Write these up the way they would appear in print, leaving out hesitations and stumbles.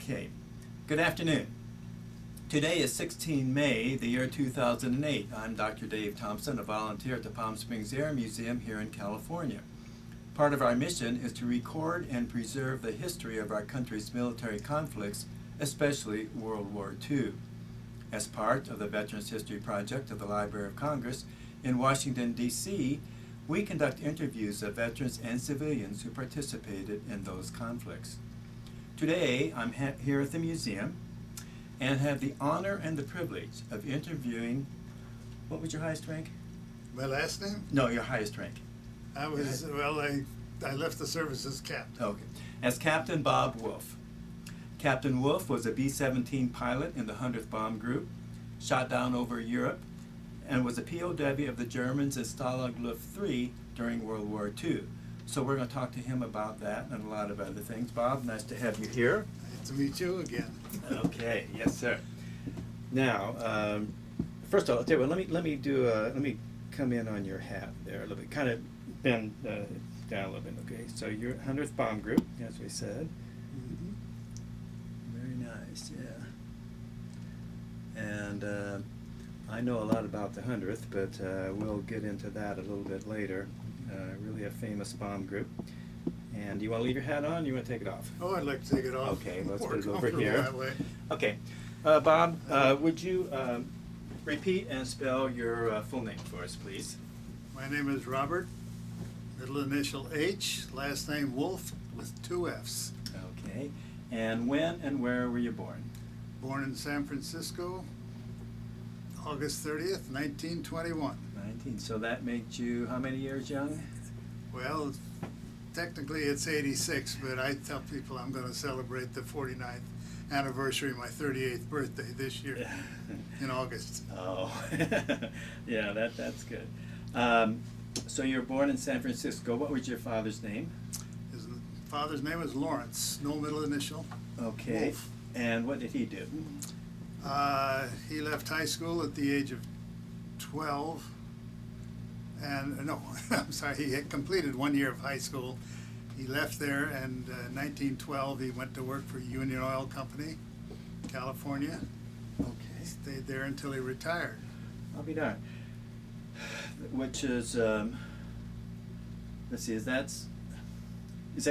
Okay, good afternoon. Today is 16 May, the year 2008. I'm Dr. Dave Thompson, a volunteer at the Palm Springs Air Museum here in California. Part of our mission is to record and preserve the history of our country's military conflicts, especially World War II. As part of the Veterans History Project of the Library of Congress in Washington, D.C., we conduct interviews of veterans and civilians who participated in those conflicts. Today, I'm here at the museum and have the honor and the privilege of interviewing, what was your highest rank? My last name? No, your highest rank. I left the service as captain. Okay. As Captain Bob Wolff. Captain Wolff was a B-17 pilot in the 100th Bomb Group, shot down over Europe, and was a POW of the Germans at Stalag Luft 3 during World War II. So we're going to talk to him about that and a lot of other things. Bob, nice to have you here. Nice to meet you again. Okay, yes, sir. Now, first of all, I'll tell you what, let me come in on your hat there a little bit, kind of bend down a little bit. Okay, so your 100th Bomb Group, as we said. Mm-hmm. Very nice, yeah. And I know a lot about the 100th, but we'll get into that a little bit later. Really a famous bomb group. And you want to leave your hat on, or you want to take it off? Oh, I'd like to take it off. Okay, let's More put it over comfortable here. That way. Okay. Bob, would you repeat and spell your full name for us, please? My name is Robert, middle initial H, last name Wolff with 2 F's. Okay. And when and where were you born? Born in San Francisco, August 30th, 1921. 19. So that makes you how many years young? Well, technically it's 86, but I tell people I'm going to celebrate the 49th anniversary of my 38th birthday this year in August. Oh, yeah, that's good. So you were born in San Francisco. What was your father's name? His father's name is Lawrence, no middle initial. Okay. Wolff. And what did he do? He left high school at the age of 12. And no, I'm sorry, he had completed 1 year of high school. He left there, and in 1912 he went to work for Union Oil Company, California. Okay. He stayed there until he retired. I'll be darned. Which is, let's see, is that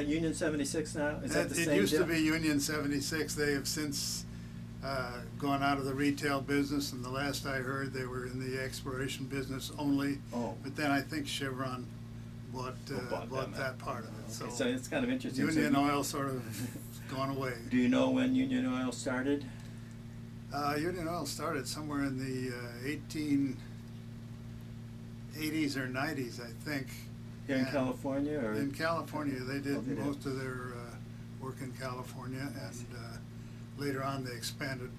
Union 76 now? Is that the same It used deal? to be Union 76. They have since gone out of the retail business, and the last I heard they were in the exploration business only. Oh. But then I think Chevron bought that part of it. Okay, so it's kind of interesting. Union Oil sort of gone away. Do you know when Union Oil started? Union Oil started somewhere in the 1880s or 90s, I think. Here in California? Or? In California. They did they did. most of their work in California, and later on they expanded,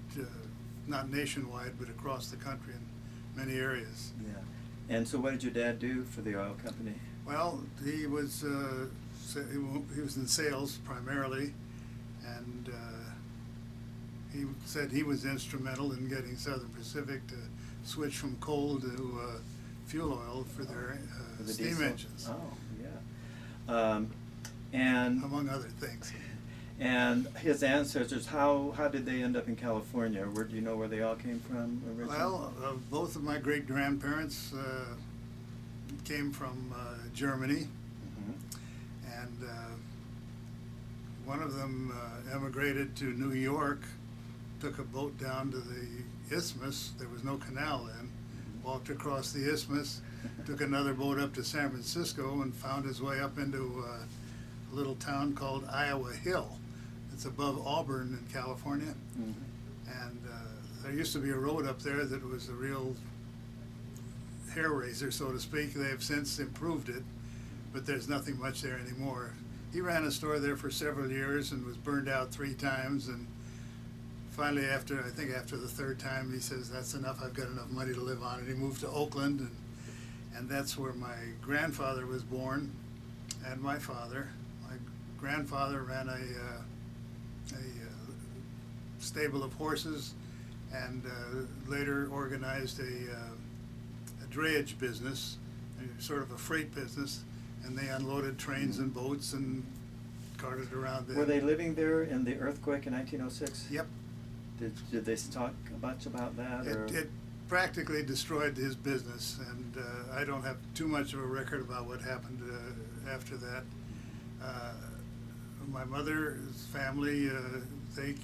not nationwide, but across the country in many areas. Yeah. And so what did your dad do for the oil company? Well, he was in sales primarily, and he said he was instrumental in getting Southern Pacific to switch from coal to fuel oil for their For the steam diesel? engines. Oh, yeah. And among other things. And his ancestors, how did they end up in California? Do you know where they all came from originally? Well, both of my great-grandparents came from Germany, Mm-hmm. and one of them emigrated to New York, took a boat down to the Isthmus. There was no canal then. Walked across the Isthmus, took another boat up to San Francisco, and found his way up into a little town called Iowa Hill. It's above Auburn in California. Mm-hmm. And there used to be a road up there that was a real hair raiser, so to speak. They have since improved it, but there's nothing much there anymore. He ran a store there for several years and was burned out 3 times, and finally after the 3rd time, he says, that's enough, I've got enough money to live on, and he moved to Oakland, and that's where my grandfather was born, and my father. My grandfather ran a stable of horses, and later organized a drayage business, sort of a freight business, and they unloaded trains and boats and carted around then. Were they living there in the earthquake in 1906? Yep. Did they talk much about that? Or? It practically destroyed his business, and I don't have too much of a record about what happened after that. My mother's family, they...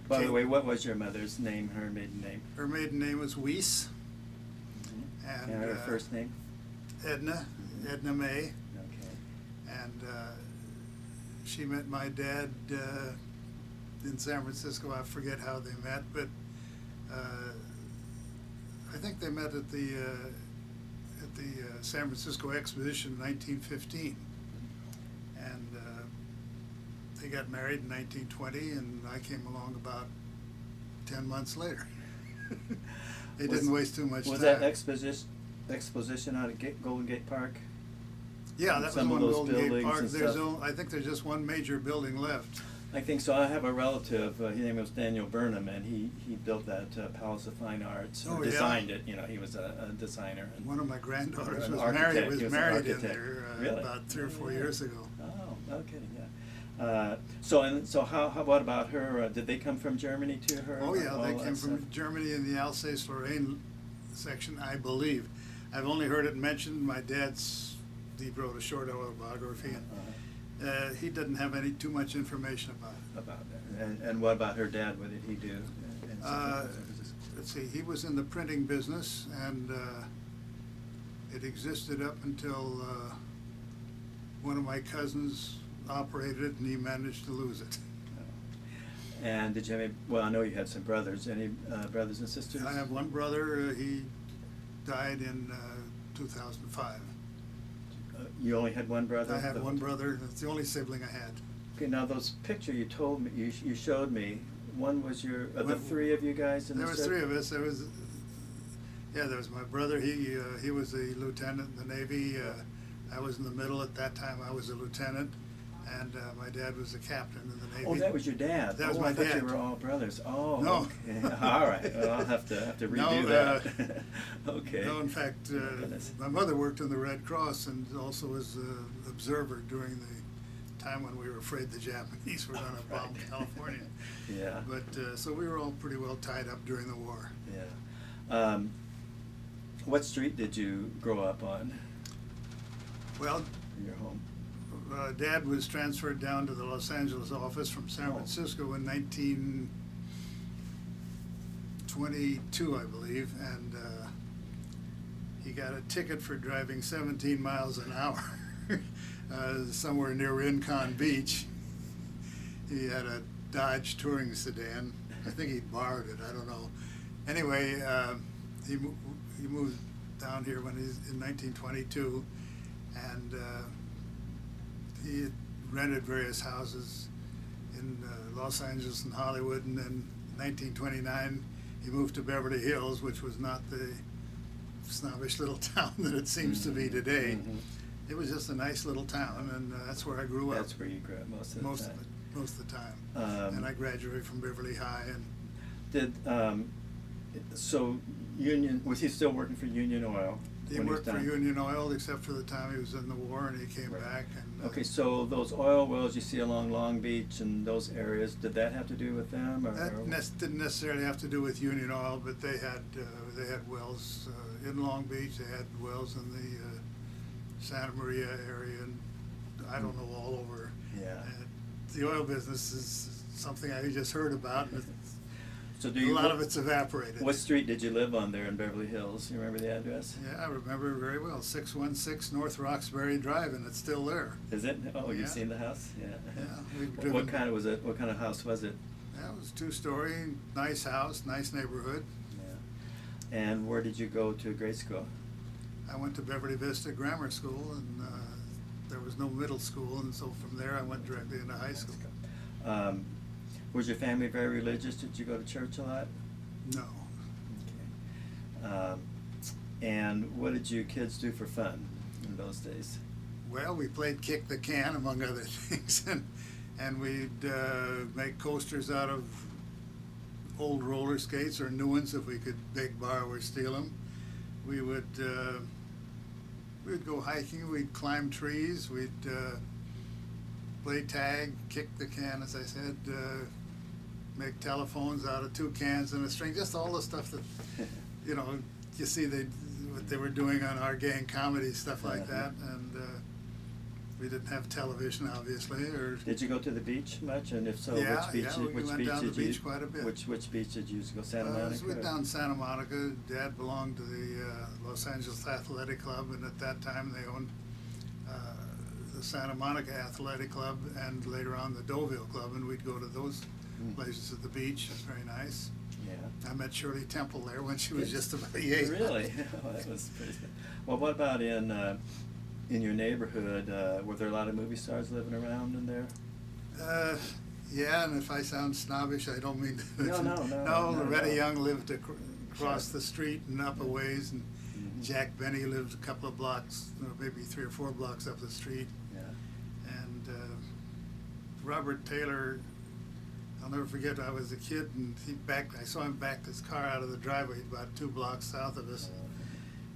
By the way, what was your mother's name, her maiden name? Her maiden name was Weiss. And her first name? Edna May. Okay. And she met my dad in San Francisco. I forget how they met, but I think they met at the San Francisco Exposition in 1915. And they got married in 1920, and I came along about 10 months later. They didn't waste too much time. Was that exposition out at Golden Gate Park? Yeah, that was Some one of those Golden Gate buildings Park. and I think there's just one major building left. I think so. I have a relative, his name was Daniel Burnham, and he built that Palace of Fine Arts, or designed it. You know, he was a designer. And one of my granddaughters an was architect. married He was an in architect. there Really? about 3 or 4 years ago. Oh, no kidding, yeah. So how what about her? Did they come from Germany to her? Oh yeah, they All came that from stuff? Germany in the Alsace-Lorraine section, I believe. I've only heard it mentioned. My he wrote a short autobiography, and he didn't have too much information about it. About that. And what about her dad? What did he do? Let's see, he was in the printing business, and it existed up until one of my cousins operated it, and he managed to lose it. And did you have any, well, I know you had some brothers. Any brothers and sisters? I have one brother. He died in 2005. You only had one brother? I had one brother. That's the only sibling I had. Okay, now those picture you told me, you showed me, one was the three of you guys in the There was 3 of us. There was my brother. He was a lieutenant in the Navy. I was in the middle at that time. I was a lieutenant, and my dad was a captain in the Navy. Oh, that was your dad. That was I my thought dad. you were all brothers. Oh, No. okay. All right. Well, I'll have to redo that. Okay. No, in fact, goodness. my mother worked in the Red Cross and also was an observer during the time when we were afraid the Japanese were going to bomb California. Yeah. But so we were all pretty well tied up during the war. Yeah. What street did you grow up on Well, in your home? Dad was transferred down to the Los Angeles office from San Francisco in 1922, I believe, and he got a ticket for driving 17 miles an hour somewhere near Rincon Beach. He had a Dodge touring sedan. I think he borrowed it. I don't know. Anyway, he moved down here when he's in 1922, and he had rented various houses in Los Angeles and Hollywood, and then in 1929 he moved to Beverly Hills, which was not the snobbish little town that it seems to be today. Mm-hmm. It was just a nice little town, and that's where I grew up. That's where you grew up most of the time. Most of the time. And I graduated from Beverly High. And Did so Union, was he still working for Union Oil? he worked for Union Oil except for the time he was in the war, and he came back. And Okay, so those oil wells you see along Long Beach and those areas, did that have to do with them? Or? that didn't necessarily have to do with Union Oil, but they had wells in Long Beach. They had wells in the Santa Maria area, and I don't know, all over. Yeah. The oil business is something I just heard about, and So a lot of it's evaporated. What street did you live on there in Beverly Hills? You remember the address? Yeah, I remember very well. 616 North Roxbury Drive, and it's still there. Is it? Oh, Yeah. you've seen the house? Yeah. We've What driven- kind of was it? What kind of house was it? Yeah, it was 2-story, nice house, nice neighborhood. Yeah. And where did you go to grade school? I went to Beverly Vista Grammar School, and there was no middle school, and so from there I went directly into high school. Was your family very religious? Did you go to church a lot? No. Okay. And what did you kids do for fun in those days? Well, we played kick the can, among other things, and we'd make coasters out of old roller skates or new ones if we could beg, borrow, or steal them. We would we'd go hiking. We'd climb trees. We'd play tag, kick the can, as I said, make telephones out of 2 cans and a string, just all the stuff that, you know, you see what they were doing on our gang comedy, stuff like that. And we didn't have television, obviously. Or Did you go to the beach much? And if so, yeah, which beach? yeah, we went down to the beach quite a bit. Which beach did you use? Go Santa Monica? We went down Santa Monica. Dad belonged to the Los Angeles Athletic Club, and at that time they owned the Santa Monica Athletic Club, and later on the Deauville Club, and we'd go to those places at the beach. It was very nice. Yeah. I met Shirley Temple there when she was just about 8. Really? Oh, that was pretty good. Well, what about in your neighborhood? Were there a lot of movie stars living around in there? Yeah, and if I sound snobbish, I don't mean to. No, Loretta Young lived across the street and up a ways, and Jack Benny lived a couple of blocks, maybe 3 or 4 blocks up the street. Yeah. And Robert Taylor, I'll never forget, I was a kid, and I saw him back his car out of the driveway about 2 blocks south of us.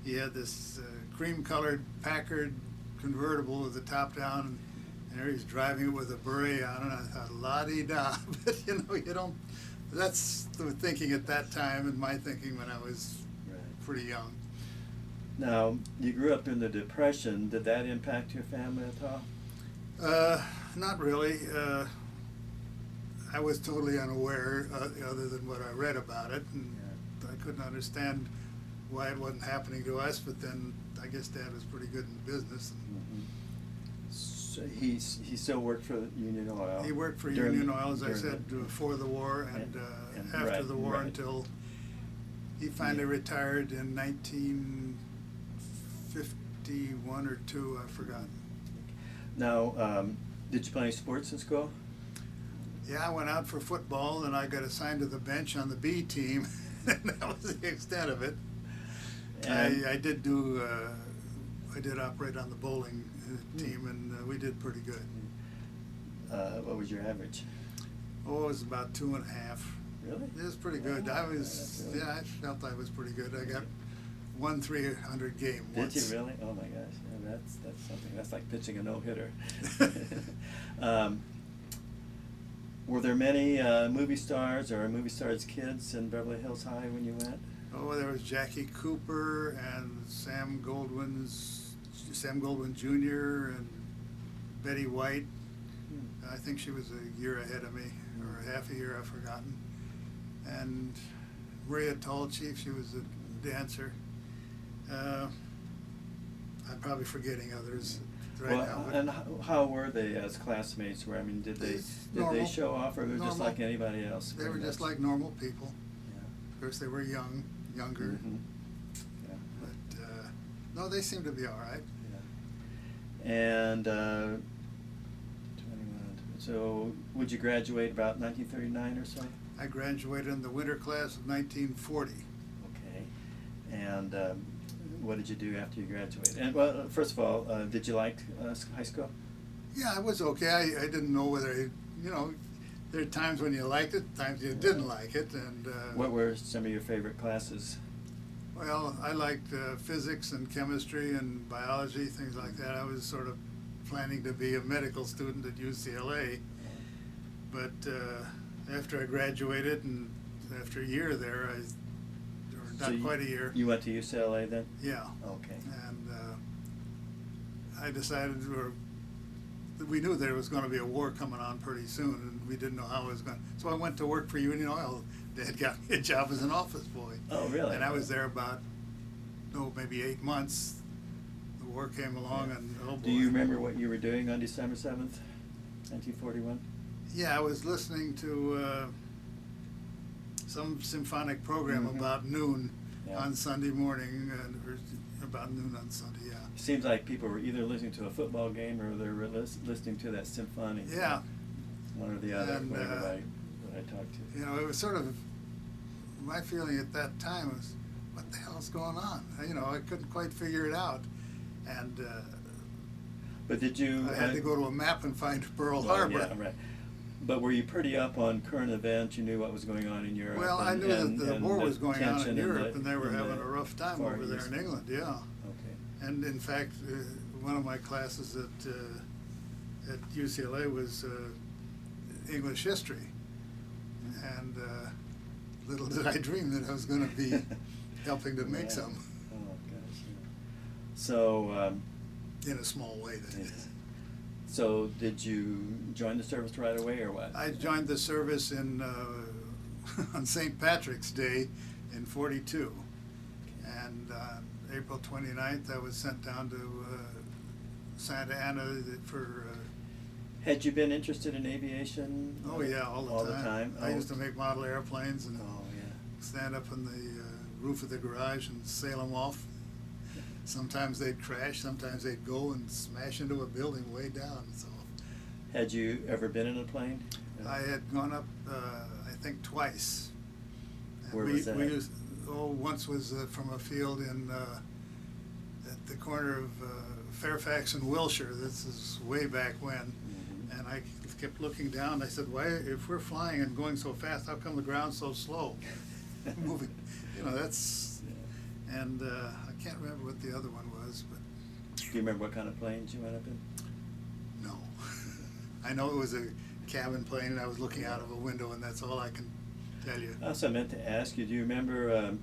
He had this cream-colored Packard convertible with the top down, and there he's driving it with a beret on, and I thought, la-di-da. But, you don't, that's the thinking at that time, and my thinking when I was pretty young. Now, you grew up in the Depression. Did that impact your family at all? Not really. I was totally unaware, other than what I read about it, and I couldn't understand why it wasn't happening to us. But then I guess Dad was pretty good in business. So he still worked for Union Oil. He worked for during Union Oil, as I said, before the war and after the war until he finally retired in 1951 or 2. I forgot. Now, did you play any sports in school? Yeah, I went out for football, and I got assigned to the bench on the B team, and that was the extent of it. I did operate on the bowling team, and we did pretty good. What was your average? Oh, it was about 2.5. Really? It was pretty good. I felt I was pretty good. I got 1 300 game once. Did you really? Oh my gosh, yeah, that's something. That's like pitching a no-hitter. Were there many movie stars or movie stars' kids in Beverly Hills High when you went? Oh, there was Jackie Cooper and Sam Goldwyn Jr. and Betty White. I think she was a year ahead of me, or half a year, I've forgotten. And Maria Tallchief, she was a dancer. I'm probably forgetting others now. And how were they as classmates? Did they normal, show off, or were they just like anybody else? They were just like normal people. Yeah. Of course, they were younger. Yeah. But no, they seemed to be all right. Yeah. And 21. So, would you graduate about 1939 or so? I graduated in the winter class of 1940. Okay. And what did you do after you graduated? And well, first of all, did you like high school? Yeah, it was okay. I didn't know whether, there are times when you liked it, times you didn't like it. And what were some of your favorite classes? Well, I liked physics and chemistry and biology, things like that. I was sort of planning to be a medical student at UCLA. But after I graduated and after a year there, quite a year. You went to UCLA then? Yeah. Okay. And I decided, we knew there was going to be a war coming on pretty soon, and we didn't know how it was going. So I went to work for Union Oil. Dad got me a job as an office boy. Oh, really? And I was there about, maybe 8 months. The war came along, and oh boy. Do you remember what you were doing on December 7th, 1941? Yeah, I was listening to some symphonic program about noon on Sunday morning, or about noon on Sunday, yeah. Seems like people were either listening to a football game or they were listening to that symphony. Yeah. One or the other, And, whoever I talked to. It was sort of, my feeling at that time was, what the hell's going on? I couldn't quite figure it out. And but did you? I had to go to a map and find Pearl Harbor. Yeah, right. But were you pretty up on current events? You knew what was going on in Europe? Well, I knew that the war was going on in Europe, and they were having a rough time over there in England, yeah. Okay. And in fact, one of my classes at at UCLA was English history. And little did I dream that I was going to be helping to make Yeah. some. Oh, gosh, yeah. So, In a small way. yeah. So did you join the service right away or what? I joined the service in on St. Patrick's Day in '42, and April 29th I was sent down to Santa Ana for. Had you been interested in aviation? Oh yeah, all the time. I Oh. used to make model airplanes and Oh, yeah. stand up on the roof of the garage and sail them off. Sometimes they'd crash, sometimes they'd go and smash into a building way down. So Had you ever been in a plane? I had gone up, I think, twice. And Where was that? Once was from a field in at the corner of Fairfax and Wilshire. This is way back when. Mhm. And I kept looking down. I said, "Why, if we're flying and going so fast, how come the ground's so slow, moving?" You know, that's. Yeah. And I can't remember what the other one was, but Do you remember what kind of planes you went up in? no. I know it was a cabin plane, and I was looking out of a window, and that's all I can tell you. I also meant to ask you, do you remember,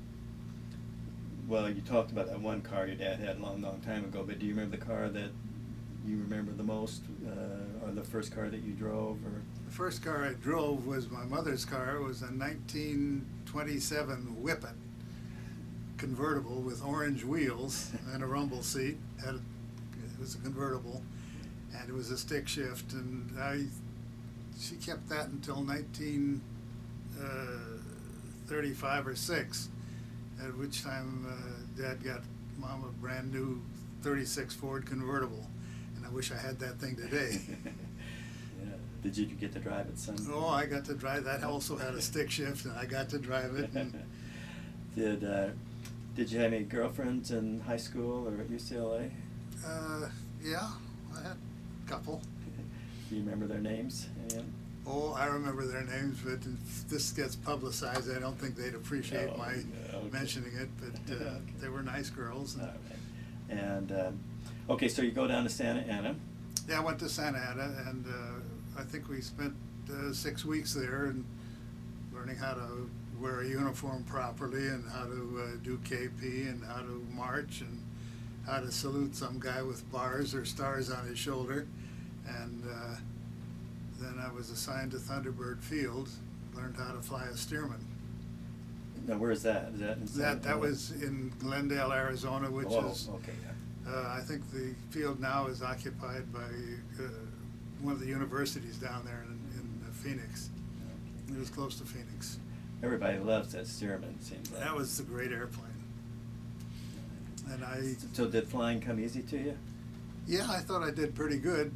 well, you talked about that one car your dad had a long, long time ago, but do you remember the car that you remember the most, or the first car that you drove, or? The first car I drove was my mother's car. It was a 1927 Whippet convertible with orange wheels and a rumble seat. It was a convertible, and it was a stick shift, and she kept that until 1935 or 6, at which time Dad got Mom a brand new 36 Ford convertible, and I wish I had that thing today. Yeah. Did you get to drive it some? Oh, I got to drive that. Also had a stick shift, and I got to drive it. And Did you have any girlfriends in high school or at UCLA? yeah, I had a couple. Do you remember their names? Any? Oh, I remember their names, but if this gets publicized, I don't think they'd appreciate Oh, my okay. mentioning it, but Okay. they were nice girls. All right. And, okay, so you go down to Santa Ana. Yeah, I went to Santa Ana, and I think we spent 6 weeks there and learning how to wear a uniform properly and how to do KP and how to march and how to salute some guy with bars or stars on his shoulder. And then I was assigned to Thunderbird Field, learned how to fly a Stearman. Now, where is that? Is that in Santa That Ana? was in Glendale, Arizona, which is, okay, yeah. I think the field now is occupied by one of the universities down there in Phoenix. Okay. It was close to Phoenix. Everybody loves that Stearman, it seems like. That was a great airplane. And So did flying come easy to you? yeah, I thought I did pretty good.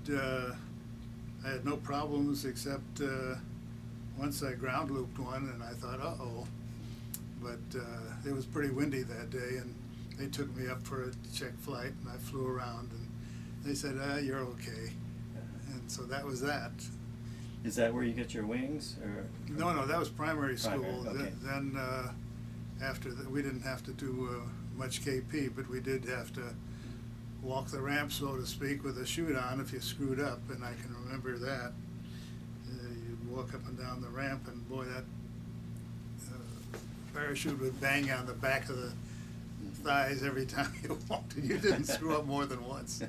I had no problems except once I ground looped one, and I thought, uh-oh. But it was pretty windy that day, and they took me up for a check flight, and I flew around, and they said, you're okay. And so that was that. Is that where you get your wings, or? No, that was primary school. Primary, okay. Then after that, we didn't have to do much KP, but we did have to walk the ramp, so to speak, with a chute on if you screwed up, and I can remember that. You'd walk up and down the ramp, and boy, that parachute would bang on the back of the thighs every time you walked, and you didn't screw up more than once.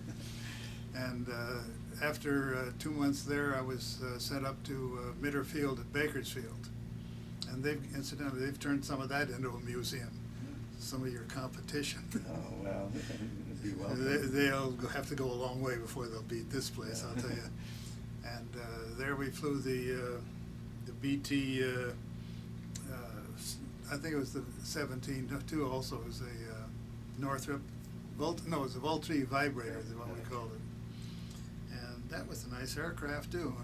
And after 2 months there, I was sent up to Mitter Field at Bakersfield, and they've turned some of that into a museum. Some of your competition. Oh, well, it'd be welcome. They'll have to go a long way before they'll beat this place, I'll tell you. And there we flew the BT. I think it was the 17. Too. Also, it was a Northrop. It was a Vultee vibrator, is what we called it. And that was a nice aircraft too.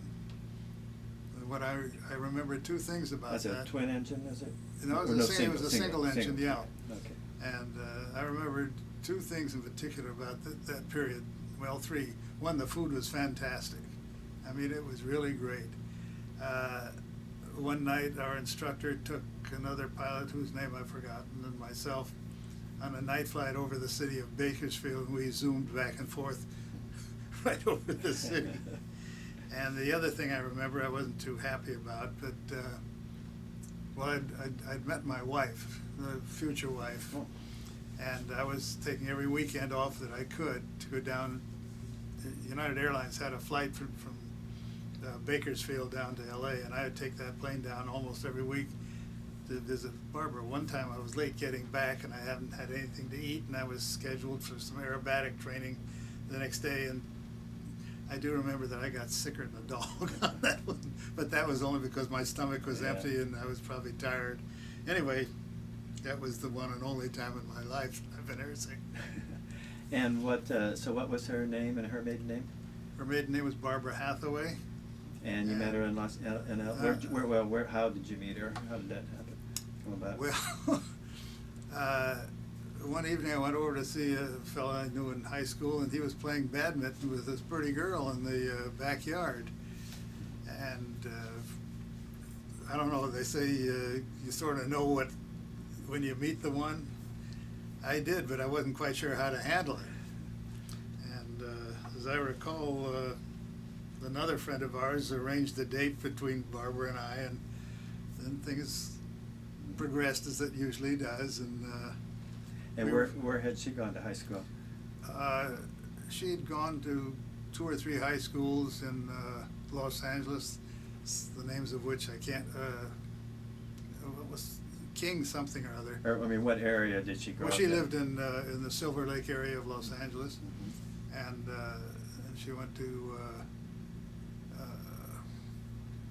And what I remember 2 things about that. That's a twin engine, is it? No, it Or was a single engine, single. yeah. Okay. And I remember 2 things in particular about that period. Well, 3. One, the food was fantastic. I mean, it was really great. One night, our instructor took another pilot whose name I've forgotten, and myself on a night flight over the city of Bakersfield, and we zoomed back and forth right over the city. And the other thing I remember I wasn't too happy about, but, well, I'd met my wife, the future wife, Oh. and I was taking every weekend off that I could to go down. United Airlines had a flight from Bakersfield down to LA, and I would take that plane down almost every week to visit Barbara. One time I was late getting back, and I hadn't had anything to eat, and I was scheduled for some aerobatic training the next day, and I do remember that I got sicker than a dog on that one, but that was only because my stomach was empty and I was probably tired. Anyway, that was the one and only time in my life I've been airsick. And so what was her name and her maiden name? Her maiden name was Barbara Hathaway. And you met her in where, how did you meet her? How did that happen? Come about? Well, one evening I went over to see a fellow I knew in high school, and he was playing badminton with this pretty girl in the backyard. And I don't know, they say you sort of know when you meet the one. I did, but I wasn't quite sure how to handle it. And as I recall, another friend of ours arranged a date between Barbara and I, and then things progressed as it usually does. And where had she gone to high school? She had gone to 2 or 3 high schools in Los Angeles, the names of which I can't. What was King something or other? Or, I mean, what area did she grow up Well, she in? lived in the Silver Lake area of Los Angeles, and she went to.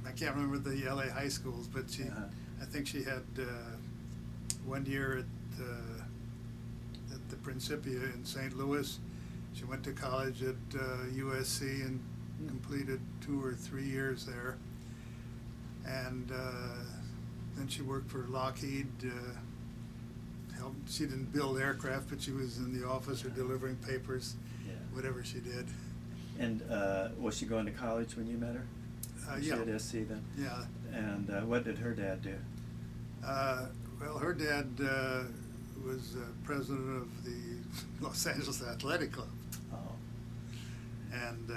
I can't remember the LA high schools, but I think she had 1 year at the Principia in St. Louis. She went to college at USC and completed 2 or 3 years there. And then she worked for Lockheed. She didn't build aircraft, but she was in the office or delivering papers, whatever she did. And was she going to college when you met her? She Yeah. at SC then? Yeah. And what did her dad do? Well, her dad was president of the Los Angeles Athletic Club. Oh. And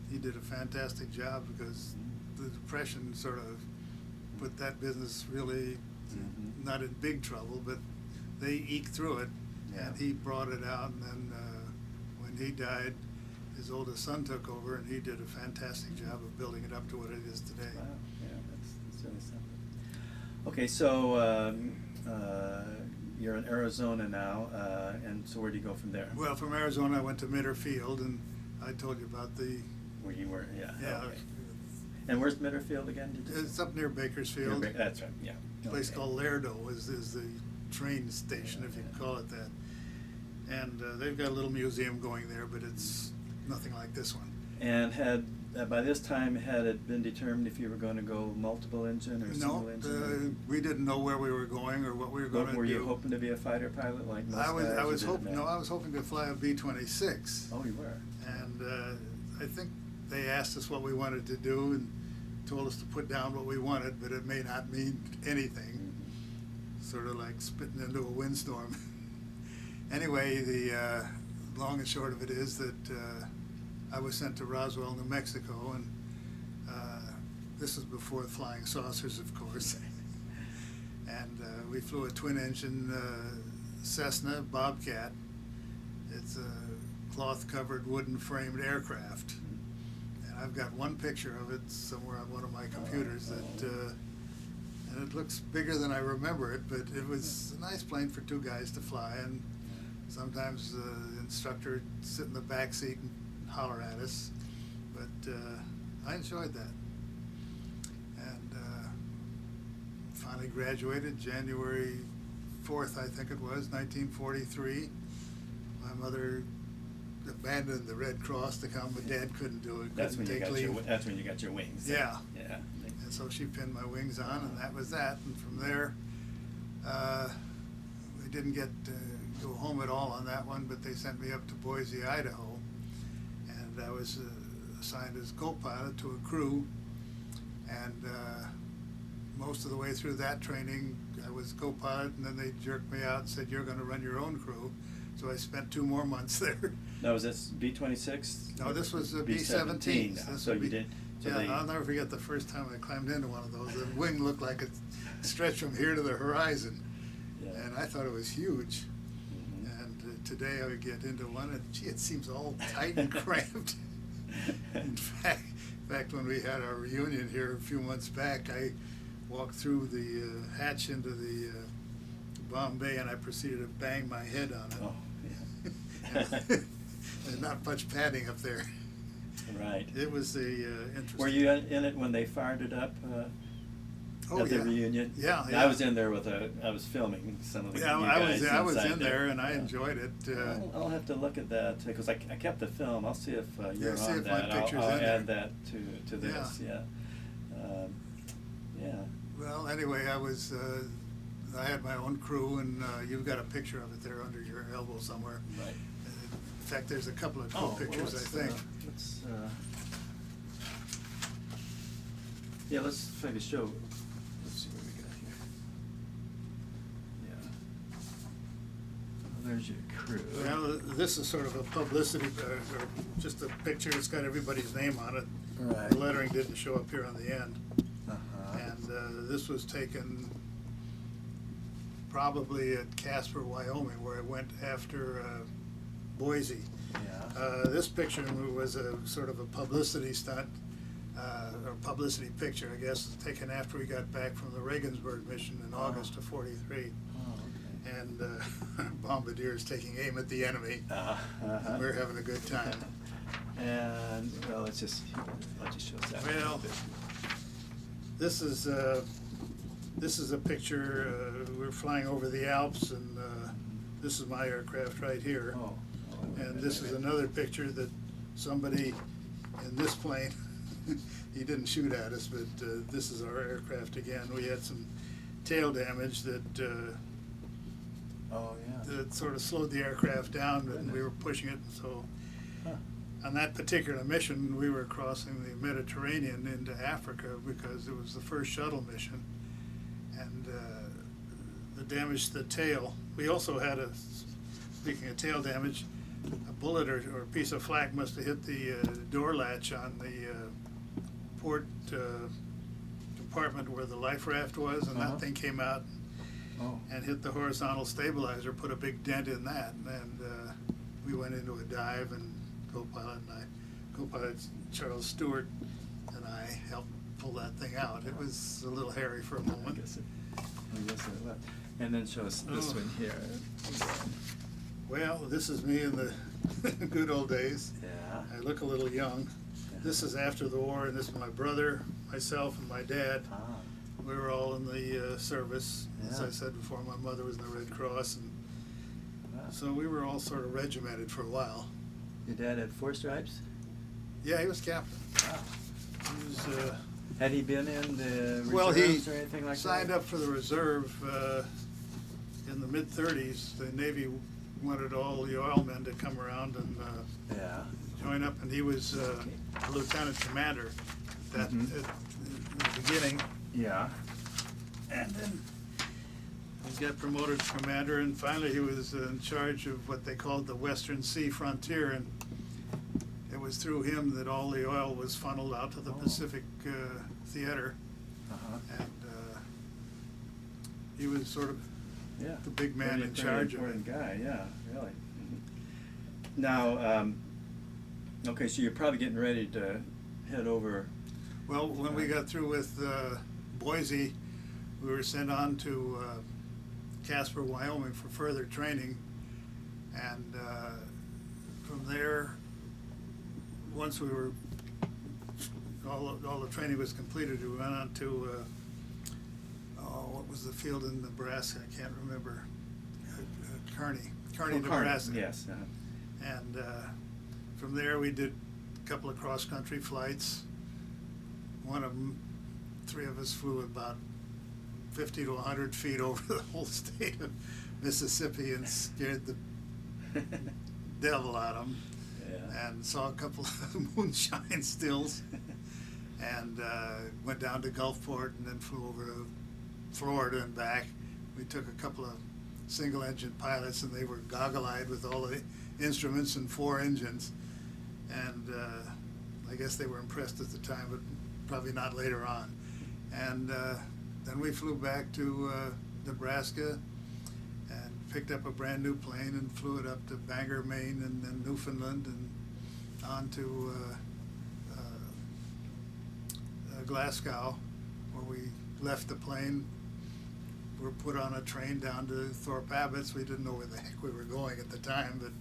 he did a fantastic job because the Depression sort of put that business really not in big trouble, but they eked through it, and he brought it out. And then when he died, his oldest son took over, and he did a fantastic job of building it up to what it is today. Wow, yeah, that's really something. Okay, so you're in Arizona now, and so where do you go from there? Well, from Arizona, I went to Mitter Field, and I told you about where you were, yeah. Yeah. Okay. And where's Mitterfield again? Did you It's up near Bakersfield. That's right, yeah. A place called Lerdo is the train station, if you can call it that. And they've got a little museum going there, but it's nothing like this one. And by this time, had it been determined if you were going to go multiple engine or single engine? We didn't know where we were going or what we were going to do. Were you hoping to be a fighter pilot like most guys? I was hoping to fly a B-26. Oh, you were. And I think they asked us what we wanted to do and told us to put down what we wanted, but it may not mean anything. Sort of like spitting into a windstorm. Anyway, the long and short of it is that I was sent to Roswell, New Mexico, and this was before flying saucers, of course. And we flew a twin-engine Cessna Bobcat. It's a cloth-covered, wooden-framed aircraft. And I've got one picture of it somewhere on one of my computers and it looks bigger than I remember it, but it was a nice plane for 2 guys to fly, and sometimes the instructor would sit in the back seat and holler at us, but I enjoyed that. And finally graduated January 4th, I think it was, 1943. My mother abandoned the Red Cross to come, but Dad couldn't do it. That's when you got your wings. Yeah. Yeah. And so she pinned my wings on, and that was that. And from there, we didn't get to go home at all on that one, but they sent me up to Boise, Idaho, and I was assigned as co-pilot to a crew. And most of the way through that training, I was co-pilot, and then they jerked me out and said, "You're going to run your own crew." So I spent 2 more months there. Now, was this B-26? No, this was a B-17. B-17. So you did. So Yeah, I'll never forget the first time I climbed into one of those. The wing looked like it stretched from here to the horizon, Yeah. and I thought it was huge. Mhm. And today I would get into one, and gee, it seems all tight and cramped. In fact, when we had our reunion here a few months back, I walked through the hatch into the bomb bay, and I proceeded to bang my head on it. Oh, yeah. There's not much padding up there. Right. It was interesting. Were you in it when they fired it up Oh, at the yeah. reunion? Yeah, I yeah. was in there I was filming some of the Yeah, you I was guys in inside there, and I Yeah. enjoyed it. I'll have to look at that because I kept the film. I'll see if you're see on if my that. picture's I'll in there. add that to this. Yeah. Yeah. Well, anyway, I had my own crew, and you've got a picture of it there under your elbow somewhere. Right. In fact, there's a couple of cool pictures, I think. Let's maybe show. Let's see what we got here. Yeah. Well, there's your crew. Well, this is sort of a publicity, or just a picture. It's got everybody's name on it. Right. The lettering didn't show up here on the end. Uh-huh. And this was taken probably at Casper, Wyoming, where it went after Boise. Yeah. This picture was a sort of a publicity stunt, or publicity picture, I guess, taken after we got back from the Regensburg mission in August of '43. Oh, okay. And bombardiers taking aim at the enemy. Uh-huh. We're having a good time. And well, let's just show us that. Well, this is a picture. We're flying over the Alps, and this is my aircraft right here. Oh. And this is another picture that somebody in this plane, he didn't shoot at us, but this is our aircraft again. We had some tail damage that Oh, yeah. that sort of slowed the aircraft down, and we were pushing it. So Huh. on that particular mission, we were crossing the Mediterranean into Africa because it was the first shuttle mission, and the damage to the tail. We also had speaking of tail damage, a bullet or a piece of flak must have hit the door latch on the port compartment where the life raft was, and Uh-huh. that thing came out Oh. and hit the horizontal stabilizer, put a big dent in that, and we went into a dive, and co-pilot Charles Stewart and I helped pull that thing out. It was a little hairy for a I moment. guess it was. And then show us this Oh. one here. Well, this is me in the good old days. Yeah. I look a little young. This is after the war, and this is my brother, myself, and my dad. Ah. We were all in the service. As Yeah. I said before, my mother was in the Red Cross, and Wow. so we were all sort of regimented for a while. Your dad had 4 stripes? Yeah, he was captain. Wow. He was, Had he been in the well, he reserves or anything like that? signed up for the reserve in the mid-30s. The Navy wanted all the oil men to come around and Yeah. join up, and he was a lieutenant commander at Mhm. the beginning. Yeah. And then he got promoted to commander, and finally he was in charge of what they called the Western Sea Frontier, and it was through him that all the oil was funneled out to the Oh. Pacific Theater, Uh-huh. and he was sort of Yeah. the big man Pretty- in pretty charge of it. important guy, yeah, really. Now, okay, so you're probably getting ready to head over. Well, when we got through with Boise, we were sent on to Casper, Wyoming for further training, and from there, once we were all the training was completed, we went on to what was the field in Nebraska? I can't remember. Kearney, Oh, Nebraska. Yes. And from there, we did a couple of cross-country flights. One of them, 3 of us flew about 50 to 100 feet over the whole state of Mississippi and scared the devil out of them. Yeah. And saw a couple of moonshine stills, and went down to Gulfport, and then flew over to Florida and back. We took a couple of single-engine pilots, and they were goggle-eyed with all the instruments and 4 engines. And I guess they were impressed at the time, but probably not later on. And then we flew back to Nebraska and picked up a brand new plane and flew it up to Bangor, Maine, and then Newfoundland, and on to Glasgow, where we left the plane. We were put on a train down to Thorpe Abbotts. We didn't know where the heck we were going at the time, but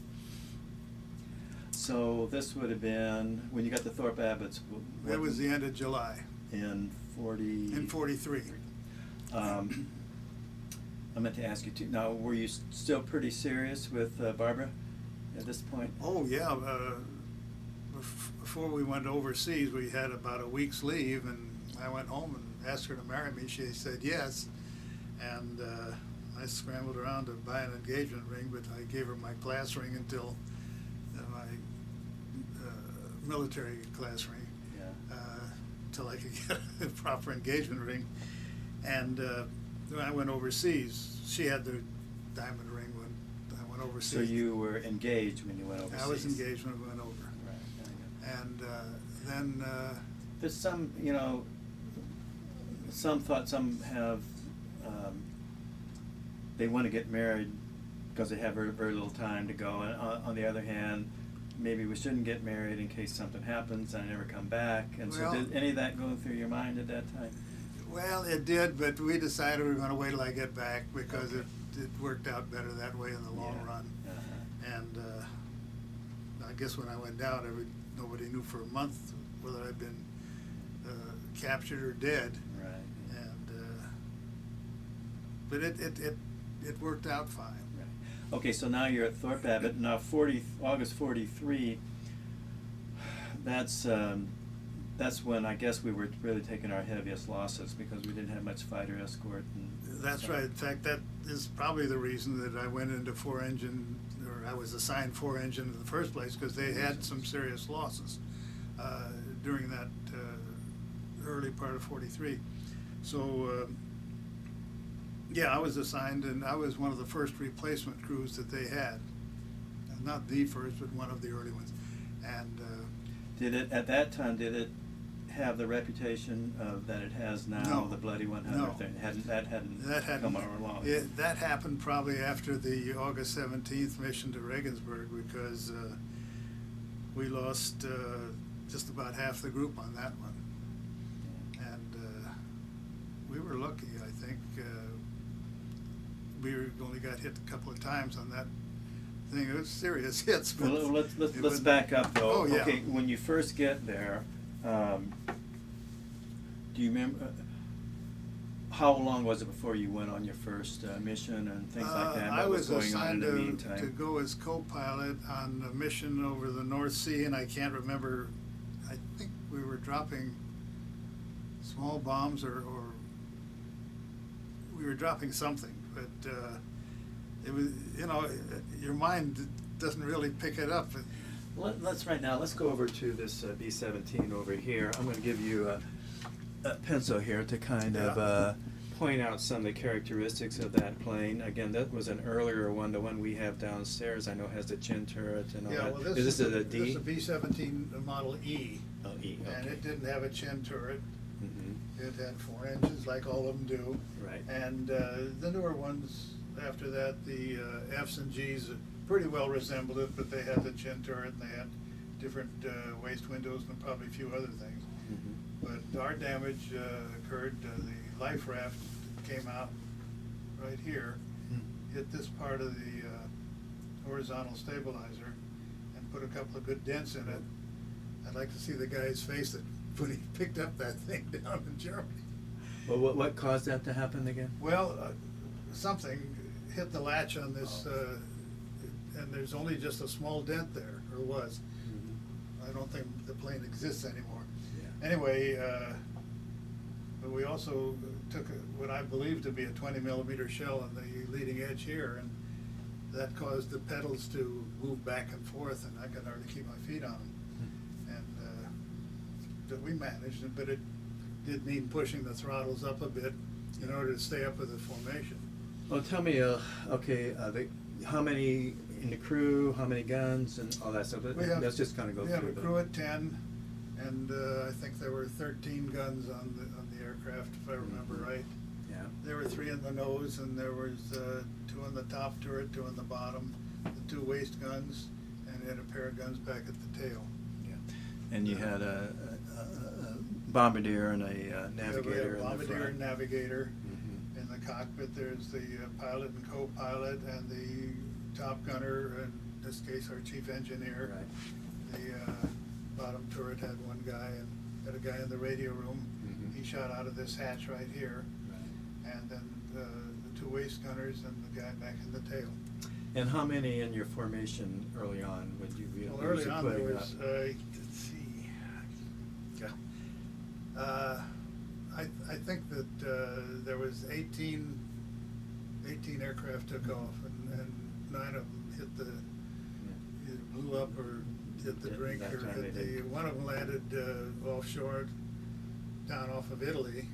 So this would have been, when you got to Thorpe Abbotts, it was the end of July. in 40... In 43. I meant to ask you too, now, were you still pretty serious with Barbara at this point? Oh, yeah. Before we went overseas, we had about a week's leave, and I went home and asked her to marry me. She said yes, and I scrambled around to buy an engagement ring, but I gave her my class ring until my military class ring, until I could get a proper engagement ring. And when I went overseas, she had the diamond ring when I went overseas. So you were engaged when you went overseas? I was engaged when I went over. Right. And then There's some, you know, some have, they want to get married because they have very, very little time to go. And on the other hand, maybe we shouldn't get married in case something happens and I never come back. And so did any of that go through your mind at that time? Well, it did, but we decided we were going to wait till I get back because it worked out better that way in the long run. And I guess when I went down, nobody knew for a month whether I'd been captured or dead. Right. And but it worked out fine. Right. Okay, so now you're at Thorpe Abbott. Now, August 43. That's when I guess we were really taking our heaviest losses because we didn't have much fighter escort. That's right. In fact, that is probably the reason that I went into 4-engine, or I was assigned 4-engine in the first place, because they had some serious losses during that early part of 43. So, yeah, I was assigned, and I was one of the first replacement crews that they had. Not the first, but one of the early ones. And at that time, did it have the reputation that it has now, No. the Bloody 100 No. thing? That hadn't come along. That happened probably after the August 17th mission to Regensburg, because we lost just about half the group on that one. And we were lucky, I think. We only got hit a couple of times on that thing. It was serious hits. But Well, let's back up though. Oh, yeah. Okay, when you first get there, do you remember how long was it before you went on your first mission and things like that? I What was going on in assigned the meantime? to go as co-pilot on a mission over the North Sea, and I can't remember. I think we were dropping small bombs, or we were dropping something, but it was, you know, your mind doesn't really pick it up. Let's go over to this B-17 over here. I'm going to give you a pencil here to kind of point out some of the characteristics of that plane. Again, that was an earlier one. The one we have downstairs, I know, has the chin turret and all that. Well, Is this a This D? is a B-17 Model E. Oh, E, okay. And it didn't have a chin turret. Mm-hmm. It had 4 engines, like all of them do. Right. And the newer ones after that, the Fs and Gs, pretty well resembled it, but they had the chin turret and they had different waist windows and probably a few other things. Mm-hmm. But our damage occurred. The life raft came out right here, hit this part of the horizontal stabilizer, and put a couple of good dents in it. I'd like to see the guy's face when he picked up that thing down in Germany. Well, what caused that to happen again? Well, something hit the latch on this, and there's only just a small dent there, or was. Mm-hmm. I don't think the plane exists anymore. Yeah. Anyway, but we also took what I believe to be a 20mm shell on the leading edge here, and that caused the pedals to move back and forth, and I could hardly keep my feet on them. And but we managed it, but it did need pushing the throttles up a bit in order to stay up with the formation. Well, tell me, how many in the crew, how many guns and all that stuff? Let's just kind of go we through have a the- crew of 10, and I think there were 13 guns on the aircraft, if I remember right. Yeah. There were 3 in the nose, and there was 2 in the top turret, 2 in the bottom, the 2 waist guns, and then a pair of guns back at the tail. Yeah. And you had a bombardier and a navigator in the front. Bombardier and navigator. Mhm. In the cockpit, there's the pilot and co-pilot, and the top gunner, in this case our chief engineer. Right. The bottom turret had 1 guy, and had a guy in the radio room. Mhm. He shot out of this hatch right here. Right. And then the 2 waist gunners and the guy back in the tail. And how many in your formation early on would you be Well, early usually on there putting was, up? let's see, I think that there was 18 aircraft took off, and 9 of them hit the, either blew up or hit the Yeah, drink, that or time hit they did. one of them landed offshore, down off of Italy,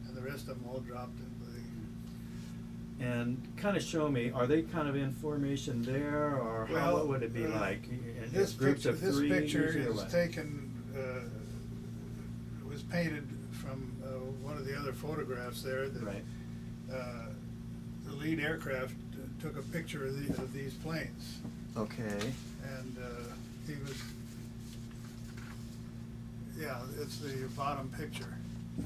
and the rest of them all dropped into the. And kind of show me, are they kind of in formation there, or how, what would it be like? In This groups picture, of this 3 picture usually, or is what? taken, was painted from one of the other photographs there. That, Right. the lead aircraft took a picture of these planes, Okay. and he was, yeah, it's the bottom picture.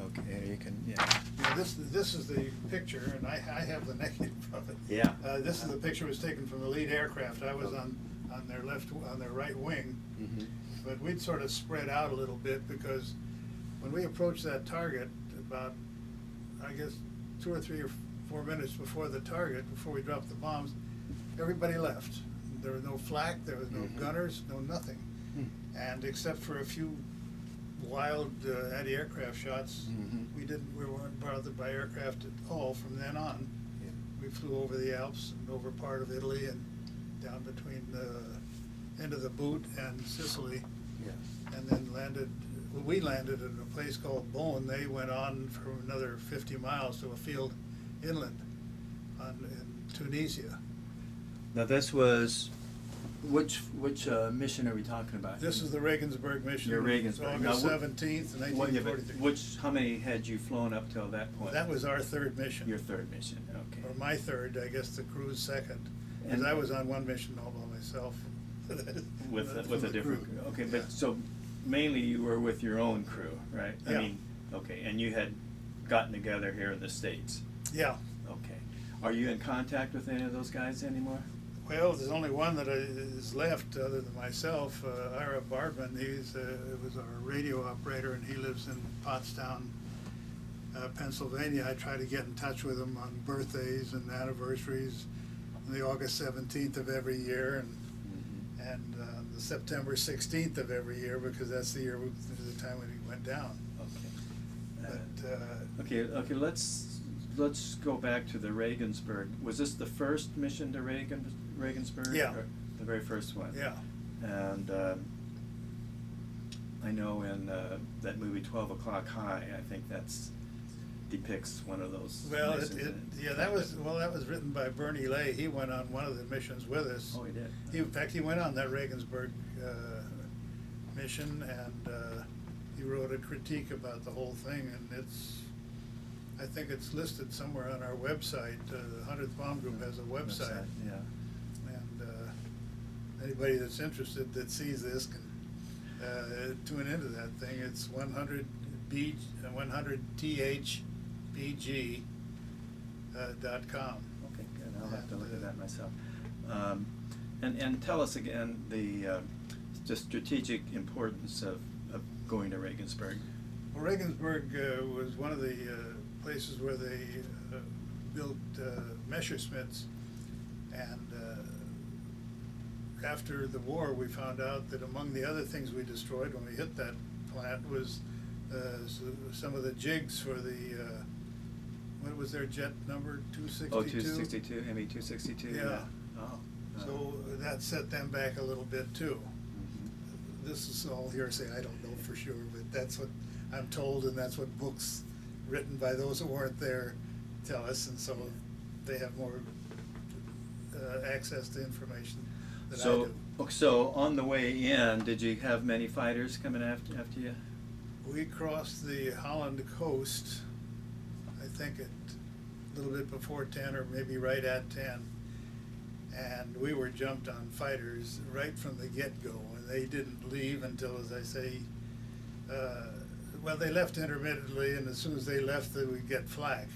Okay, you can, yeah. Now, this is the picture, and I have the negative of it. Yeah. This is the picture was taken from the lead aircraft. I was on their right wing, Mhm. but we'd sort of spread out a little bit, because when we approached that target, about, I guess, 2 or 3 or 4 minutes before the target, before we dropped the bombs, everybody left. There was no flak, there was no Mhm. gunners, no nothing. Hmm. And except for a few wild anti-aircraft shots, Mhm. we weren't bothered by aircraft at all from then on. Yeah. We flew over the Alps and over part of Italy and down between the end of the boot and Sicily, Yeah. and then landed. Well, we landed at a place called Beaune. They went on for another 50 miles to a field inland in Tunisia. Now this was, which mission are we talking about? This is the Regensburg mission. Your Regensburg. Now, August 17th, What, yeah, but 1943. how many had you flown up till that point? That was our 3rd mission. Your 3rd mission, okay. Or my 3rd, I guess the crew's 2nd. Because And- I was on 1 mission all by myself. With a the different crew. crew, okay, Yeah. but so mainly you were with your own crew, right? I Yeah. mean, okay, and you had gotten together here in the States, Yeah. okay. Are you in contact with any of those guys anymore? Well, there's only one that is left other than myself, Ira Bardman. Was our radio operator, and he lives in Pottstown, Pennsylvania. I try to get in touch with him on birthdays and anniversaries, on the August 17th of every year, and the September 16th of every year, because that's the time when he went down. Okay. But Okay, let's go back to the Regensburg. Was this the first mission to Regensburg? Yeah. Or the very first one? yeah, And I know in that movie 12 O'Clock High, I think that's depicts one of those well, missions. that was written by Bernie Lay. He went on one of the missions with us. Oh, he did? In fact, he went on that Regensburg mission, and he wrote a critique about the whole thing, and I think it's listed somewhere on our website. The 100th Bomb Group has a website. Yeah. And anybody that's interested that sees this can tune into that thing. It's 100thbg.com. Okay, good. I'll have to look at that myself. And tell us again the strategic importance of going to Regensburg. Well, Regensburg was one of the places where they built Messerschmitts, and after the war we found out that among the other things we destroyed when we hit that plant was some of the jigs for the, what was their jet number, 262? Oh, 262, ME-262? Yeah. Oh. So that set them back a little bit too. Mhm. This is all hearsay, I don't know for sure, but that's what I'm told, and that's what books written by those who weren't there tell us, and so they have more access to information that I So, do. so on the way in, did you have many fighters coming after you? We crossed the Holland coast, I think at a little bit before 10 or maybe right at 10. And we were jumped on fighters right from the get-go, and they didn't leave until, as I say, well, they left intermittently, and as soon as they left, they would get flak.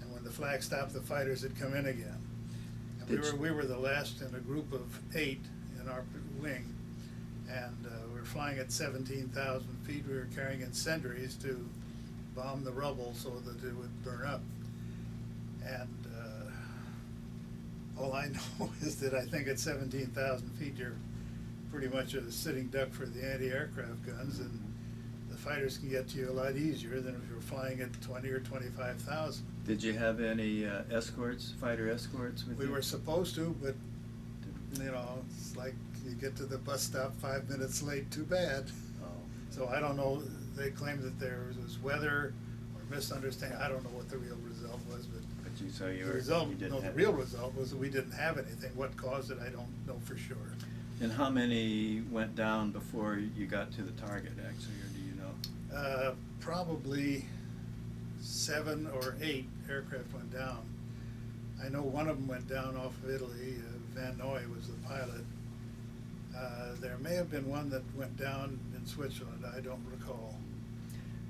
And when the flak stopped, the fighters had come in again. And we were the last in a group of 8 in our wing, and we were flying at 17,000 feet. We were carrying incendiaries to bomb the rubble so that it would burn up. And all I know is that I think at 17,000 feet, you're pretty much a sitting duck for the anti-aircraft guns, and the fighters can get to you a lot easier than if you were flying at 20 or 25,000. Did you have any escorts, fighter escorts with you? We were supposed to, but you know, it's like you get to the bus stop 5 minutes late, too bad. Oh. So I don't know, they claimed that there was weather or misunderstanding. I don't know what the real result was, but So you the were, result, you didn't no, the have real any. result was that we didn't have anything. What caused it, I don't know for sure. And how many went down before you got to the target, actually, or do you know? Probably 7 or 8 aircraft went down. I know one of them went down off of Italy. Van Noy was the pilot. There may have been one that went down in Switzerland. I don't recall.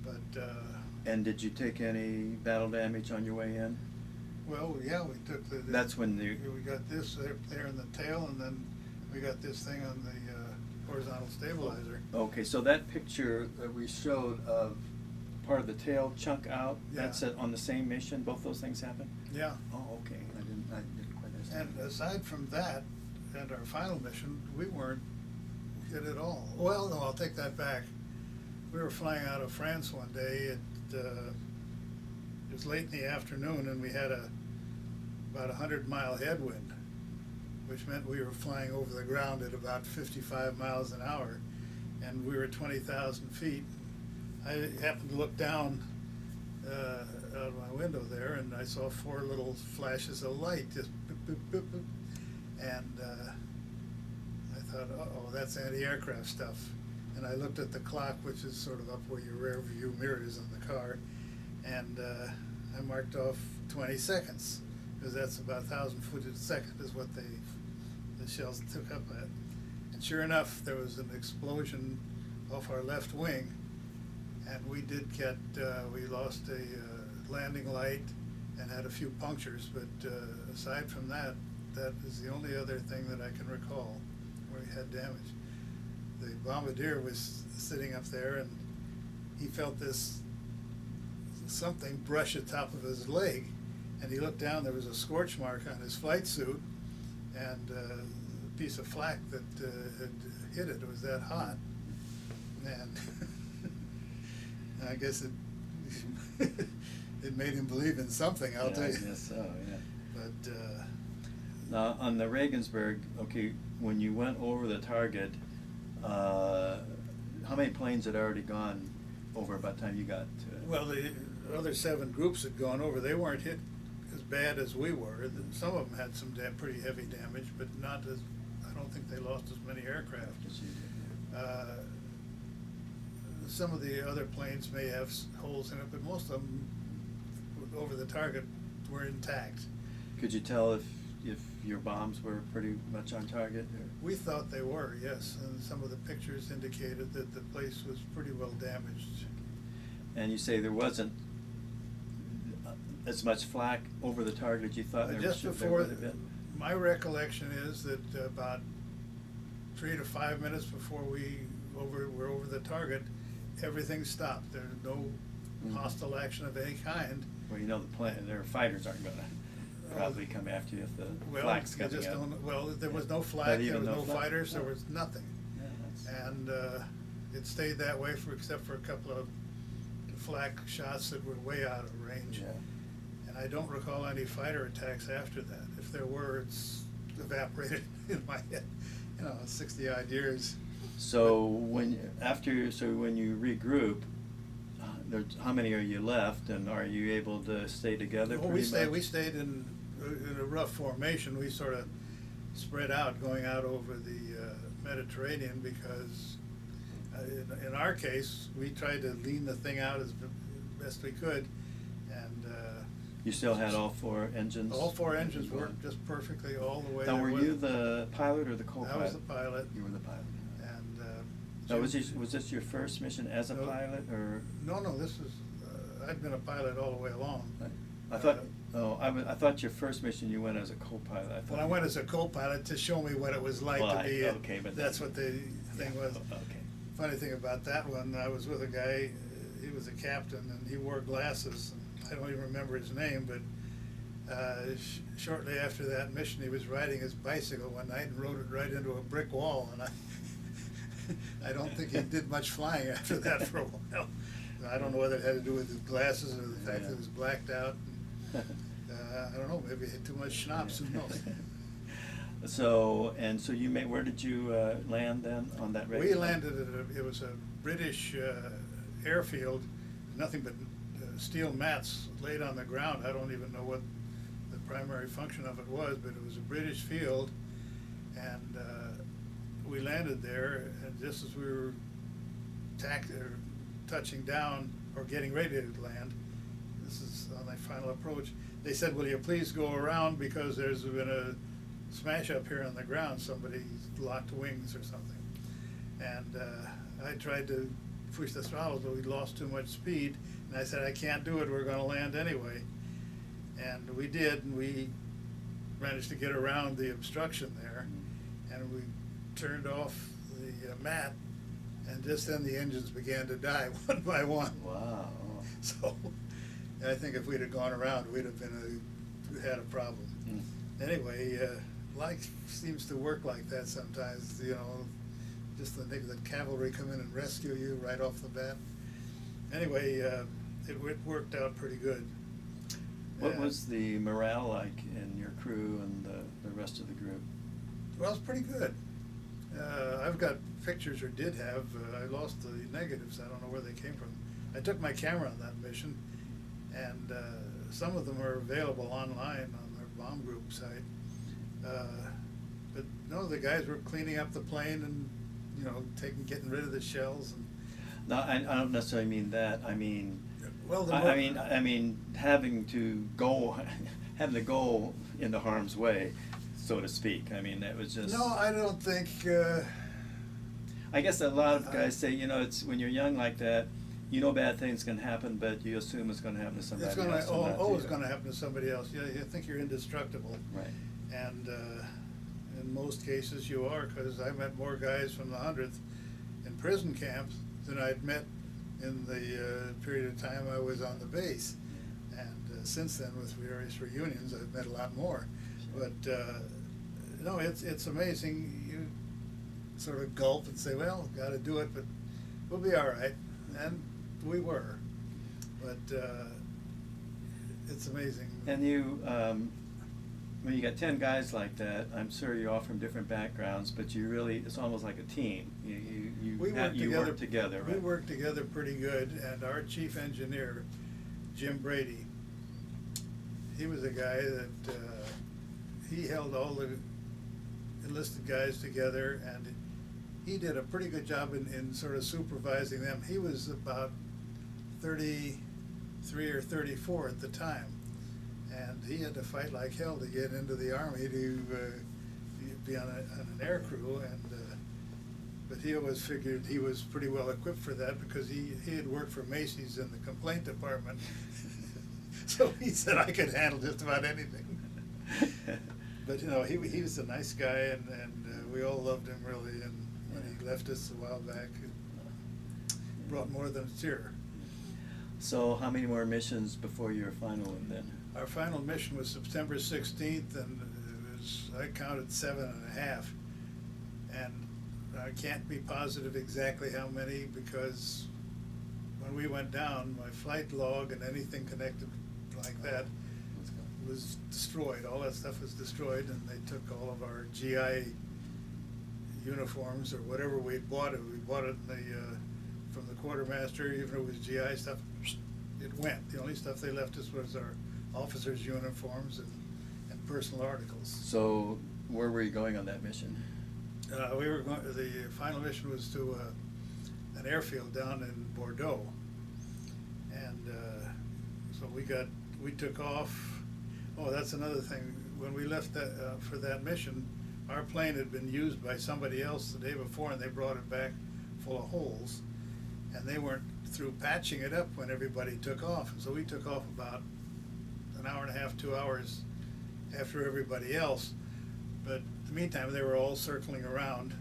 But And did you take any battle damage on your way in? well, yeah, we took the. That's when you. We got this there in the tail, and then we got this thing on the horizontal stabilizer. Okay, so that picture that we showed of part of the tail chunk out, Yeah. that's on the same mission? Both those things happened? Yeah. Oh, okay. I didn't quite understand. And aside from that, and our final mission, we weren't hit at all. Well, no, I'll take that back. We were flying out of France one day. It was late in the afternoon, and we had about 100-mile headwind, which meant we were flying over the ground at about 55 miles an hour, and we were 20,000 feet. I happened to look down out of my window there, and I saw 4 little flashes of light, just boop, boop, boop, boop. And I thought, uh-oh, that's anti-aircraft stuff. And I looked at the clock, which is sort of up where your rear view mirror is on the car, and I marked off 20 seconds, because that's about 1,000 foot a second is what the shells took up at. And sure enough, there was an explosion off our left wing, and we did get, we lost a landing light and had a few punctures, but aside from that, that is the only other thing that I can recall where we had damage. The bombardier was sitting up there, and he felt this something brush the top of his leg, and he looked down. There was a scorch mark on his flight suit, and a piece of flak that had hit it. It was that hot, and I guess it it made him believe in something. I'll tell you. I guess so, yeah. But Now, on the Regensburg, okay, when you went over the target, how many planes had already gone over by the time you got to it? well, the other 7 groups had gone over. They weren't hit as bad as we were. Some of them had some pretty heavy damage, but not as. I don't think they lost as many aircraft. Yes, you did, yeah. Some of the other planes may have holes in it, but most of them over the target were intact. Could you tell if your bombs were pretty much on target? Or? We thought they were, yes, and some of the pictures indicated that the place was pretty well damaged. And you say there wasn't as much flak over the target as you thought there Just there before, would have been? my recollection is that about 3 to 5 minutes before we were over the target, everything stopped. There was no hostile action of any kind. Well, you know their fighters aren't going to probably come after you if the flak's Well, coming up. well, there was no But flak, there even was no no flak? fighters, there No. was nothing. Yeah, that's- And it stayed that way except for a couple of flak shots that were way out of range. Yeah. And I don't recall any fighter attacks after that. If there were, it's evaporated in my head, 60-odd years. So when you regroup, how many are you left, and are you able to stay together? Well, pretty much? we stayed in a rough formation. We sort of spread out, going out over the Mediterranean, because in our case, we tried to lean the thing out as best we could, and You still had all four engines? all four engines worked just perfectly all the way. Now, There were you wasn't- the pilot or the co-pilot? I was the pilot. You were the pilot. And Now, was this your first mission as a No. pilot, or? No, this was, I'd been a pilot all the way along. I thought, I thought your first mission you went as a co-pilot. I thought Well, I went as a co-pilot to show me what it was like to be, okay, but that's what the thing was. Okay. Funny thing about that one, I was with a guy, he was a captain, and he wore glasses, and I don't even remember his name, but shortly after that mission, he was riding his bicycle one night and rode it right into a brick wall, and I don't think he did much flying after that for a while. I don't know whether it had to do with his glasses or the fact that he was blacked out. I don't know, maybe he had too much schnapps, who knows? So where did you land then on that We landed at it was a British airfield, nothing but steel mats laid on the ground. I don't even know what the primary function of it was, but it was a British field, and we landed there, and just as we were touching down, or getting ready to land, this is on the final approach, they said, "Will you please go around, because there's been a smash up here on the ground, somebody locked wings or something." And I tried to push the throttle, but we lost too much speed, and I said, "I can't do it, we're gonna land anyway." And we did, and we managed to get around the obstruction there, and we turned off the mat, and just then the engines began to die one by one. Wow. So I think if we'd have gone around, we'd have had a problem. Anyway, life seems to work like that sometimes, just the cavalry come in and rescue you right off the bat. Anyway, it worked out pretty good. What was the morale like in your crew and the rest of the group? Well, it's pretty good. I've got pictures, or did have. I lost the negatives. I don't know where they came from. I took my camera on that mission, and some of them are available online on their bomb group site. But no, the guys were cleaning up the plane and, getting rid of the shells. And No, I don't necessarily mean that. I mean, well, I mean having to go into harm's way, so to speak. I mean, that was just. No, I don't think. I guess a lot of guys say, it's when you're young like that, bad things can happen, but you assume it's going to happen to somebody It's else. always going to happen to somebody else. You think you're indestructible. Right. And in most cases you are, because I met more guys from the 100th in prison camps than I'd met in the period of time I was on the base. And since then, with various reunions, I've met a lot more. Sure. But no, it's amazing. You sort of gulp and say, "Well, got to do it, but we'll be all right." And we were. But it's amazing. And you, when you got 10 guys like that, I'm sure you're all from different backgrounds, but it's almost like a team. You work together, right? We worked together pretty good, and our chief engineer, Jim Brady, he was a guy that he held all the enlisted guys together, and he did a pretty good job in sort of supervising them. He was about 33 or 34 at the time, and he had to fight like hell to get into the Army to be on an air crew, but he always figured he was pretty well equipped for that, because he had worked for Macy's in the complaint department. So he said, "I could handle just about anything." But he was a nice guy, and we all loved him really, and when he left us a while back, it brought more than a tear. So how many more missions before your final one then? Our final mission was September 16th, and I counted 7.5. And I can't be positive exactly how many, because when we went down, my flight log and anything connected like that was destroyed. All that stuff was destroyed, and they took all of our GI uniforms or whatever we'd bought. We bought it from the quartermaster, even if it was GI stuff, it went. The only stuff they left us was our officers' uniforms and personal articles. So where were you going on that mission? We were going. The final mission was to an airfield down in Bordeaux, and so we took off. Oh, that's another thing. When we left that for that mission, our plane had been used by somebody else the day before, and they brought it back full of holes, and they weren't through patching it up when everybody took off. And so we took off about an hour and a half, 2 hours after everybody else. But in the meantime, they were all circling around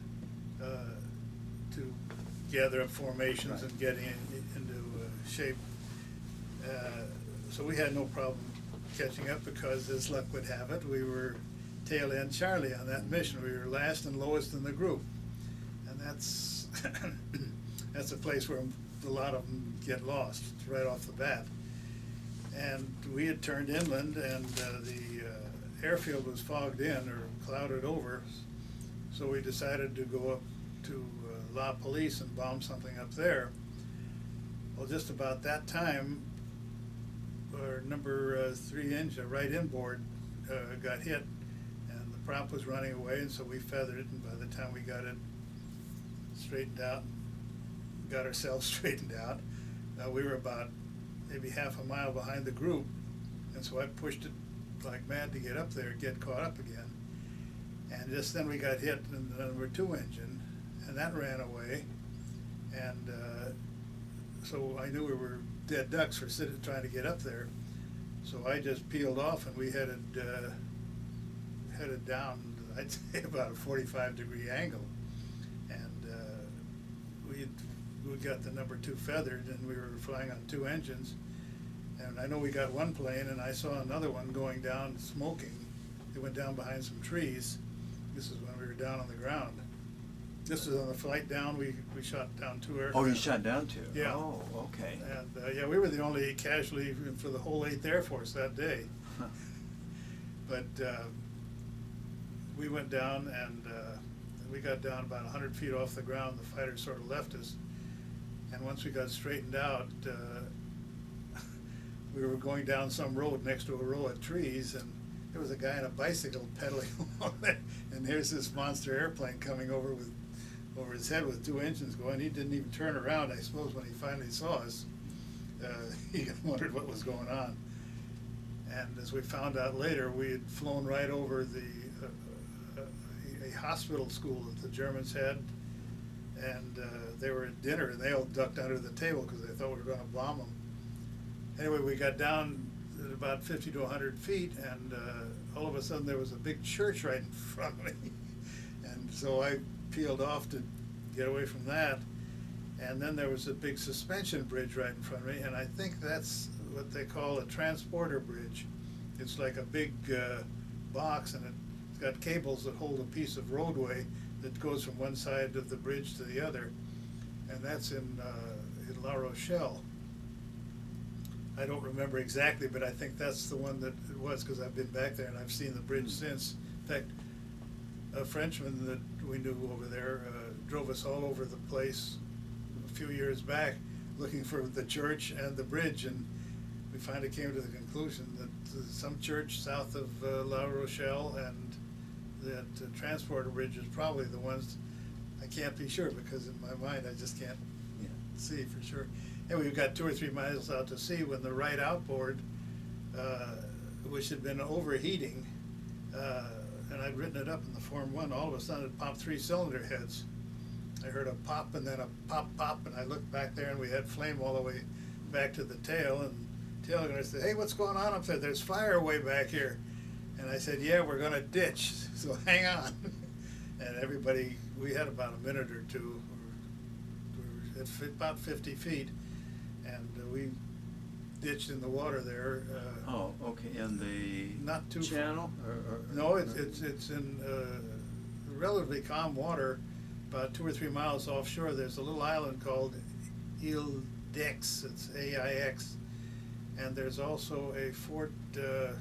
to gather up formations and getting into shape. So we had no problem catching up because, as luck would have it, we were tail end Charlie on that mission. We were last and lowest in the group, and that's that's a place where a lot of them get lost right off the bat. And we had turned inland, and the airfield was fogged in or clouded over, so we decided to go up to La Police and bomb something up there. Well, just about that time, our number 3 engine, right inboard, got hit, and the prop was running away, and so we feathered it, and by the time we got it straightened out, got ourselves straightened out, we were about maybe half a mile behind the group, and so I pushed it like mad to get up there, get caught up again. And just then we got hit in the number 2 engine, and that ran away, and so I knew we were dead ducks for trying to get up there. So I just peeled off, and we headed down, I'd say about a 45-degree angle, and we got the number 2 feathered, and we were flying on 2 engines. And I know we got one plane, and I saw another one going down smoking. It went down behind some trees. This is when we were down on the ground. This was on the flight down. We shot down 2 aircraft. Oh, you shot down 2? Yeah. Oh, okay. And yeah, we were the only casualty for the whole 8th Air Force that day. Huh. But we went down, and we got down about 100 feet off the ground. The fighters sort of left us. And once we got straightened out, we were going down some road next to a row of trees, and there was a guy on a bicycle pedaling along there, and here's this monster airplane coming over his head with 2 engines going. He didn't even turn around. I suppose when he finally saw us, he wondered what was going on. And as we found out later, we had flown right over a hospital school that the Germans had, and they were at dinner, and they all ducked under the table because they thought we were going to bomb them. Anyway, we got down at about 50 to 100 feet, and all of a sudden there was a big church right in front of me. And so I peeled off to get away from that. And then there was a big suspension bridge right in front of me, and I think that's what they call a transporter bridge. It's like a big box, and it's got cables that hold a piece of roadway that goes from one side of the bridge to the other. And that's in La Rochelle. I don't remember exactly, but I think that's the one that it was, because I've been back there and I've seen the bridge since. In fact, a Frenchman that we knew over there drove us all over the place a few years back looking for the church and the bridge, and we finally came to the conclusion that some church south of La Rochelle and that transporter bridge is probably the ones. I can't be sure because in my mind I just can't see for sure. Anyway, we got 2 or 3 miles out to sea when the right outboard, which had been overheating, and I'd written it up in the Form 1, all of a sudden it popped 3 cylinder heads. I heard a pop and then a pop, pop, and I looked back there and we had flame all the way back to the tail, and the tail gunner said, "Hey, what's going on up there? There's fire way back here." And I said, "Yeah, we're gonna ditch, so hang on." And everybody, we had about a minute or two, we were at about 50 feet, and we ditched in the water there. Oh, okay, in the not too channel? No, it's in relatively calm water, about 2 or 3 miles offshore. There's a little island called Ile d'Aix, it's AIX, and there's also a fort, a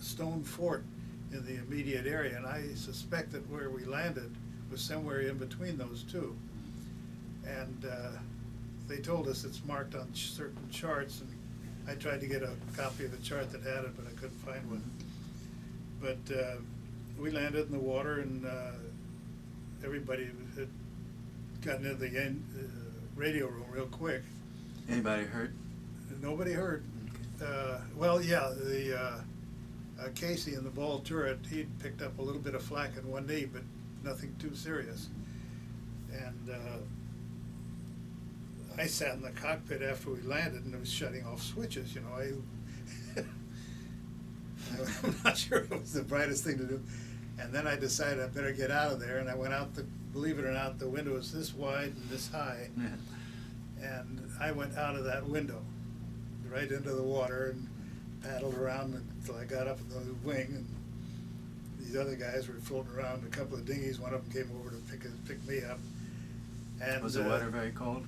stone fort in the immediate area, and I suspect that where we landed was somewhere in between those two. And they told us it's marked on certain charts, and I tried to get a copy of the chart that had it, but I couldn't find one. But we landed in the water, and everybody had gotten into the radio room real quick. Anybody hurt? Nobody hurt. Okay. Well, yeah, the Casey in the ball turret, he'd picked up a little bit of flak in one knee, but nothing too serious. And I sat in the cockpit after we landed, and it was shutting off switches. You know, I'm not sure it was the brightest thing to do. And then I decided I better get out of there, and I went out believe it or not, the window was this wide and this high. Yeah. And I went out of that window, right into the water, and paddled around until I got up in the wing, and these other guys were floating around in a couple of dinghies. One of them came over to pick me up. And Was the water very cold?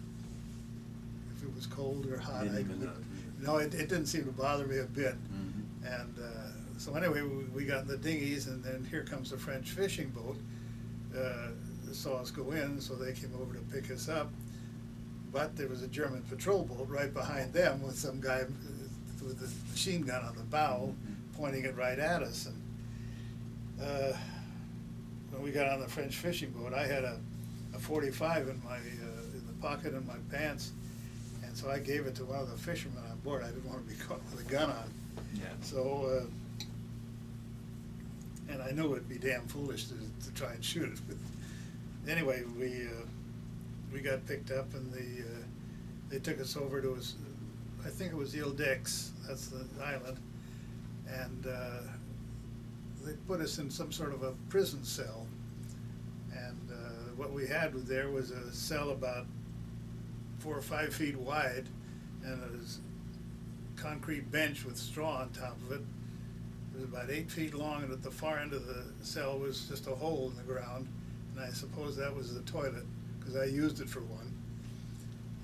if it was cold or hot, Didn't I even know. no, it didn't seem to bother me a bit. Mm-hmm. And so anyway, we got in the dinghies, and then here comes a French fishing boat. Saw us go in, so they came over to pick us up. But there was a German patrol boat right behind them with some guy with a machine gun on the bow, pointing it right at us. And when we got on the French fishing boat, I had a 45 in the pocket in my pants, and so I gave it to one of the fishermen on board. I didn't want to be caught with a gun on. Yeah. So, and I knew it'd be damn foolish to try and shoot it. But anyway, we got picked up, and they took us over to I think it was Ile d'Aix, that's the island, and they put us in some sort of a prison cell. And what we had there was a cell about 4 or 5 feet wide, and a concrete bench with straw on top of it. It was about 8 feet long, and at the far end of the cell was just a hole in the ground, and I suppose that was the toilet, because I used it for one.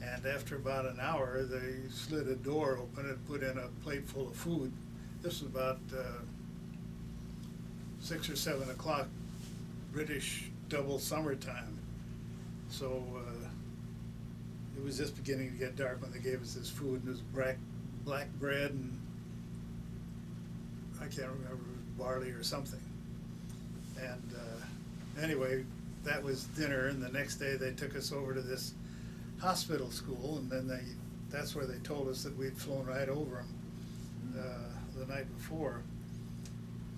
And after about an hour, they slid a door open and put in a plate full of food. This was about 6 or 7 o'clock British double summertime. So it was just beginning to get dark when they gave us this food, and it was black bread, and I can't remember, barley or something. And anyway, that was dinner, and the next day they took us over to this hospital school, and then that's where they told us that we'd flown right over them the night before,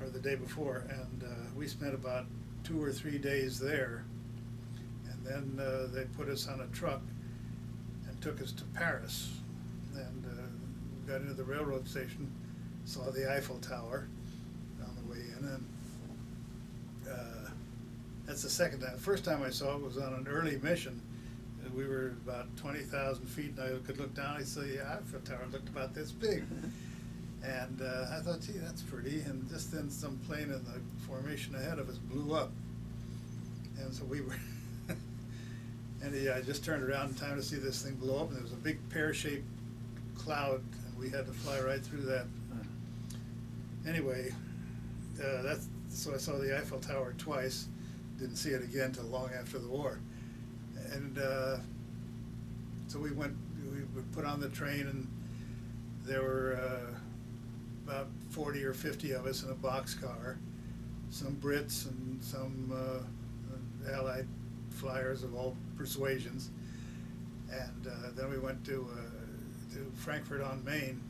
or the day before, and we spent about 2 or 3 days there, and then they put us on a truck and took us to Paris, and we got into the railroad station, saw the Eiffel Tower on the way in, and that's the second time. First time I saw it was on an early mission. We were about 20,000 feet, and I could look down, I saw the Eiffel Tower looked about this big. And I thought, gee, that's pretty. And just then some plane in the formation ahead of us blew up. And so we were, and I just turned around in time to see this thing blow up, and there was a big pear-shaped cloud, and we had to fly right through that. Anyway, so I saw the Eiffel Tower twice, didn't see it again till long after the war. And so we were put on the train, and there were about 40 or 50 of us in a boxcar, some Brits and some Allied flyers of all persuasions. And then we went to Frankfurt on Main,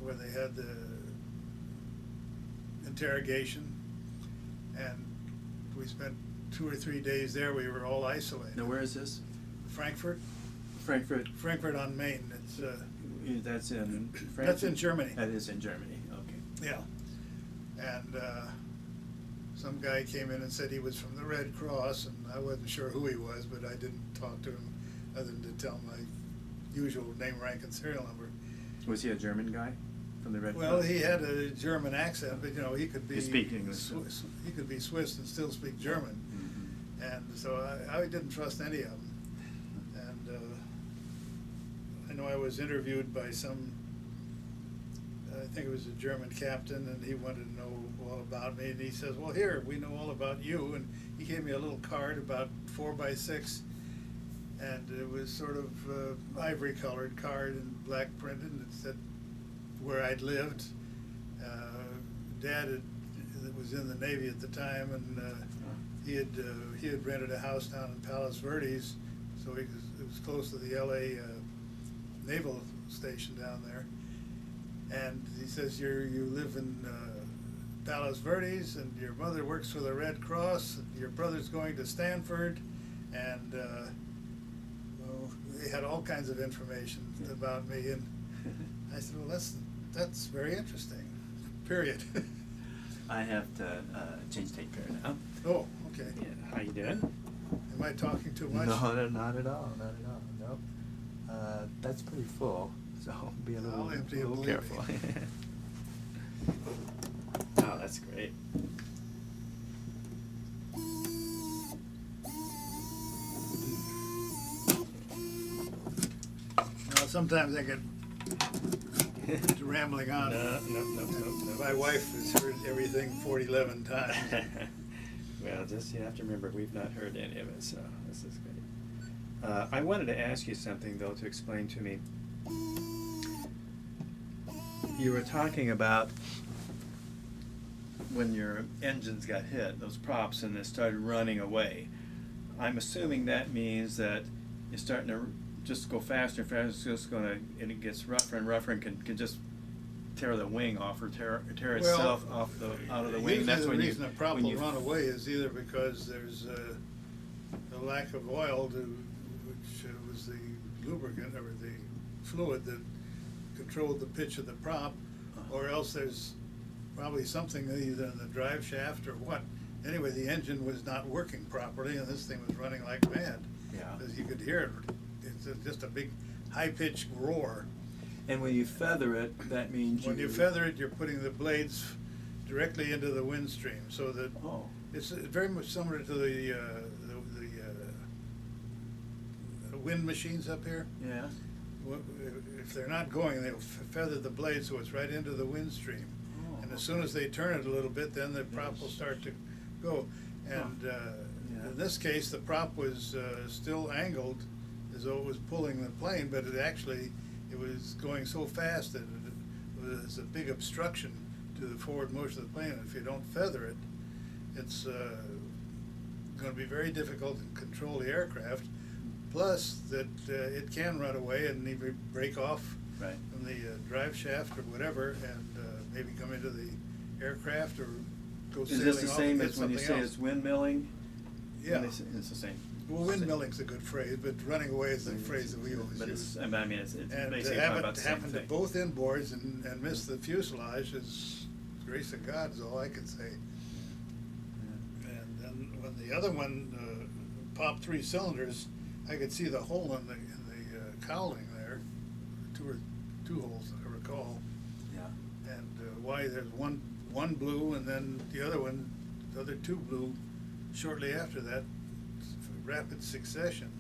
where they had the interrogation, and we spent 2 or 3 days there. We were all isolated. Now, where is this? Frankfurt. Frankfurt. Frankfurt on Main. It's That's in Frankfurt? that's in Germany. That is in Germany, okay. Yeah. And some guy came in and said he was from the Red Cross, and I wasn't sure who he was, but I didn't talk to him other than to tell my usual name, rank, and serial number. Was he a German guy from the Red Cross? Well, he had a German accent, but he could be He speak English. Swiss, he could be Swiss and still speak German. Mm-hmm. And so I didn't trust any of them. And I know I was interviewed by some, I think it was a German captain, and he wanted to know all about me, and he says, well, here, we know all about you, and he gave me a little card about 4 by 6, and it was sort of ivory colored card and black printed, and it said where I'd lived. Dad had that was in the Navy at the time, and he had rented a house down in Palos Verdes, so it was close to the L.A. Naval Station down there. And he says, you live in Palos Verdes, and your mother works for the Red Cross, and your brother's going to Stanford, and well, they had all kinds of information about me, and I said, well, that's very interesting. Period. I have to change tape here now. Oh, okay. Yeah, how you doing? Am I talking too much? No, not at all, not at all. Nope. That's pretty full, so be a little, I'll empty it, believe me. careful. Oh, that's great. Well, sometimes I get rambling on. No. My wife has heard everything 11 times. Well, just you have to remember, we've not heard any of it, so this is great. I wanted to ask you something, though, to explain to me. You were talking about when your engines got hit, those props, and they started running away. I'm assuming that means that it's starting to just go faster and faster. It's just and it gets rougher and rougher, and can just tear the wing off or tear itself off out of the wing. Usually That's the when reason a prop when will you run away is either because there's a lack of oil, which was the lubricant or the fluid that controlled the pitch of the prop, or else there's probably something either in the drive shaft or what. Anyway, the engine was not working properly, and this thing was running like mad. Yeah. As you could hear it, it's just a big high-pitched roar. And when you feather it, that means When you feather it, you're putting the blades directly into the wind stream, so that it's very much similar to the wind machines up here. Yeah. If they're not going, they'll feather the blade so it's right into the wind stream. Oh, And as soon as they turn it a little bit, then the prop will start to go. And in this case, the prop was still angled as though it was pulling the plane, but it was going so fast that it was a big obstruction to the forward motion of the plane. And if you don't feather it, it's going to be very difficult to control the aircraft. Plus, that it can run away and either break off from the drive shaft or whatever, and maybe come into the aircraft or go sailing off. Is this the same as when you say it's windmilling? Yeah. It's the same. Well, windmilling's a good phrase, but running away is the phrase that we always use. I mean, it's And basically to have about the it same happen to thing. both inboards and miss the fuselage is grace of God, is all I can say. And then when the other one popped 3 cylinders, I could see the hole in the cowling there, two holes I recall. Yeah. And why there's one blew, and then the other 2 blew shortly after that, rapid succession.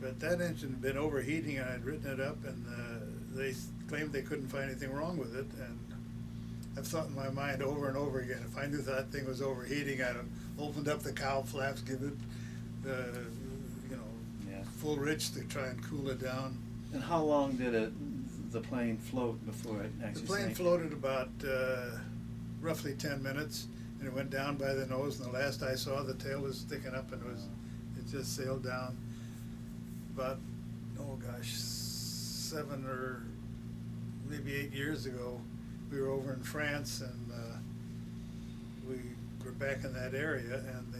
But that engine had been overheating, and I'd written it up, and they claimed they couldn't find anything wrong with it. And I've thought in my mind over and over again, if I knew that thing was overheating, I'd have opened up the cowl flaps, give it full rich to try and cool it down. And how long did the plane float before it actually The plane sank? floated about roughly 10 minutes, and it went down by the nose, and the last I saw, the tail was sticking up, and it just sailed down. About, 7 or maybe 8 years ago, we were over in France, and we were back in that area, and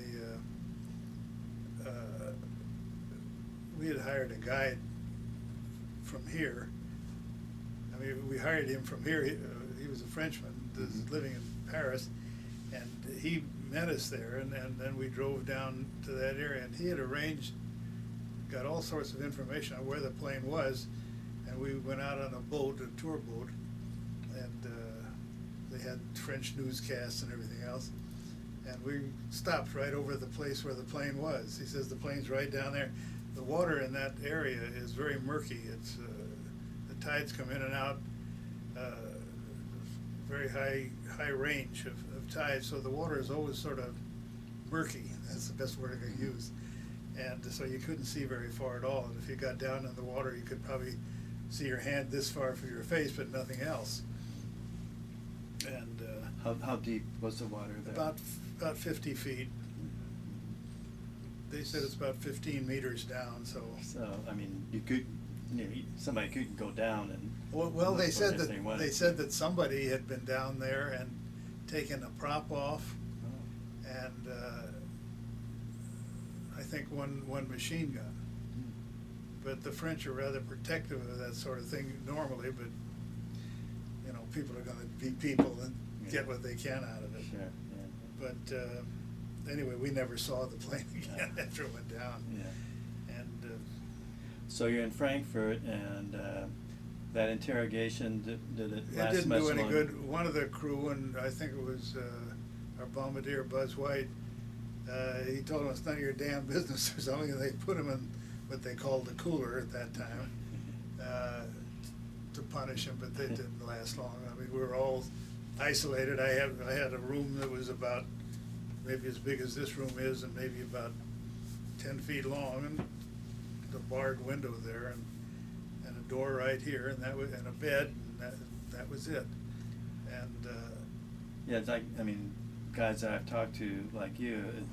we had hired a guide from here. I mean, we hired him from here. He was a Frenchman living in Paris, and he met us there, and then we drove down to that area, and he had got all sorts of information on where the plane was, and we went out on a tour boat, and they had French newscasts and everything else, and we stopped right over the place where the plane was. He says the plane's right down there. The water in that area is very murky. It's the tides come in and out, very high range of tides, so the water is always sort of murky. That's the best word I can use. And so you couldn't see very far at all. And if you got down in the water, you could probably see your hand this far from your face, but nothing else. And How deep was the water there? About 50 feet. They said it's about 15 meters down, so. So, I mean, you could, somebody could go down and. Well, they look for said it if they wanted they to. said that somebody had been down there and taken a prop off, Oh. and I think one machine gun. But the French are rather protective of that sort of thing normally, but, you know, people are gonna be people and get what they can out of it. Sure, yeah. But, anyway, we never saw the plane again after it went down. Yeah. And, So you're in Frankfurt, and that interrogation, did it last it didn't much do any longer? good. One of the crew, and I think it was our bombardier, Buzz White, he told him it's none of your damn business or something, and they put him in what they called the cooler at that time to punish him, but they didn't last long. I mean, we were all isolated. I had a room that was about maybe as big as this room is, and maybe about 10 feet long, and the barred window there, and a door right here, and and a bed, and that was it. And Yeah, it's like, I mean, guys that I've talked to, like you, it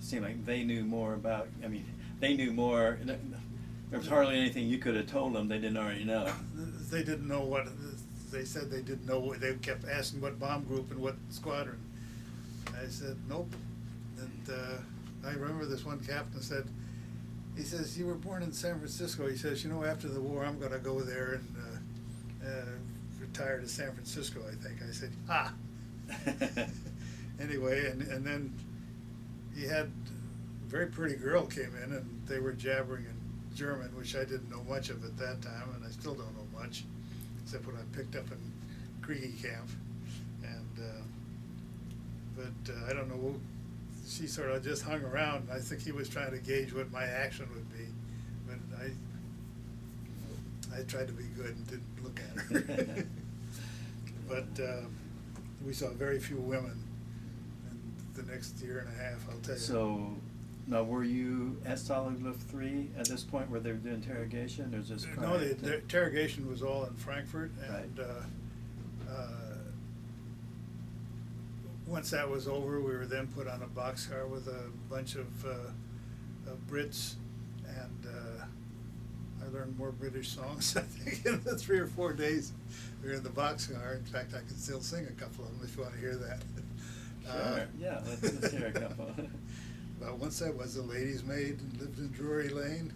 seemed like they knew more about, I mean, they knew more, there was hardly anything you could have told them they didn't already know. they didn't know what, they said they didn't know, they kept asking what bomb group and what squadron. I said, nope. And I remember this one captain said, he says, you were born in San Francisco. He says, you know, after the war, I'm gonna go there and retire to San Francisco, I think. I said, ah. Anyway, and then he had a very pretty girl came in, and they were jabbering in German, which I didn't know much of at that time, and I still don't know much, except what I picked up in Kriege camp. And but I don't know, she sort of just hung around. I think he was trying to gauge what my action would be, but I tried to be good and didn't look at her. But we saw very few women in the next year and a half, I'll tell you. So, now were you at Stalag Luft 3 at this point where they were doing interrogation, or is this No, prior the interrogation was all in Frankfurt, and Right. Once that was over, we were then put on a boxcar with a bunch of Brits, and I learned more British songs, I think, in the 3 or 4 days we were in the boxcar. In fact, I can still sing a couple of them if you want to hear that. Sure, yeah, let's hear a couple. Well, once I was a lady's maid and lived in Drury Lane.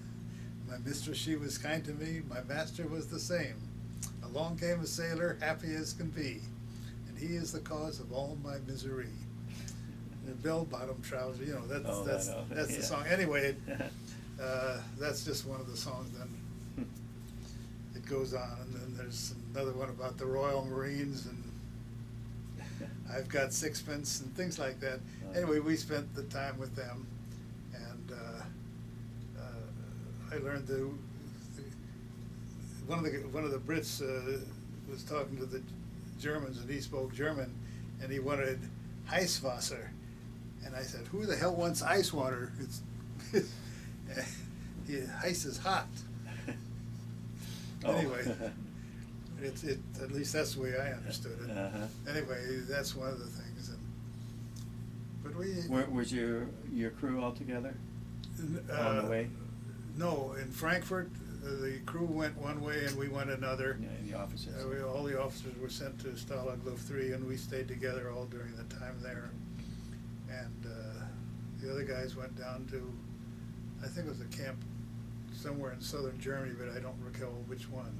My mistress, she was kind to me, my master was the same. Along came a sailor, happy as can be, and he is the cause of all my misery. The bell-bottom trousers, you know, that's yeah. the song. Anyway, that's just one of the songs. Then it goes on, and then there's another one about the Royal Marines, and I've got sixpence and things like that. Anyway, we spent the time with them, and I learned one of the Brits was talking to the Germans, and he spoke German, and he wanted Heißwasser, and I said, "Who the hell wants ice water? It's ice is hot." Oh. Anyway. At least that's the way I understood it. Uh-huh. Anyway, that's one of the things. But we. Where was your crew all together on the way? No, in Frankfurt, the crew went one way and we went another. Yeah, in the officers. All the officers were sent to Stalag Luft 3, and we stayed together all during the time there. And the other guys went down to, I think it was a camp somewhere in southern Germany, but I don't recall which one.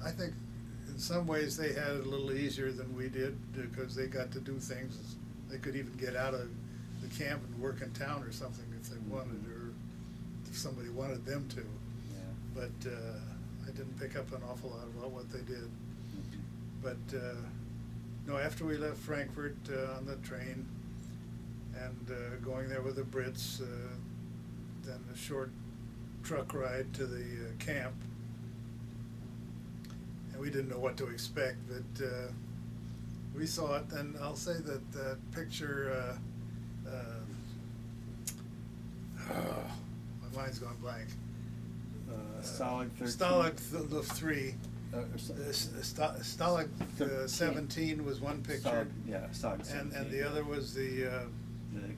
I think in some ways they had it a little easier than we did, because they got to do things. They could even get out of the camp and work in town or something if they wanted, or if somebody wanted them to. Yeah. But I didn't pick up an awful lot about what they did. But no, after we left Frankfurt on the train and going there with the Brits, then a short truck ride to the camp, and we didn't know what to expect, but we saw it. And I'll say that that picture, my mind's gone blank. Stalag 13. Stalag Luft 3. Stalag 17 was one picture. Stalag 17. And the other was the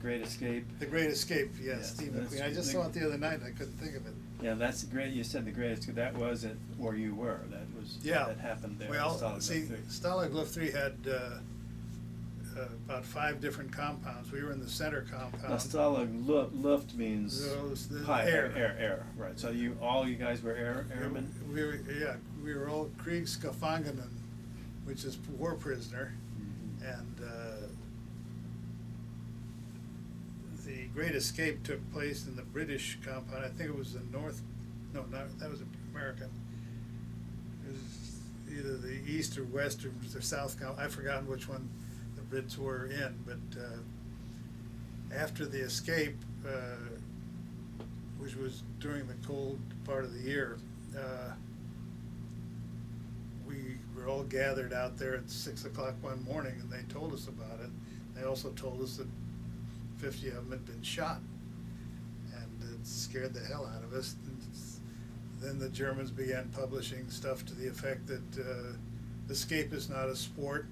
Great Escape. The Great Escape, yes, Yes, Steve that's McQueen. I just saw it the other night and I couldn't think of it. Yeah, that's great. You said the Great Escape. That wasn't where you were. That happened there. Well, Stalag see, Luft 3. Stalag Luft 3 had about 5 different compounds. We were in the center compound. Now, Stalag Luft means The high, air. air, right. So all you guys were airmen? We were all Kriegsgefangenen, which is war prisoner. Mhm. And the Great Escape took place in the British compound. I think it was the North, no, that was American. It was either the East or West or the South compound. I've forgotten which one the Brits were in, but after the escape, which was during the cold part of the year, we were all gathered out there at 6 o'clock one morning, and they told us about it. They also told us that 50 of them had been shot, and it scared the hell out of us. And then the Germans began publishing stuff to the effect that escape is not a sport,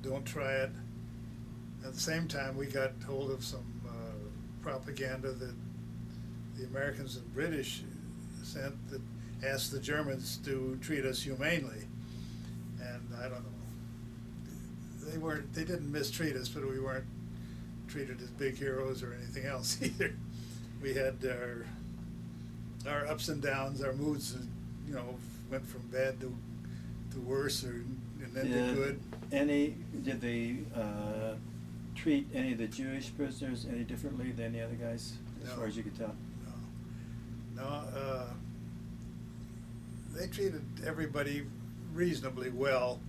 don't try it. At the same time, we got hold of some propaganda that the Americans and British sent that asked the Germans to treat us humanely. And I don't know, they didn't mistreat us, but we weren't treated as big heroes or anything else either. We had our ups and downs, our moods, went from bad to worse, and then to good. Did they treat any of the Jewish prisoners any differently than the other guys, as far as you could tell? No, they treated everybody reasonably well,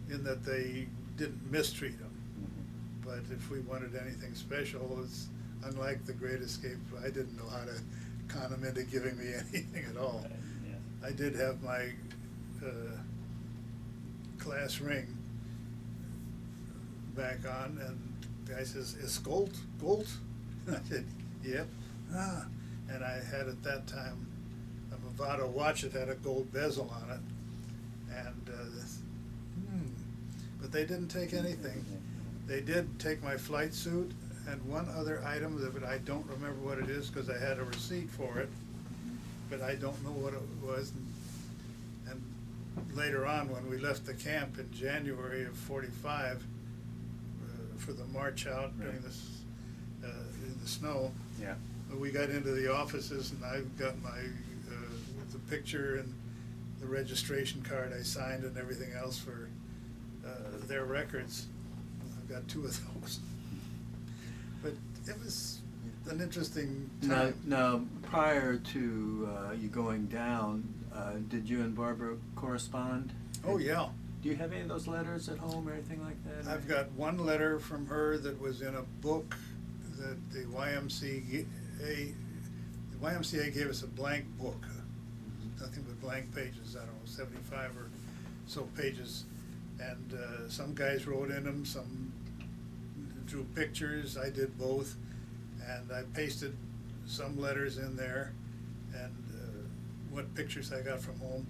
in that they didn't mistreat them. Mm-hmm. But if we wanted anything special, it's unlike the Great Escape. I didn't know how to con them into giving me anything at all. Right, yeah. I did have my class ring back on, and the guy says, "Is gold?" And I said, "Yep." And I had at that time a Movado watch that had a gold bezel on it, and but they didn't take anything. They did take my flight suit and one other item that I don't remember what it is because I had a receipt for it, but I don't know what it was. And later on, when we left the camp in January of '45 for the march out during this in the snow, Yeah. we got into the offices, and I got my the picture and the registration card I signed and everything else for their records. I've got 2 of those. But it was an interesting time. Now, prior to you going down, did you and Barbara correspond? Oh, yeah. Do you have any of those letters at home or anything like that? I've got one letter from her that was in a book that the YMCA gave us a blank book, nothing but blank pages, I don't know, 75 or so pages. And some guys wrote in them, some drew pictures, I did both. And I pasted some letters in there and what pictures I got from home.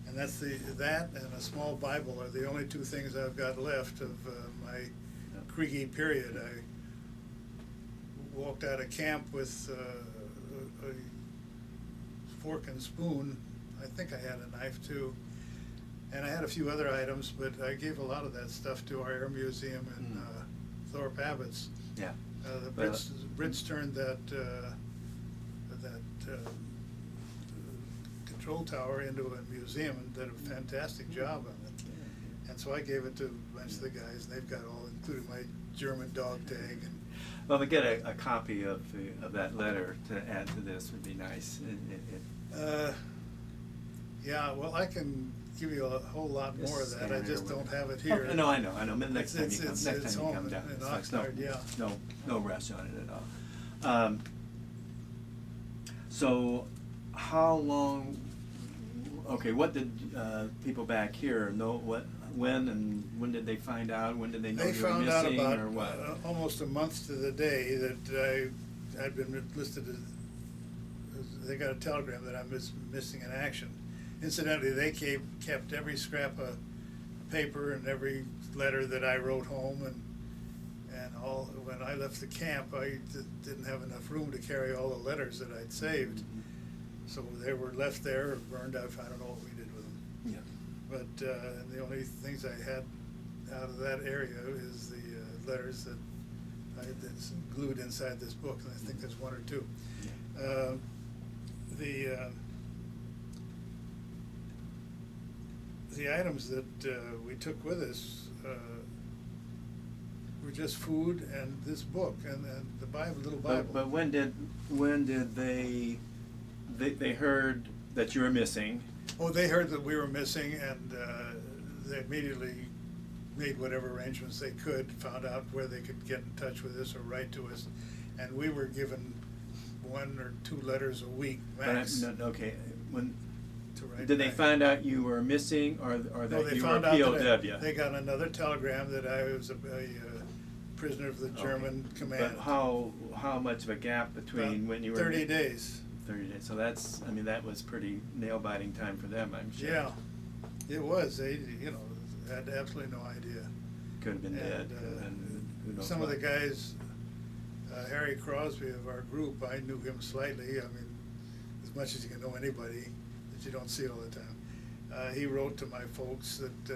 And that and a small Bible are the only 2 things I've got left of my Kriegi period. I walked out of camp with a fork and spoon. I think I had a knife too. And I had a few other items, but I gave a lot of that stuff to our Air Museum in Thorpe Abbotts. Yeah. The Brits turned that control tower into a museum and did a fantastic job on it. And so I gave it to a bunch of the guys, and they've got all, including my German dog tag. And well, we get a copy of that letter to add to this would be nice. Yeah, well, I can give you a whole lot more of that. I just don't have it here. Oh, no, I know. Next time you come It's home down. in It's like Oxnard, yeah. No rush on it at all. So, how long? Okay, what did people back here know? When did they find out? When did they know They you were found out missing, about or what? Almost a month to the day that I'd been listed as. They got a telegram that I'm missing in action, Incidentally, they kept every scrap of paper and every letter that I wrote home, and all. When I left the camp, I didn't have enough room to carry all the letters that I'd saved, so they were left there or burned out. I don't know what we did with them. Yeah. But the only things I had out of that area is the letters that I had glued inside this book, and I think there's one or two. Yeah. The items that we took with us were just food and this book and the Bible, little Bible. But when did they heard that you were missing? Oh, they heard that we were missing, and they immediately made whatever arrangements they could, found out where they could get in touch with us or write to us, and we were given 1 or 2 letters a week max. Okay. When to write did they back. find out you were missing, or No, that they you were a found out that POW? they got another telegram that I was a prisoner of the German command. But how much of a gap between About when you were 30 days. 30 days. So that was pretty nail-biting time for them, I'm sure. Yeah, it was. They, had absolutely no idea. Could have been dead. And, Could have been, who knows some of what. the guys, Harry Crosby of our group, I knew him slightly. I mean, as much as you can know anybody that you don't see all the time. He wrote to my folks that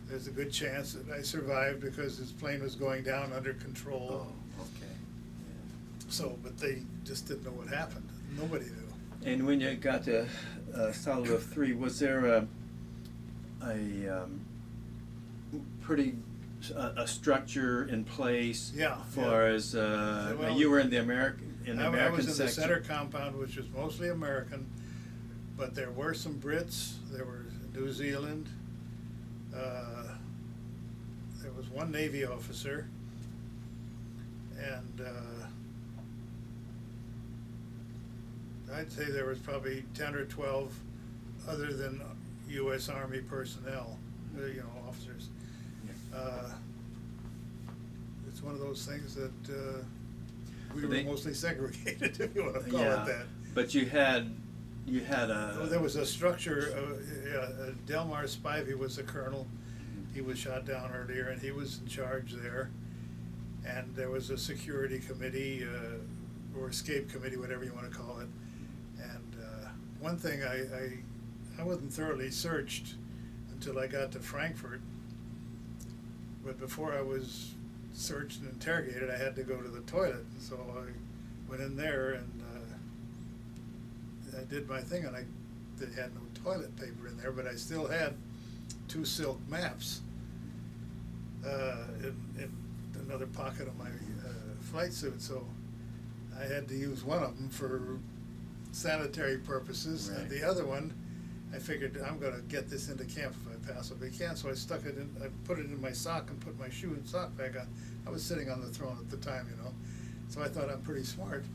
there's a good chance that I survived because his plane was going down under control. Oh, okay. Yeah. So, but they just didn't know what happened. Nobody knew. And when you got to Stalag Luft 3, was there a pretty structure in place? Yeah, As far as Well, you were in the American I was in section. the center compound, which was mostly American, but there were some Brits. There were New Zealand. There was one Navy officer, and I'd say there was probably 10 or 12 other than U.S. Army personnel, officers. It's one of those things that we were mostly segregated, if you want to call it that. But you had a. There was a structure. Delmar Spivey was the colonel. He was shot down earlier, and he was in charge there. And there was a security committee or escape committee, whatever you want to call it. And one thing, I wasn't thoroughly searched until I got to Frankfurt. But before I was searched and interrogated, I had to go to the toilet. So I went in there and I did my thing, and they had no toilet paper in there, but I still had 2 silk maps in another pocket of my flight suit. So I had to use one of them for sanitary purposes, Right. and the other one, I figured I'm going to get this into camp if I possibly can. So I stuck it in. I put it in my sock and put my shoe and sock back on. I was sitting on the throne at the time, So I thought, I'm pretty smart.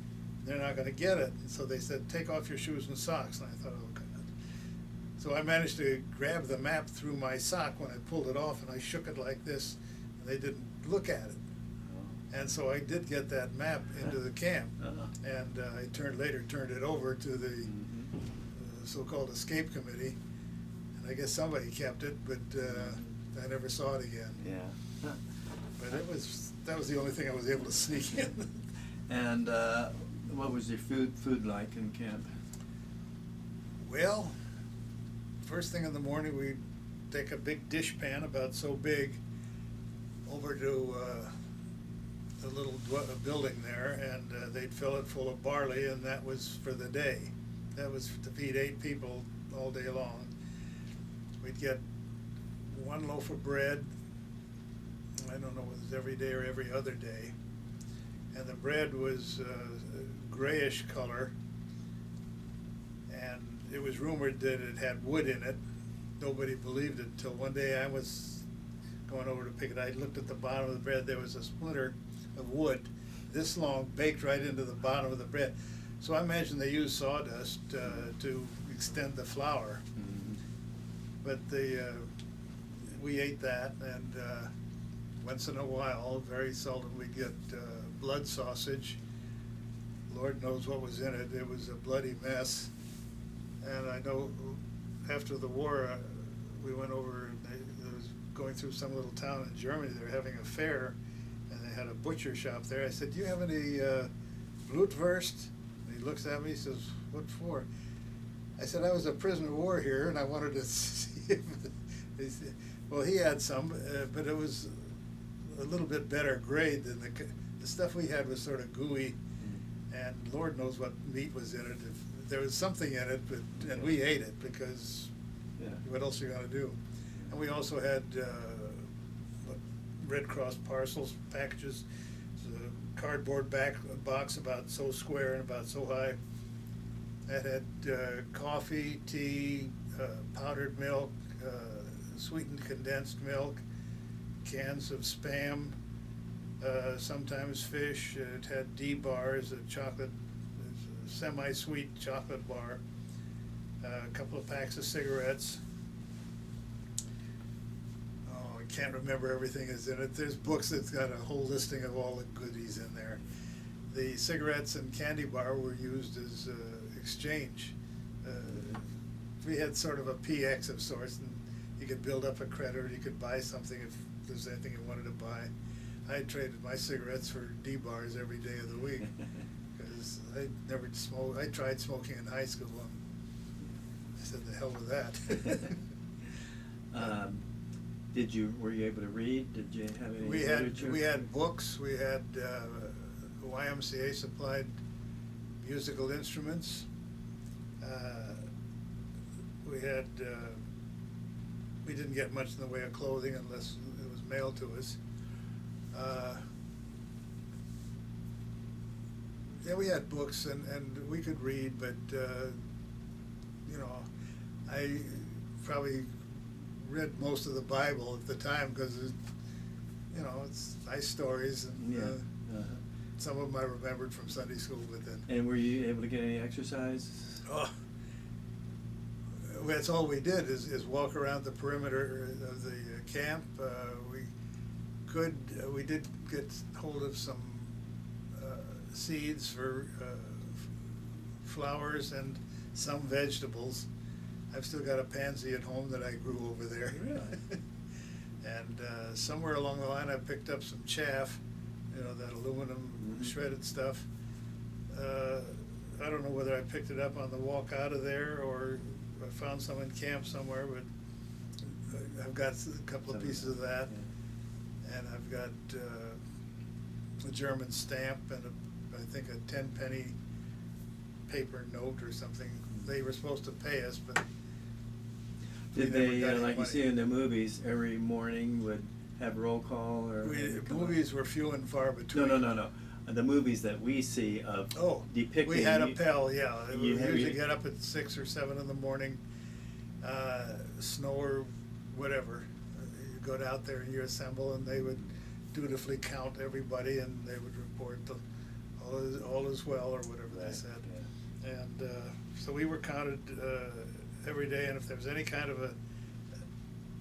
They're not going to get it. And so they said, take off your shoes and socks. And I thought, oh, God. So I managed to grab the map through my sock when I pulled it off, and I shook it like this, and they didn't look at it. And so I did get that map into the camp, and I later turned it over to the so-called escape committee, and I guess somebody kept it, but I never saw it again. Yeah. But that was the only thing I was able to sneak in. And what was your food like in camp? Well, first thing in the morning, we'd take a big dish pan about so big over to the little building there, and they'd fill it full of barley, and that was for the day. That was to feed 8 people all day long. We'd get 1 loaf of bread. I don't know if it was every day or every other day. And the bread was grayish color, and it was rumored that it had wood in it. Nobody believed it until one day I was going over to pick it. I looked at the bottom of the bread. There was a splinter of wood this long baked right into the bottom of the bread. So I imagine they used sawdust to extend the flour. Mm-hmm. But we ate that, and once in a while, very seldom, we'd get blood sausage. Lord knows what was in it. It was a bloody mess. And I know after the war, we went over and they was going through some little town in Germany. They were having a fair, and they had a butcher shop there. I said, "Do you have any Blutwurst?" And he looks at me. He says, "What for?" I said, "I was a prisoner of war here, and I wanted to see if." He said, well, he had some, but it was a little bit better grade than the stuff we had was sort of gooey, and Lord knows what meat was in it. If there was something in it, and we ate it because what else are you gonna do? And we also had Red Cross parcels, packages, a cardboard box about so square and about so high. That had coffee, tea, powdered milk, sweetened condensed milk, cans of Spam, sometimes fish. It had D-bars, a chocolate, semi-sweet chocolate bar, a couple of packs of cigarettes. Oh, I can't remember everything that's in it. There's books that's got a whole listing of all the goodies in there. The cigarettes and candy bar were used as exchange. We had sort of a PX of sorts, and you could build up a credit, or you could buy something if there's anything you wanted to buy. I traded my cigarettes for D-bars every day of the week because I never smoked. I tried smoking in high school, and I said, "The hell with that." Were you able to read? Did you have any We literature? had books. We had YMCA supplied musical instruments. We didn't get much in the way of clothing unless it was mailed to us. Yeah, we had books and we could read, but you know, I probably read most of the Bible at the time because you know, it's nice stories, and some of them I remembered from Sunday school. But then, and were you able to get any exercise? oh, that's all we did is walk around the perimeter of the camp. We did get hold of some seeds for flowers and some vegetables. I've still got a pansy at home that I grew over there. Really? And somewhere along the line I picked up some chaff, you know, that aluminum shredded stuff. I don't know whether I picked it up on the walk out of there or I found some in camp somewhere, but I've got a couple of pieces of that. Yeah. And I've got a German stamp and I think a 10-penny paper note or something. They were supposed to pay us, but did they, like you see in the movies, every morning would have roll call or? Movies were few and far between. No. The movies that we see of depicting. We had a Pell, yeah. We usually get up at 6 or 7 in the morning, snow or whatever. You go out there and you assemble, and they would dutifully count everybody, and they would report all is well or whatever they said. Yeah. And so we were counted every day, and if there was any kind of a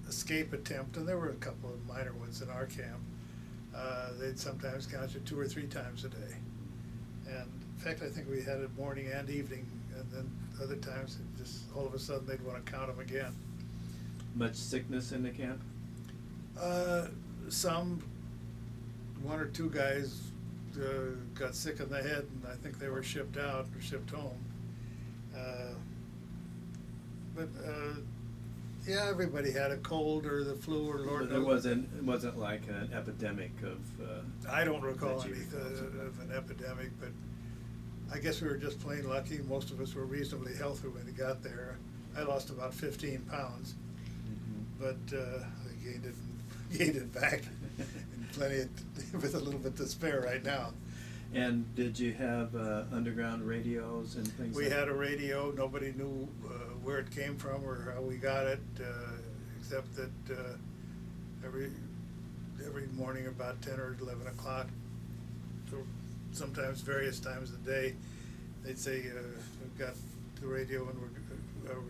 escape attempt, and there were a couple of minor ones in our camp, they'd sometimes count you 2 or 3 times a day. And in fact, I think we had it morning and evening, and then other times it just all of a sudden they'd want to count them again. Much sickness in the camp? Some 1 or 2 guys got sick in the head, and I think they were shipped out or shipped home. But yeah, everybody had a cold or the flu or Lord knows. It wasn't like an epidemic of. I don't recall anything of an epidemic, but I guess we were just plain lucky. Most of us were reasonably healthy when we got there. I lost about 15 pounds, but I gained it back, and plenty with a little bit to spare right now. And did you have underground radios and things? We had a radio. Nobody knew where it came from or how we got it, except that every morning about 10 or 11 o'clock, sometimes various times of the day, they'd say, we've got the radio and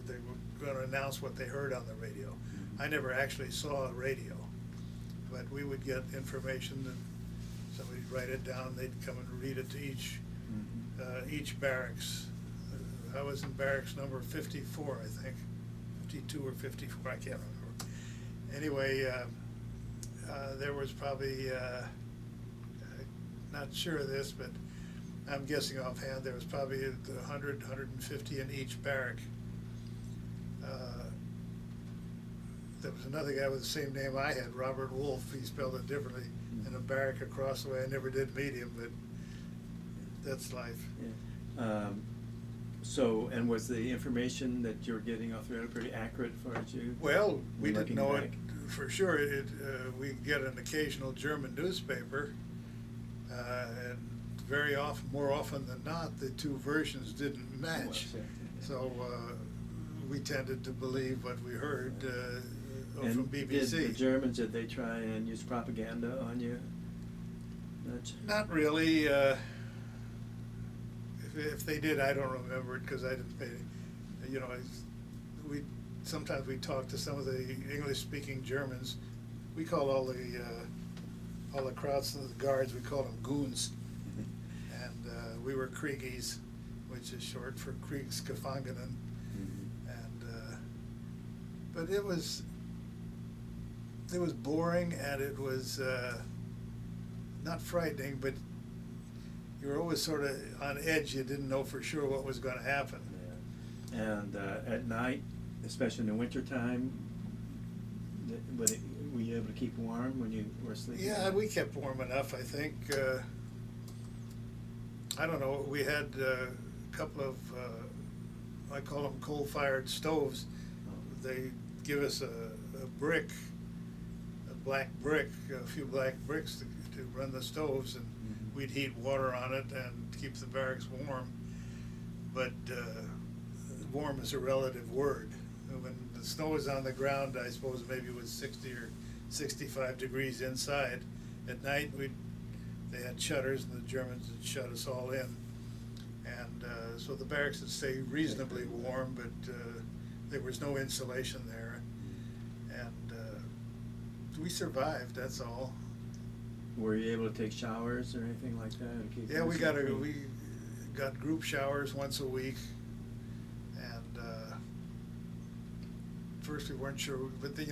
they were going to announce what they heard on the radio. I never actually saw a radio, but we would get information and somebody'd write it down. They'd come and read it to each barracks. I was in barracks number 54, I think. 52 or 54, I can't remember. Anyway, there was probably, not sure of this, but I'm guessing offhand, there was probably 100, 150 in each barrack. There was another guy with the same name I had, Robert Wolff. He spelled it differently, in a barrack across the way. I never did meet him, but that's life. Yeah. So, and was the information that you were getting off the radio pretty accurate for you? Well, we didn't Looking know back? it for sure. We get an occasional German newspaper, and very often, more often than not, the two versions didn't match. Well, So we tended to believe what we heard And from BBC. Did the Germans, did they try and use propaganda on you much? Not really. If they did, I don't remember it because I didn't pay. You know, sometimes we talk to some of the English-speaking Germans. We call all the Krauts and the guards, we call them goons, and we were Kriegies, which is short for Kriegsgefangenen, and but it was boring, and it was not frightening, but you were always sort of on edge. You didn't know for sure what was going to happen. Yeah. And at night, especially in the wintertime, were you able to keep warm when you were sleeping? Yeah, we kept warm enough, I think. I don't know, we had a couple of, I call them coal-fired stoves. They give us a brick, a black brick, a few black bricks to run the stoves, and we'd heat water on it and keep the barracks warm. But warm is a relative word. When the snow is on the ground, I suppose maybe it was 60 or 65 degrees inside. At night, they had shutters, and the Germans had shut us all in. And so the barracks would stay reasonably warm, but there was no insulation there. And we survived, that's all. Were you able to take showers or anything like that? And keep Yeah, we yourself clean? we got group showers once a week, and first we weren't sure, but they,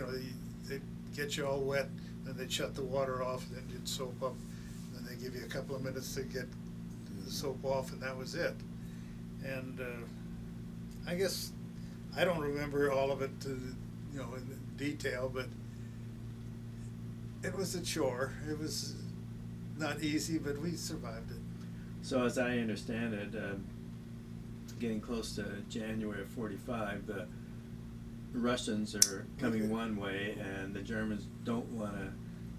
they'd get you all wet, then they'd shut the water off, then you'd soap up, then they give you a couple of minutes to get the soap off, and that was it. And I guess I don't remember all of it, in detail, but it was a chore. It was not easy, but we survived it. So as I understand it, getting close to January of '45, the Russians are coming one way, and the Germans don't want to.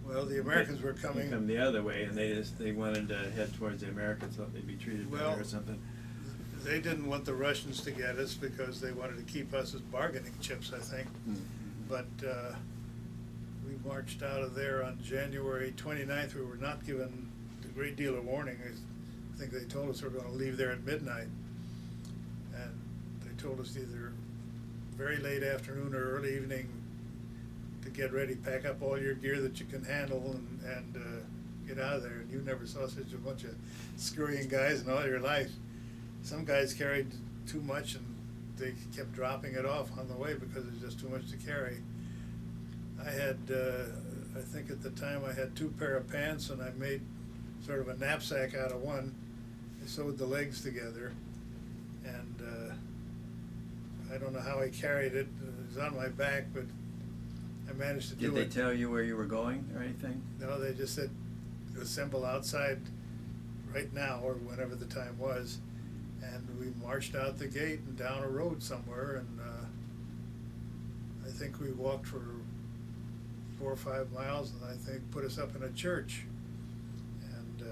Well, the Americans were coming. Come the other way, and they wanted to head towards the Americans, thought they'd be treated better or something. They didn't want the Russians to get us because they wanted to keep us as bargaining chips, I think. But we marched out of there on January 29th. We were not given a great deal of warning. I think they told us we were going to leave there at midnight. And they told us either very late afternoon or early evening to get ready, pack up all your gear that you can handle, and get out of there. And you never saw such a bunch of scurrying guys in all your life. Some guys carried too much, and they kept dropping it off on the way because it was just too much to carry. I had, I think at the time I had 2 pair of pants, and I made sort of a knapsack out of one. I sewed the legs together, and I don't know how I carried it. It was on my back, but I managed to do it. Did they tell you where you were going or anything? No, they just said assemble outside right now, or whenever the time was. And we marched out the gate and down a road somewhere, and I think we walked for 4 or 5 miles, and I think put us up in a church. And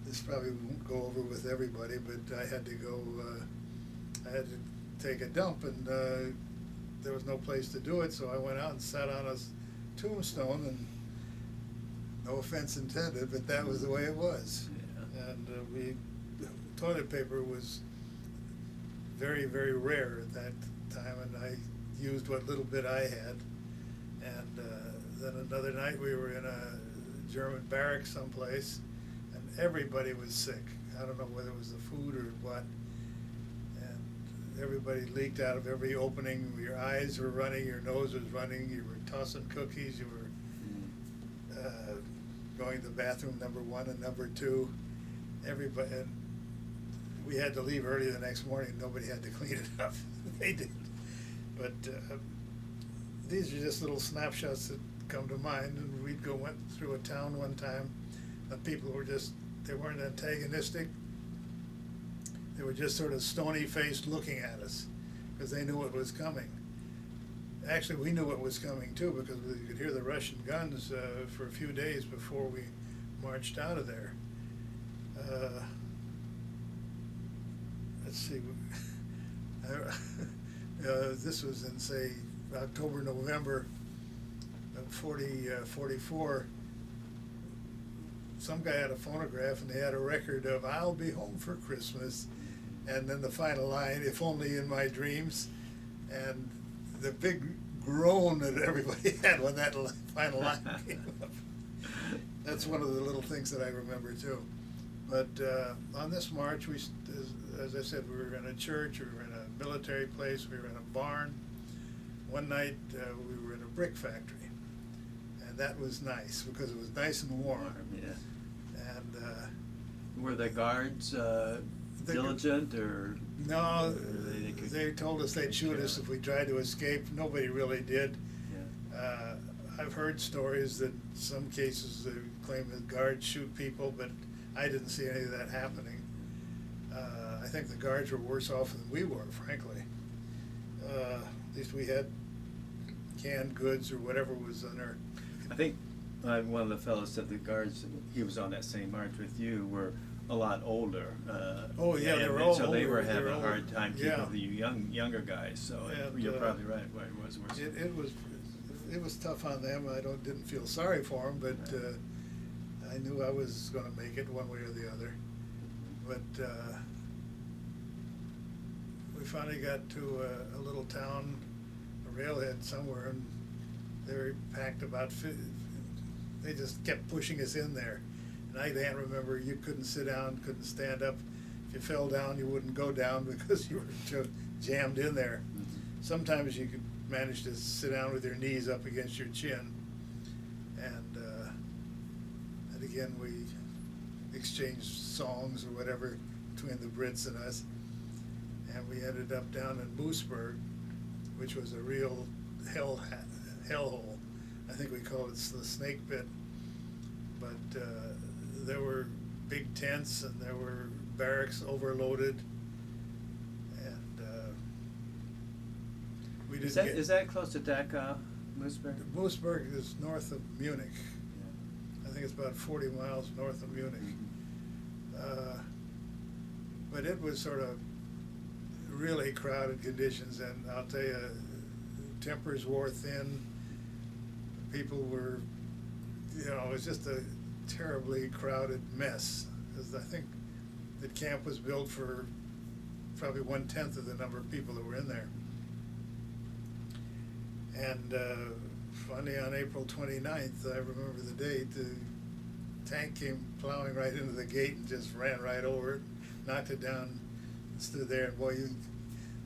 this probably won't go over with everybody, but I had to go, I had to take a dump, and there was no place to do it, so I went out and sat on a tombstone, and no offense intended, but that was the way it was. Yeah. And toilet paper was very, very rare at that time, and I used what little bit I had. And then another night we were in a German barracks someplace, and everybody was sick. I don't know whether it was the food or what. And everybody leaked out of every opening. Your eyes were running, your nose was running, you were tossing cookies, you were going to the bathroom number 1 and number 2. Everybody, and we had to leave early the next morning. Nobody had to clean it up. They did. But these are just little snapshots that come to mind. And went through a town one time. The people were they weren't antagonistic. They were just sort of stony-faced looking at us because they knew what was coming. Actually, we knew what was coming too because we could hear the Russian guns for a few days before we marched out of there. Let's see. This was in, say, October, November of 44. Some guy had a phonograph and they had a record of "I'll Be Home for Christmas," and then the final line, "If only in my dreams," and the big groan that everybody had when that final line came up. That's one of the little things that I remember too. But on this march, as I said, we were in a church, we were in a military place, we were in a barn. One night we were in a brick factory, and that was nice because it was nice and warm. Yeah. And were the guards diligent or? No, or they told us they'd shoot us if we tried to escape. Nobody really did. Yeah. I've heard stories that in some cases they claim that guards shoot people, but I didn't see any of that happening. I think the guards were worse off than we were, frankly. At least we had canned goods or whatever was on our. I think one of the fellows said the guards, he was on that same march with you, were a lot older. Oh yeah, they were all so they were older. having a hard time keeping Yeah. the younger guys. So And, you're probably right. It was worse. It was tough on them. I didn't feel sorry for them, but I knew I was going to make it one way or the other. But we finally got to a little town, a railhead somewhere, and they were packed about. They just kept pushing us in there, and I can't remember. You couldn't sit down, couldn't stand up. If you fell down, you wouldn't go down because you were jammed in there. Mm-hmm. Sometimes you could manage to sit down with your knees up against your chin, and again we exchanged songs or whatever between the Brits and us, and we ended up down in Moosburg, which was a real hellhole. I think we call it the snake pit, but there were big tents and there were barracks overloaded, and we didn't get. Is that close to Dachau, Moosburg? Moosburg is north of Munich. Yeah. I think it's about 40 miles north of Munich. But it was sort of really crowded conditions, and I'll tell you, tempers wore thin. People were, it was just a terribly crowded mess. Because I think the camp was built for probably 1/10 of the number of people that were in there. And finally, on April 29th, I remember the date, the tank came plowing right into the gate and just ran right over it, knocked it down, and stood there. And boy,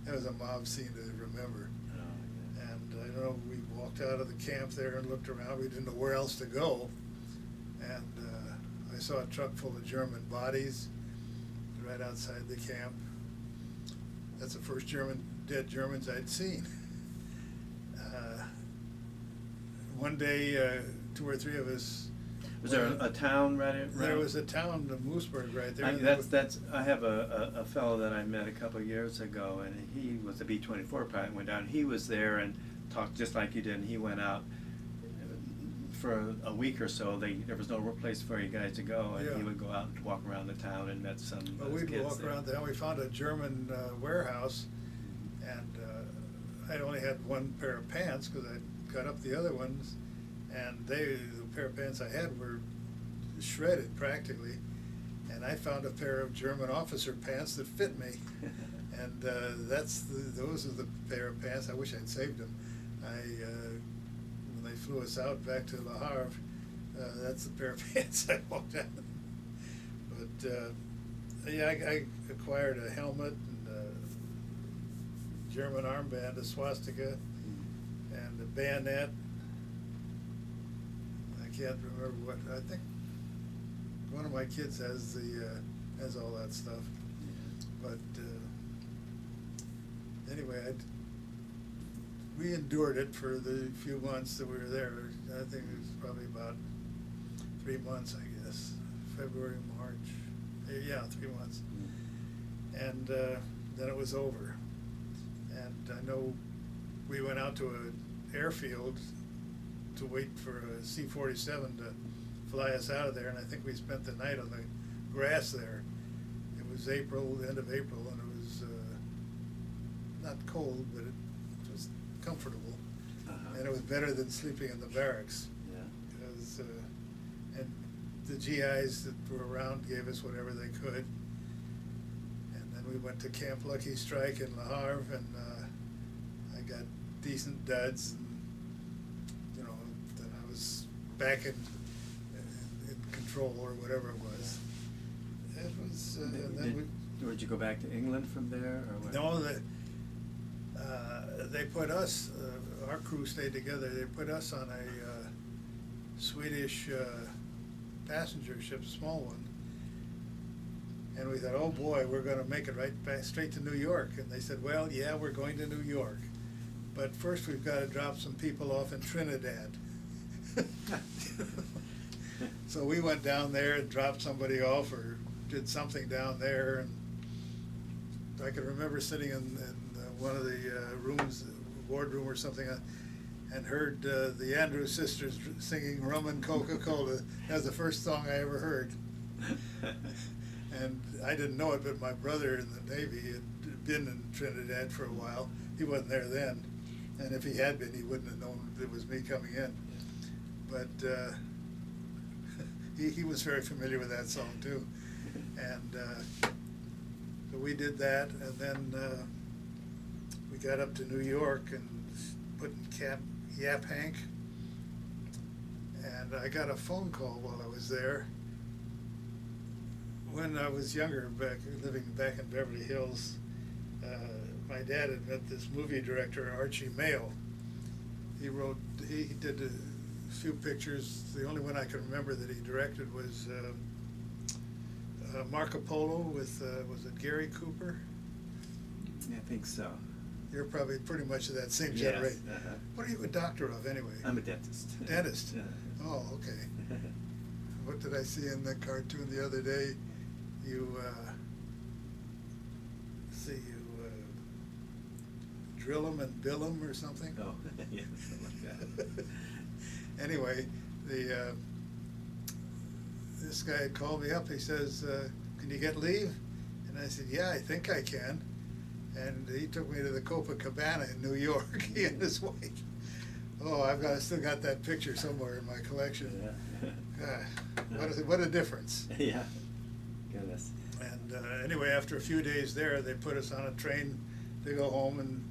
that was a mob scene to remember. Oh, yeah. And I don't know, we walked out of the camp there and looked around. We didn't know where else to go. And I saw a truck full of German bodies right outside the camp. That's the first dead Germans I'd seen. One day, 2 or 3 of us. Was there a town right? There was a town, Moosburg, right there. I have a fellow that I met a couple of years ago, and he was a B-24 pilot. Went down. He was there and talked just like you did. And he went out for a week or so. There was no place for you guys to go, and he would go out and walk around the town and met some Well, we'd kids walk there. around there. We found a German warehouse, and I only had one pair of pants because I cut up the other ones, and the pair of pants I had were shredded practically, and I found a pair of German officer pants that fit me, and those are the pair of pants. I wish I'd saved them. When they flew us out back to Le Havre, that's the pair of pants I walked out in. But I acquired a helmet and German armband, a swastika, and a bayonet. I can't remember what, I think one of my kids has has all that stuff. But anyway, we endured it for the few months that we were there. I think it was probably about 3 months, I guess. February, March, yeah, 3 months. And then it was over. And I know we went out to an airfield to wait for a C-47 to fly us out of there, and I think we spent the night on the grass there. It was April, the end of April, and it was not cold, but it was comfortable. And it was better than sleeping in the barracks. Yeah. Because, and the GIs that were around gave us whatever they could. And then we went to Camp Lucky Strike in Le Havre, and I got decent duds, and you know, then I was back in control or whatever it was. It was. Would you go back to England from there, or what? No, they put us. Our crew stayed together. They put us on a Swedish passenger ship, small one. And we thought, oh boy, we're going to make it right back straight to New York. And they said, well, yeah, we're going to New York, but first we've got to drop some people off in Trinidad. So we went down there and dropped somebody off, or did something down there. And I can remember sitting in one of the rooms, wardroom or something, and heard the Andrews Sisters singing Rum and Coca-Cola. That was the first song I ever heard. And I didn't know it, but my brother in the Navy had been in Trinidad for a while. He wasn't there then, and if he had been, he wouldn't have known it was me coming in. But he was very familiar with that song too. And so we did that, and then we got up to New York and put in Camp Yap Hank. And I got a phone call while I was there. When I was younger, living back in Beverly Hills, my dad had met this movie director, Archie Mayo. He did a few pictures. The only one I can remember that he directed was Marco Polo with, was it Gary Cooper? I think so. You're probably pretty much of that same Yes, generation. What are you a doctor of anyway? I'm a dentist. Dentist? Yeah. Oh, okay. What did I see in the cartoon the other day? You drill them and bill them or something? Oh, yeah, something like that. Anyway, this guy had called me up. He says, can you get leave? And I said, yeah, I think I can. And he took me to the Copacabana in New York, he and his wife. Oh, still got that picture somewhere in my collection. Yeah. What a difference. Yeah. Goodness. And anyway, after a few days there, they put us on a train to go home, and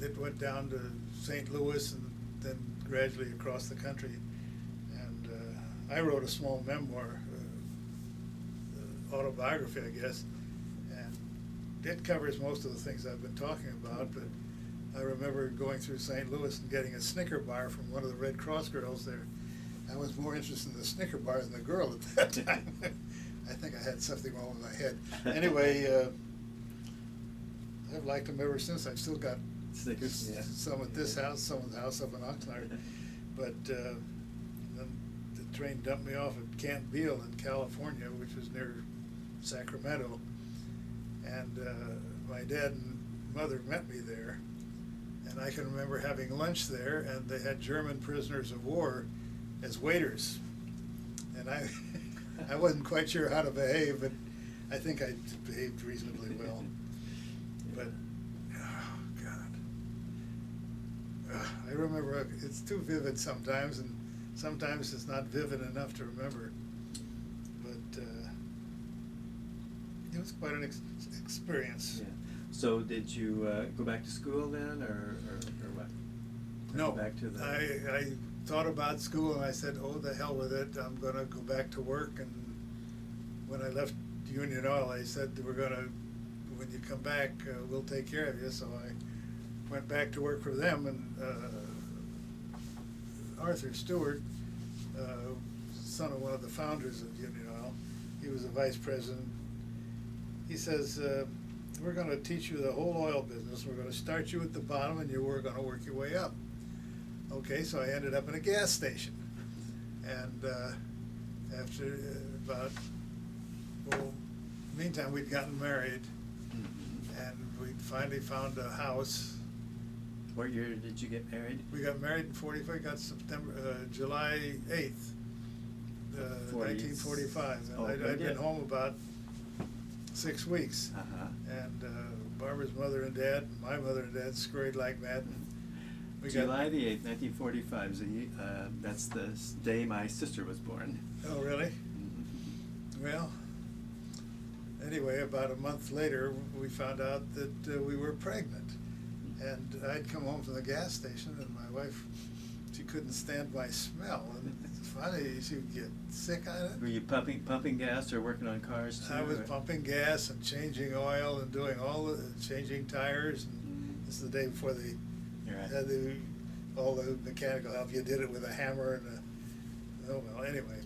it went down to St. Louis and then gradually across the country. And I wrote a small memoir, autobiography, I guess, and it covers most of the things I've been talking about, but I remember going through St. Louis and getting a Snicker bar from one of the Red Cross girls there. I was more interested in the Snicker bar than the girl at that time. I think I had something wrong with my head. Anyway, I've liked them ever since. I've still got Snickers, yeah. some at this house, some at the house up in Oxnard. But then the train dumped me off at Camp Beale in California, which was near Sacramento. And my dad and mother met me there. And I can remember having lunch there, and they had German prisoners of war as waiters. And I wasn't quite sure how to behave, but I think I behaved reasonably well. But, oh, God. I remember, it's too vivid sometimes, and sometimes it's not vivid enough to remember. But it was quite an experience. Yeah. So did you go back to school then, or what? No, Back to the... I thought about school, and I said, oh, the hell with it, I'm gonna go back to work. And when I left Union Oil, I said we when you come back, we'll take care of you. So I went back to work for them, and Arthur Stewart, son of one of the founders of Union Oil, he was a vice president. He says, we're going to teach you the whole oil business. We're going to start you at the bottom, and we're going to work your way up. Okay, so I ended up in a gas station. And after meantime, we'd gotten married, and we finally found a house. What year did you get married? We got married in 45, got July 8th, 1945. And I'd been home about 6 weeks. And Barbara's mother and dad, my mother and dad scurried like mad. July the 8th, 1945, is that's the day my sister was born. Oh, really? Well, anyway, about a month later, we found out that we were pregnant. And I'd come home from the gas station, and my wife, she couldn't stand my smell. And finally, she would get sick on it. Were you pumping gas or working on cars too? I was pumping gas and changing oil and doing changing tires. And this is the day before they had all the mechanical help. You did it with a hammer and anyway.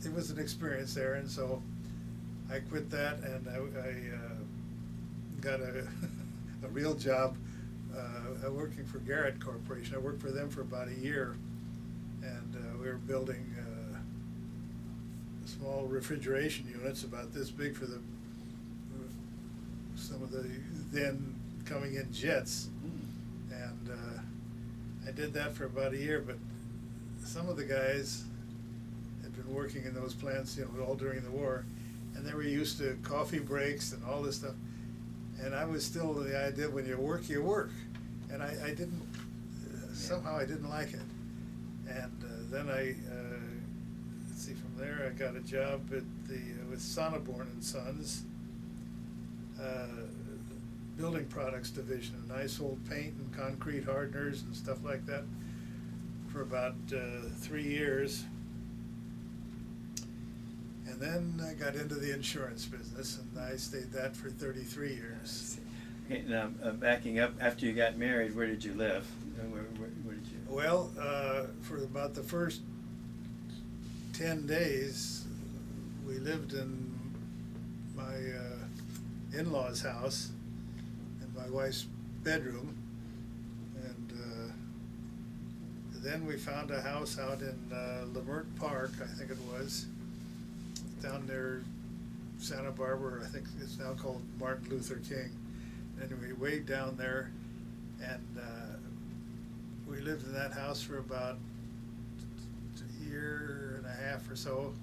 It was an experience there, and so I quit that, and I got a real job working for Garrett Corporation. I worked for them for about a year, and we were building small refrigeration units about this big for some of the then coming in jets. And I did that for about a year, but some of the guys had been working in those plants, all during the war, and they were used to coffee breaks and all this stuff. And I was still the idea, when you work, you work. And I didn't, somehow I didn't like it. And then let's see, from there I got a job with Sonneborn and Sons, building products division. And I sold paint and concrete hardeners and stuff like that for about 3 years. And then I got into the insurance business, and I stayed that for 33 years. Okay, now, backing up, after you got married, where did you live? Where did you? Well, for about the first 10 days, we lived in my in-laws' house, in my wife's bedroom, and then we found a house out in Lemert Park, I think it was, down near Santa Barbara. I think it's now called Martin Luther King. Anyway, way down there, and we lived in that house for about a year and a half or so.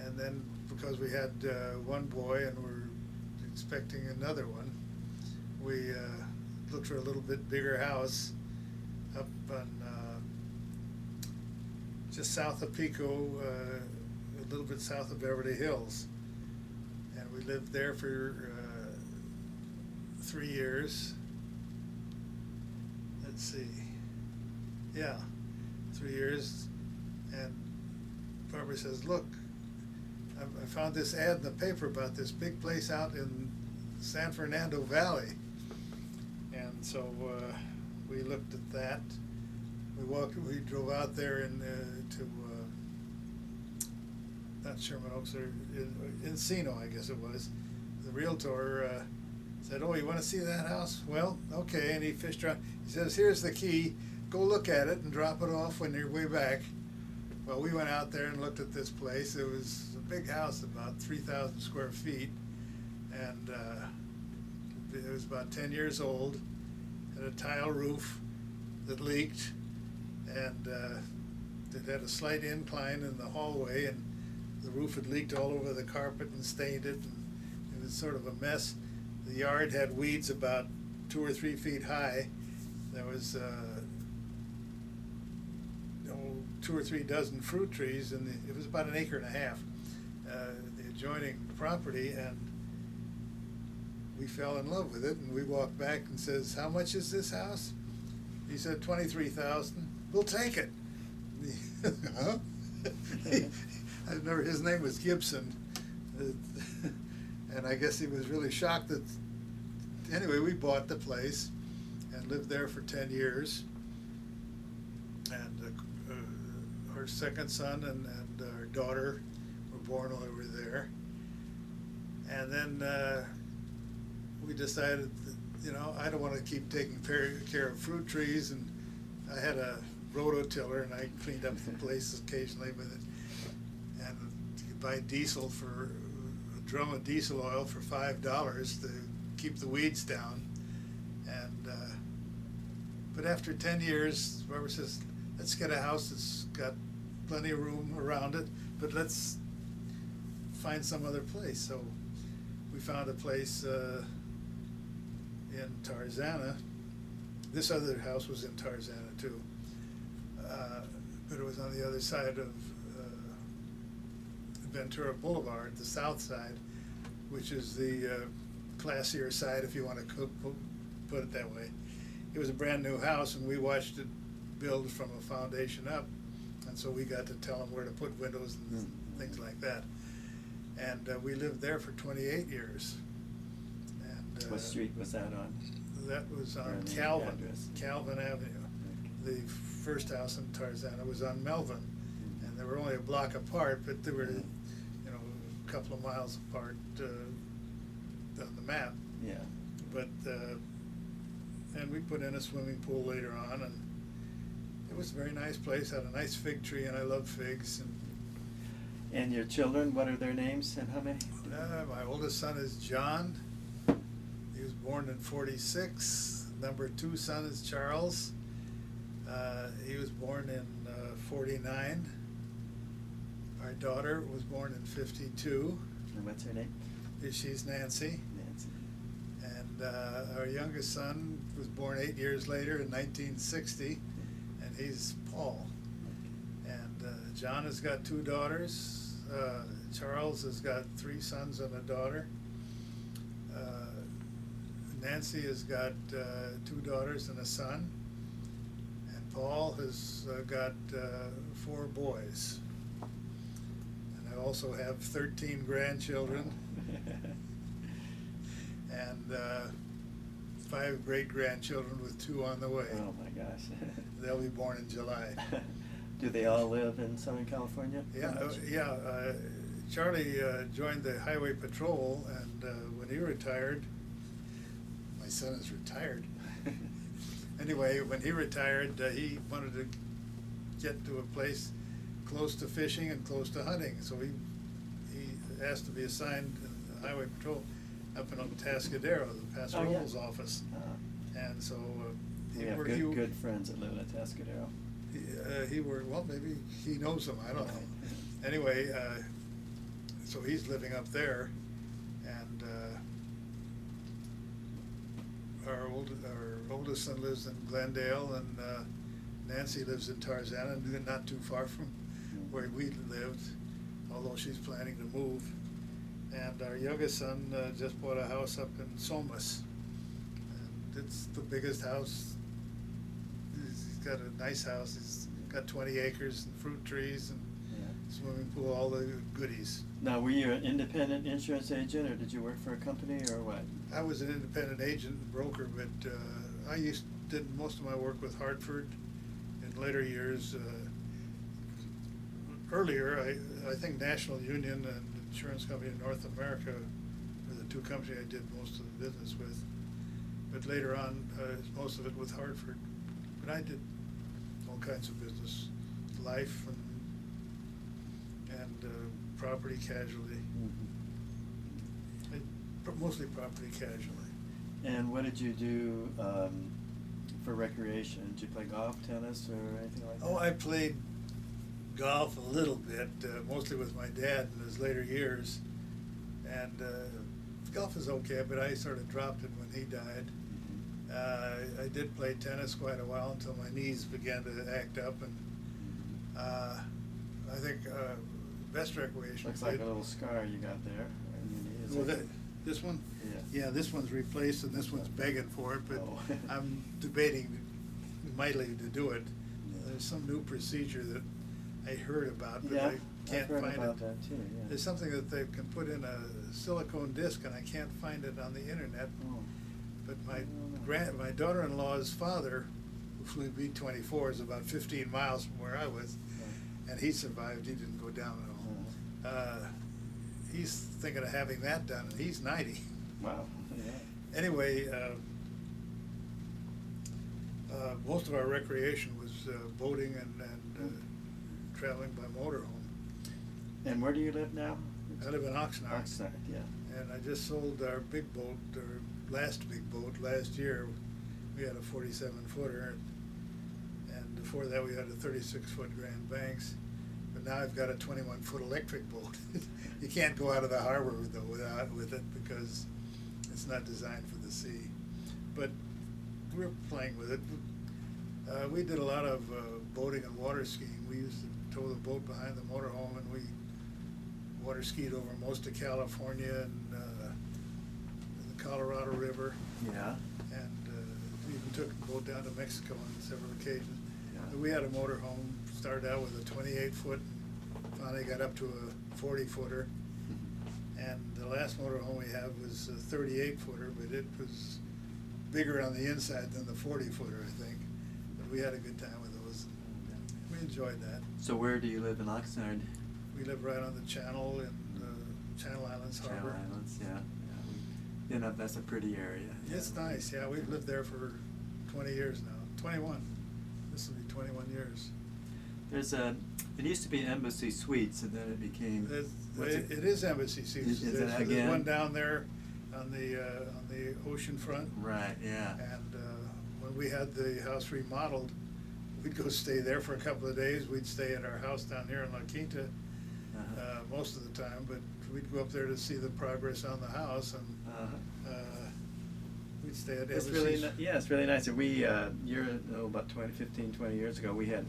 And then, because we had one boy and we're expecting another one, we looked for a little bit bigger house up on just south of Pico, a little bit south of Beverly Hills. And we lived there for 3 years. Let's see. Yeah, 3 years. And Barbara says, look, I found this ad in the paper about this big place out in San Fernando Valley. And so we looked at that. We drove out there to not Sherman Oaks, or Encino, I guess it was. The realtor said, oh, you want to see that house? Well, okay. And he fished around. He says, here's the key. Go look at it and drop it off when you're way back. Well, we went out there and looked at this place. It was a big house, about 3,000 square feet. And it was about 10 years old. Had a tile roof that leaked. And it had a slight incline in the hallway. And the roof had leaked all over the carpet and stained it. And it was sort of a mess. The yard had weeds about 2 or 3 feet high. There was 2 or 3 dozen fruit trees, and it was about 1.5 acres, the adjoining property, and we fell in love with it. And we walked back and says, how much is this house? He said, $23,000. We'll take it. Huh? I remember his name was Gibson, And I guess he was really shocked that, anyway, we bought the place and lived there for 10 years. And our second son and our daughter were born while we were there. And then we decided that, I don't want to keep taking care of fruit trees, and I had a rototiller and I cleaned up the place occasionally with it. And you could buy diesel for a drum of diesel oil for $5 to keep the weeds down. And but after 10 years, Barbara says, let's get a house that's got plenty of room around it, but let's find some other place. So we found a place in Tarzana. This other house was in Tarzana too, but it was on the other side of Ventura Boulevard, the south side, which is the classier side, if you want to put it that way. It was a brand new house, and we watched it build from a foundation up, and so we got to tell them where to put windows and things like that. And we lived there for 28 years. And What street was that on? that was Or on the Calvin address? Avenue. The first house in Tarzana was on Melvin, and they were only a block apart, but they were, a couple of miles apart on the map. Yeah. But and we put in a swimming pool later on, and it was a very nice place. Had a nice fig tree, and I love figs. And your children, what are their names and how many? My oldest son is John. He was born in '46. Number 2 son is Charles. He was born in '49. Our daughter was born in '52. And what's her name? She's Nancy. Nancy. And our youngest son was born 8 years later in 1960, and he's Paul. And John has got 2 daughters. Charles has got 3 sons and a daughter. Nancy has got 2 daughters and a son. And Paul has got 4 boys. And I also have 13 grandchildren. And 5 great-grandchildren with 2 on the way. Oh my gosh. They'll be born in July. Do they all live in Southern California? Yeah. Charlie joined the highway patrol, and when he retired, my son is retired. Anyway, when he retired, he wanted to get to a place close to fishing and close to hunting, so he asked to be assigned to the highway patrol up in Atascadero, the Paso Robles office. And so we have good friends that live in Atascadero. Well, maybe he knows them, I don't know. Anyway, so he's living up there, and our oldest son lives in Glendale, and Nancy lives in Tarzana, and not too far from where we lived, although she's planning to move. And our youngest son just bought a house up in Somas, and it's the biggest house. He's got a nice house. He's got 20 acres and fruit trees and swimming pool, all the goodies. Now, were you an independent insurance agent, or did you work for a company, or what? I was an independent agent and broker, but I did most of my work with Hartford. In later years, earlier, I think National Union and Insurance Company of North America were the 2 companies I did most of the business with. But later on, most of it with Hartford. But I did all kinds of business, life and property casualty. Mostly property casualty. And what did you do for recreation? Did you play golf, tennis, or anything like that? Oh, I played golf a little bit, mostly with my dad in his later years. And golf is okay, but I sort of dropped it when he died. I did play tennis quite a while until my knees began to act up, and I think best recreation. Looks like a little scar you got there. This one? Yeah. Yeah, this one's replaced and this one's begging for it, but Oh. I'm debating mightily to do it. There's some new procedure that I heard about, but Yeah. Can't I've read find about it. that too, yeah. There's something that they can put in a silicone disc, and I can't find it on the internet. Oh. But I don't know. my daughter-in-law's father, who flew B-24, is about 15 miles from where I was, and he survived. He didn't go down at all. He's thinking of having that done, and he's 90. Wow, yeah. Anyway, most of our recreation was boating and traveling by motorhome. And where do you live now? I live in Oxnard. Oxnard, yeah. And I just sold our big boat, our last big boat, last year. We had a 47-footer, and before that we had a 36-foot Grand Banks. But now I've got a 21-foot electric boat. You can't go out of the harbor with it because it's not designed for the sea. But we're playing with it. We did a lot of boating and water skiing. We used to tow the boat behind the motorhome, and we water skied over most of California and the Colorado River. Yeah. And we even took the boat down to Mexico on several occasions. Yeah. We had a motorhome, started out with a 28-foot, finally got up to a 40-footer. And the last motorhome we had was a 38-footer, but it was bigger on the inside than the 40-footer, I think. But we had a good time with those. We enjoyed that. So where do you live in Oxnard? We live right on the Channel in Channel Islands Harbor. Channel Islands, yeah. You know, that's a pretty area. It's nice, yeah. We've lived there for 20 years now. 21. This will be 21 years. There's it used to be Embassy Suites, and then it became. It is Embassy Suites. Is it There's again? one down there on the ocean front. Right, yeah. And when we had the house remodeled, we'd go stay there for a couple of days. We'd stay at our house down here in La Quinta most of the time, but we'd go up there to see the progress on the house, and we'd stay at It's Embassy. really, it's really nice. And we, about 20 years ago, we had,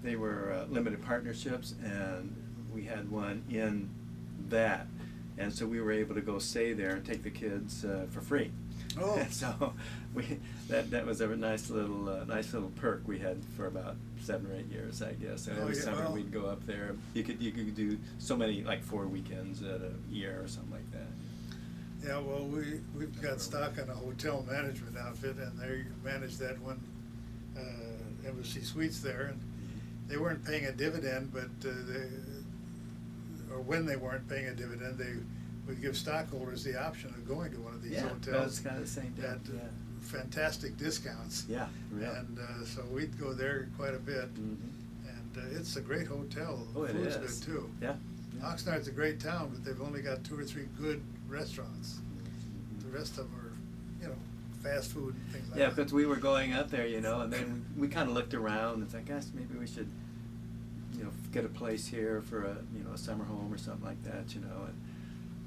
they were limited partnerships, and we had one in that. And so we were able to go stay there and take the kids for free. Oh. So that was a nice little perk we had for about 7 or 8 years, I guess. And every summer we'd go up there. You could do so many, like 4 weekends at a year or something like that. Yeah, well, we've got stock on a hotel management outfit, and they managed that one Embassy Suites there, and they weren't paying a dividend, but when they weren't paying a dividend, they would give stockholders the option of going to one of these hotels. Yeah, it's kind of the same thing. At fantastic discounts. Yeah, yeah. And so we'd go there quite a bit, Mhm. and it's a great hotel. Oh, it Food's is. good too. Yeah. Oxnard's a great town, but they've only got 2 or 3 good restaurants. The rest of them are, fast food and things like Yeah, that. because we were going up there, and then we kind of looked around and said, gosh, maybe we should, get a place here for a summer home or something like that,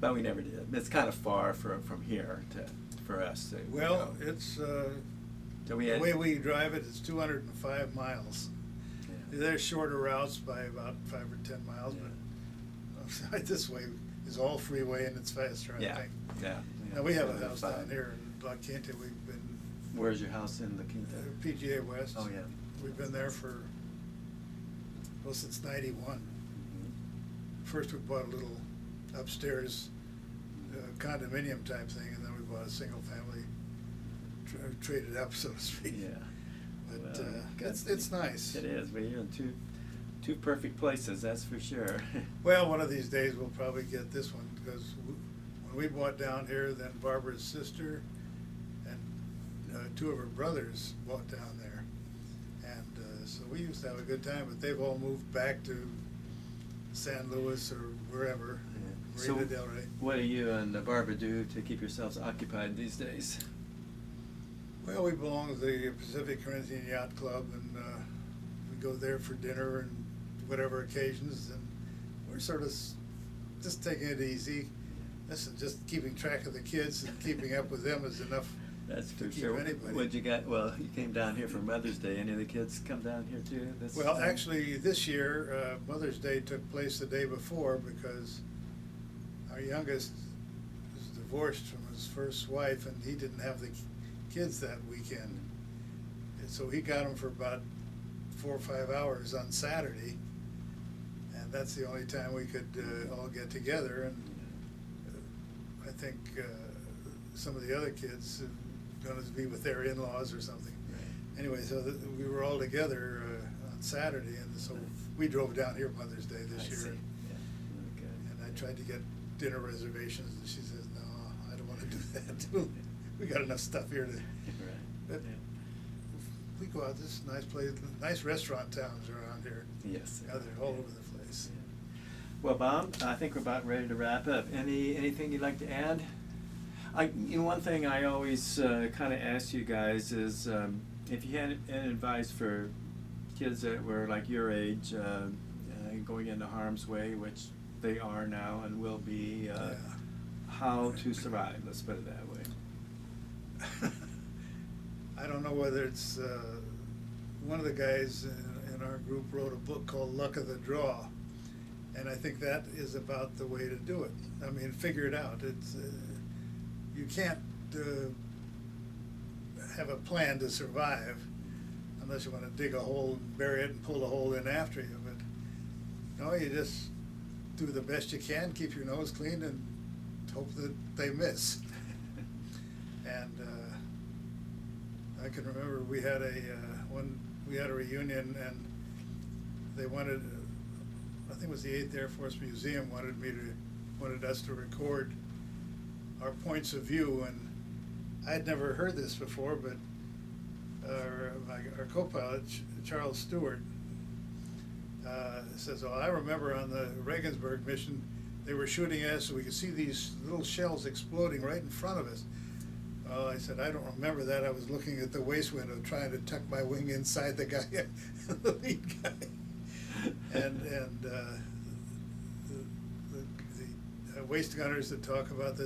but we never did. It's kind of far from here for us. Well, it's, So we the had, way we drive it, it's 205 miles. Yeah. There's shorter routes by about 5 or 10 miles, but this way is all freeway and it's faster, I Yeah, think. yeah. Now, we have a So house fine. down here in La Quinta. We've been Where's your house in La Quinta? PGA West. Oh, yeah. We've been there since 91. Mhm. First we bought a little upstairs condominium type thing, and then we bought a single family, traded up, so to speak. Yeah. But Well, it's nice. It is. We're in two perfect places, that's for sure. Well, one of these days we'll probably get this one, because when we bought down here, then Barbara's sister and 2 of her brothers bought down there. And so we used to have a good time, but they've all moved back to San Luis or wherever, So, Marina del Rey. what do you and Barbara do to keep yourselves occupied these days? Well, we belong to the Pacific Corinthian Yacht Club, and we go there for dinner and whatever occasions, and we're sort of just taking it easy. Listen, just keeping track of the kids and keeping up with them is enough. That's to for keep sure. anybody. What you got? Well, you came down here for Mother's Day. Any of the kids come down here too? Well, actually, this year, Mother's Day took place the day before, because our youngest was divorced from his first wife, and he didn't have the kids that weekend. And so he got them for about 4 or 5 hours on Saturday, and that's the only time we could all get together. And I think some of the other kids are going to be with their in-laws or something. Right. Anyway, so we were all together on Saturday, and so we drove down here Mother's Day this I year. see. Yeah. Okay. And I tried to get dinner reservations, and she says, "No, I don't want to do that. We got enough stuff here to." Right. But Yeah. we go out. This is a nice place, nice restaurant towns around here. Yes. Yeah, they're all over the place. Yeah. Well, Bob, I think we're about ready to wrap up. Anything you'd like to add? One thing I always kind of ask you guys is if you had any advice for kids that were like your age, going into harm's way, which they are now and will be, Yeah. how to survive. Let's put it that way. I don't know whether it's one of the guys in our group wrote a book called Luck of the Draw, and I think that is about the way to do it. I mean, figure it out. It's you can't have a plan to survive unless you want to dig a hole, bury it, and pull the hole in after you. But no, you just do the best you can, keep your nose clean, and hope that they miss. And I can remember we had a reunion, and they wanted, I think it was the 8th Air Force Museum wanted us to record our points of view, and I had never heard this before, but our co-pilot Charles Stewart says, "Oh, I remember on the Regensburg mission, they were shooting at us, so we could see these little shells exploding right in front of us." Well, I said, "I don't remember that. I was looking at the waist window trying to tuck my wing inside the guy, the lead guy." And the waist gunners that talk about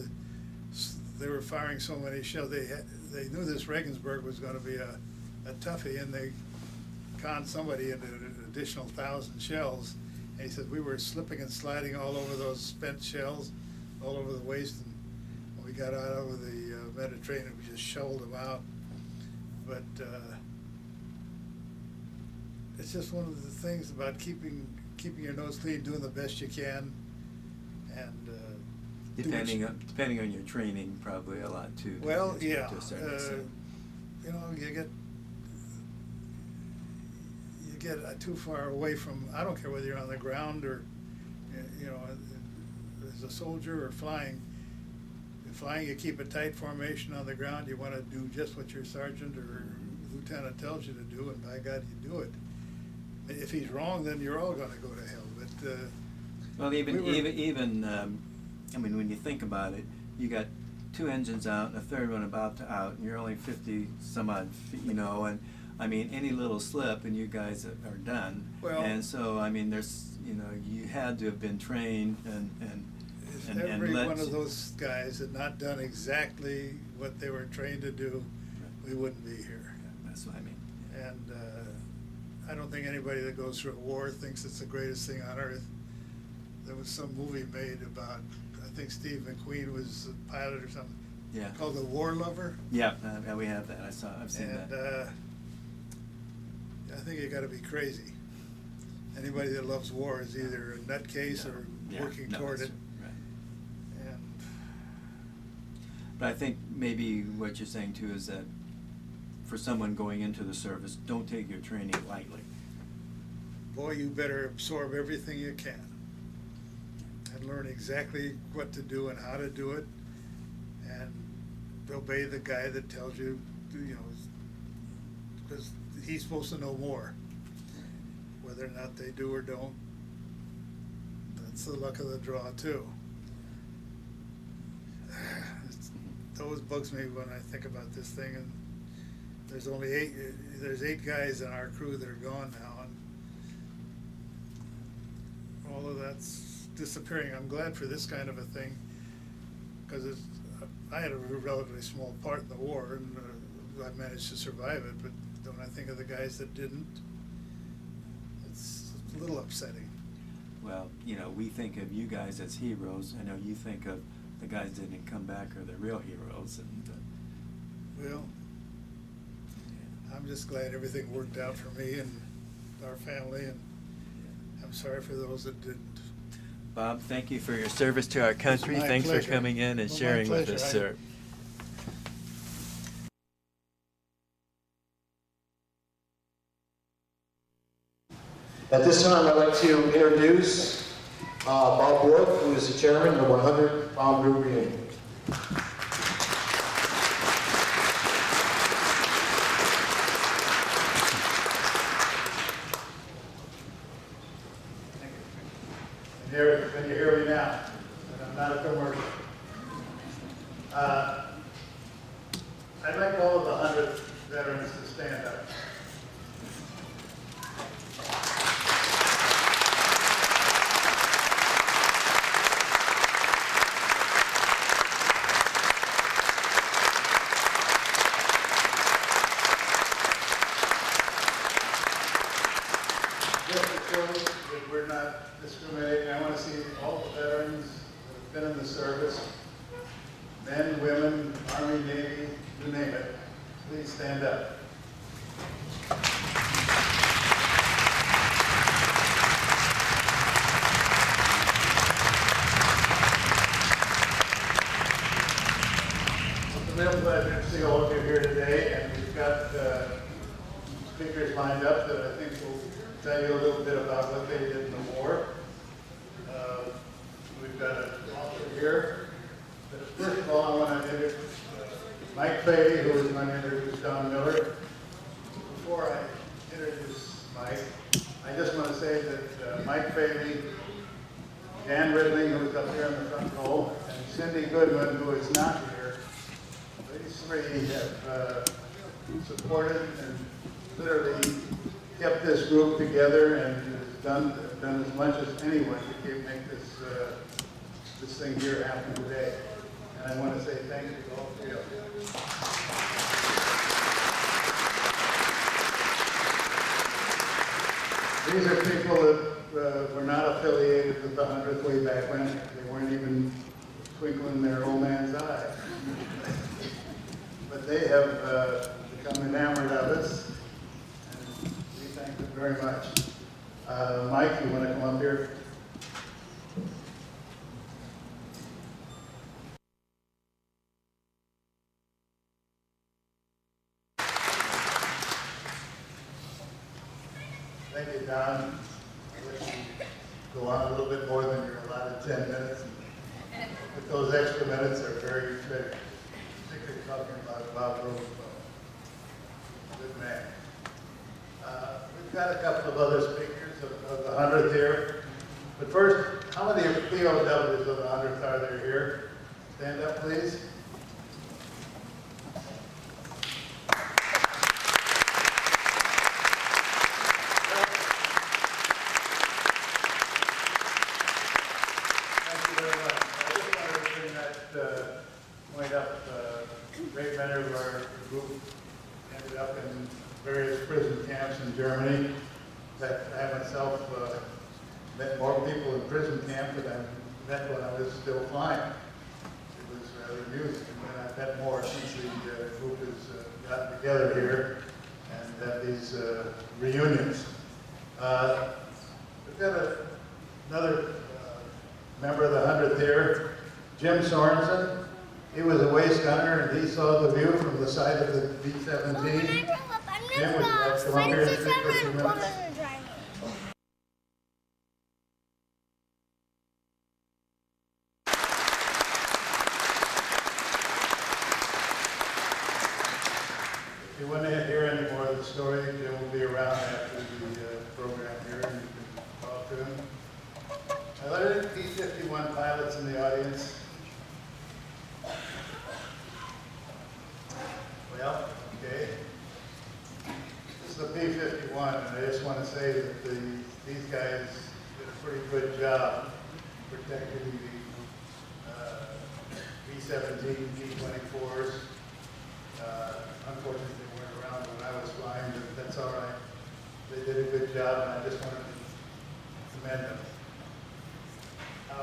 they were firing so many shells. They knew this Regensburg was going to be a toughie, and they conned somebody into an additional 1,000 shells. And he said we were slipping and sliding all over those spent shells, all over the waist. And when we got out over the Mediterranean, we just shoveled them out. But it's just one of the things about keeping your nose clean, doing the best you can, and Depending on your training, probably a lot too. Well, yeah, To a certain extent. you know, you get too far away from. I don't care whether you're on the ground or, you know, as a soldier or flying. Flying, you keep a tight formation on the ground. You want to do just what your sergeant or lieutenant tells you to do, and by God, you do it. If he's wrong, then you're all going to go to hell. But well, I mean, when you think about it, you got 2 engines out and a third one about to out, and you're only 50 some odd feet, you know, and I mean, any little slip and you guys are done. Well, and so, I mean, there's, you know, you had to have been trained and if every one of those guys had not done exactly what they were trained to do, we wouldn't be here. Yeah, that's what I mean. Yeah. And I don't think anybody that goes through a war thinks it's the greatest thing on earth. There was some movie made about, I think Steve McQueen was the pilot or something. Yeah. Called The War Lover. Yeah, we have that. I've seen And that. I think you got to be crazy. Anybody that loves war is either a nutcase or working toward it. Right. And But I think maybe what you're saying too is that for someone going into the service, don't take your training lightly. boy, you better absorb everything you can and learn exactly what to do and how to do it, and obey the guy that tells you, you know, because he's supposed to know more. Whether or not they do or don't, that's the luck of the draw too. It always bugs me when I think about this thing, and there's only eight guys in our crew that are gone now, and all of that's disappearing. I'm glad for this kind of a thing, because I had a relatively small part in the war, and I managed to survive it, but when I think of the guys that didn't, it's a little upsetting. Well, you know, we think of you guys as heroes. I know you think of the guys that didn't come back are the real heroes. And Well, I'm just glad everything worked out for me and our family, and I'm sorry for those that didn't. Bob, thank you for your service to our country. my Thanks for pleasure. coming in and Well, my sharing with pleasure. us, sir. At this time, I'd like to introduce Bob Wolff, who is the chairman of the 100 Bomb Group Reunion. Can you hear me now? I'm not a commercial. I'd like all of the 100 veterans to stand up. Just to show that we're not discriminating, I want to see all the veterans that have been in the service, men, women, Army, Navy, you name it. Please stand up. It's a real pleasure to see all of you here today, and we've got speakers lined up that I think will tell you a little bit about what they did in the war. We've got an author here. But first of all, I want to introduce Mike Fahey, who is going to introduce Don Miller. Before I introduce Mike, I just want to say that Mike Fahey, Dan Ridley, who is up here in the front row, and Cindy Goodwin, who is not here, these three have supported and literally kept this group together and has done as much as anyone to make this this thing here happen today. And I want to say thank you to all three of you. These are people that were not affiliated with the 100th way back when. They weren't even twinkling their old man's eye. But they have become enamored of us. We thank them very much. Mike, you want to come up here? Thank you, Don. I'll let you go on a little bit more than your allotted 10 minutes. But those extra minutes are very fair, particularly talking about Bob Roosevelt. Good man. We've got a couple of other speakers of the 100th here. But first, how many POWs of the 100th are there here? Stand up, please. Thank you very much. I just wanted to bring that point up. Great many of our group ended up in various prison camps in Germany. In fact, I myself met more people in prison camp than I met when I was still flying. It was rather amusing, and I've met more since the group has gotten together here and had these reunions. We've got another member of the 100th here, Jim Sorensen. He was a waist gunner, and he saw the view from the side of the B-17. When I grow up, I'm Jim, gonna would you like to go come up here and Spencer's speak for a few Summer minutes? Golden Driving. If you want to hear any more of the story, Jim will be around after the program here, and you can talk to him. Are there any P-51 pilots in the audience? Well, okay. This is the P-51, and I just want to say that these guys did a pretty good job protecting the B-17, B-24s. Unfortunately, they weren't around when I was flying, but that's all right. They did a good job, and I just wanted to commend them.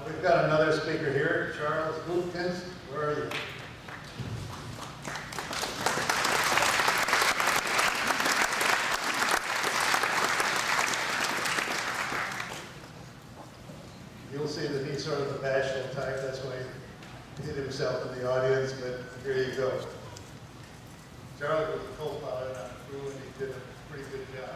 We've got another speaker here, Charles Lutkins. Where are you? a bashful type, that's why he hid himself in the audience, but here you go. Charlie was a co-pilot on the crew, and he did a pretty good job.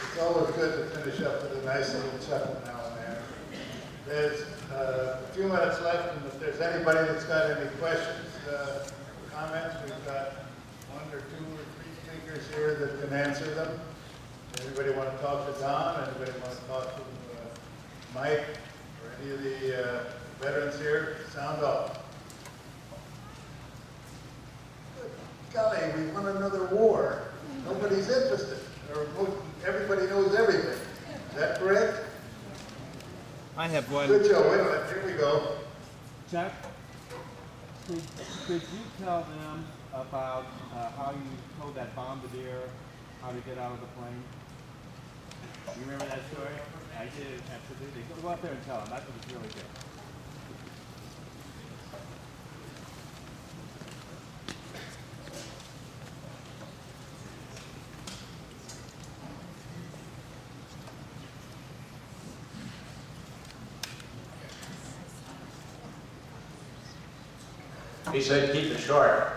It's always good to finish up with a nice little chuckle now and then. There's a few minutes left, and if there's anybody that's got any questions, comments, we've got 1 or 2 or 3 speakers here that can answer them. Anybody want to talk to Don? Anybody want to talk to Mike? Or any of the veterans here? Sound off. Good golly, we won another war. Nobody's interested. Or everybody knows everything. Is that correct? I have one. Good show. Wait a minute. Here we go. Chuck, could you tell them about how you told that bombardier how to get out of the plane? You remember that story? I did, absolutely. Go out there and tell them. That was really good. He said, keep it short.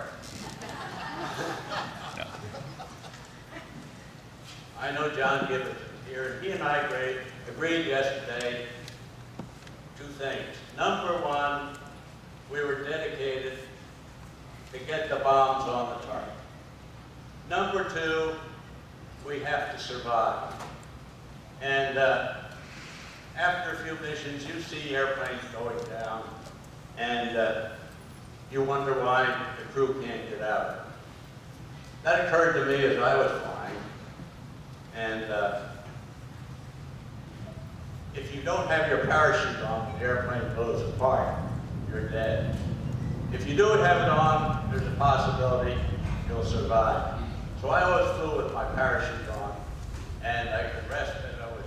I know John Gibbons is here. He and I agreed yesterday 2 things. Number 1, we were dedicated to get the bombs on the target. Number 2, we have to survive. And after a few missions, you see airplanes going down, and you wonder why the crew can't get out. That occurred to me as I was flying. And if you don't have your parachute on when the airplane blows apart, you're dead. If you do have it on, there's a possibility you'll survive. So I always flew with my parachute on, and I could rest as I was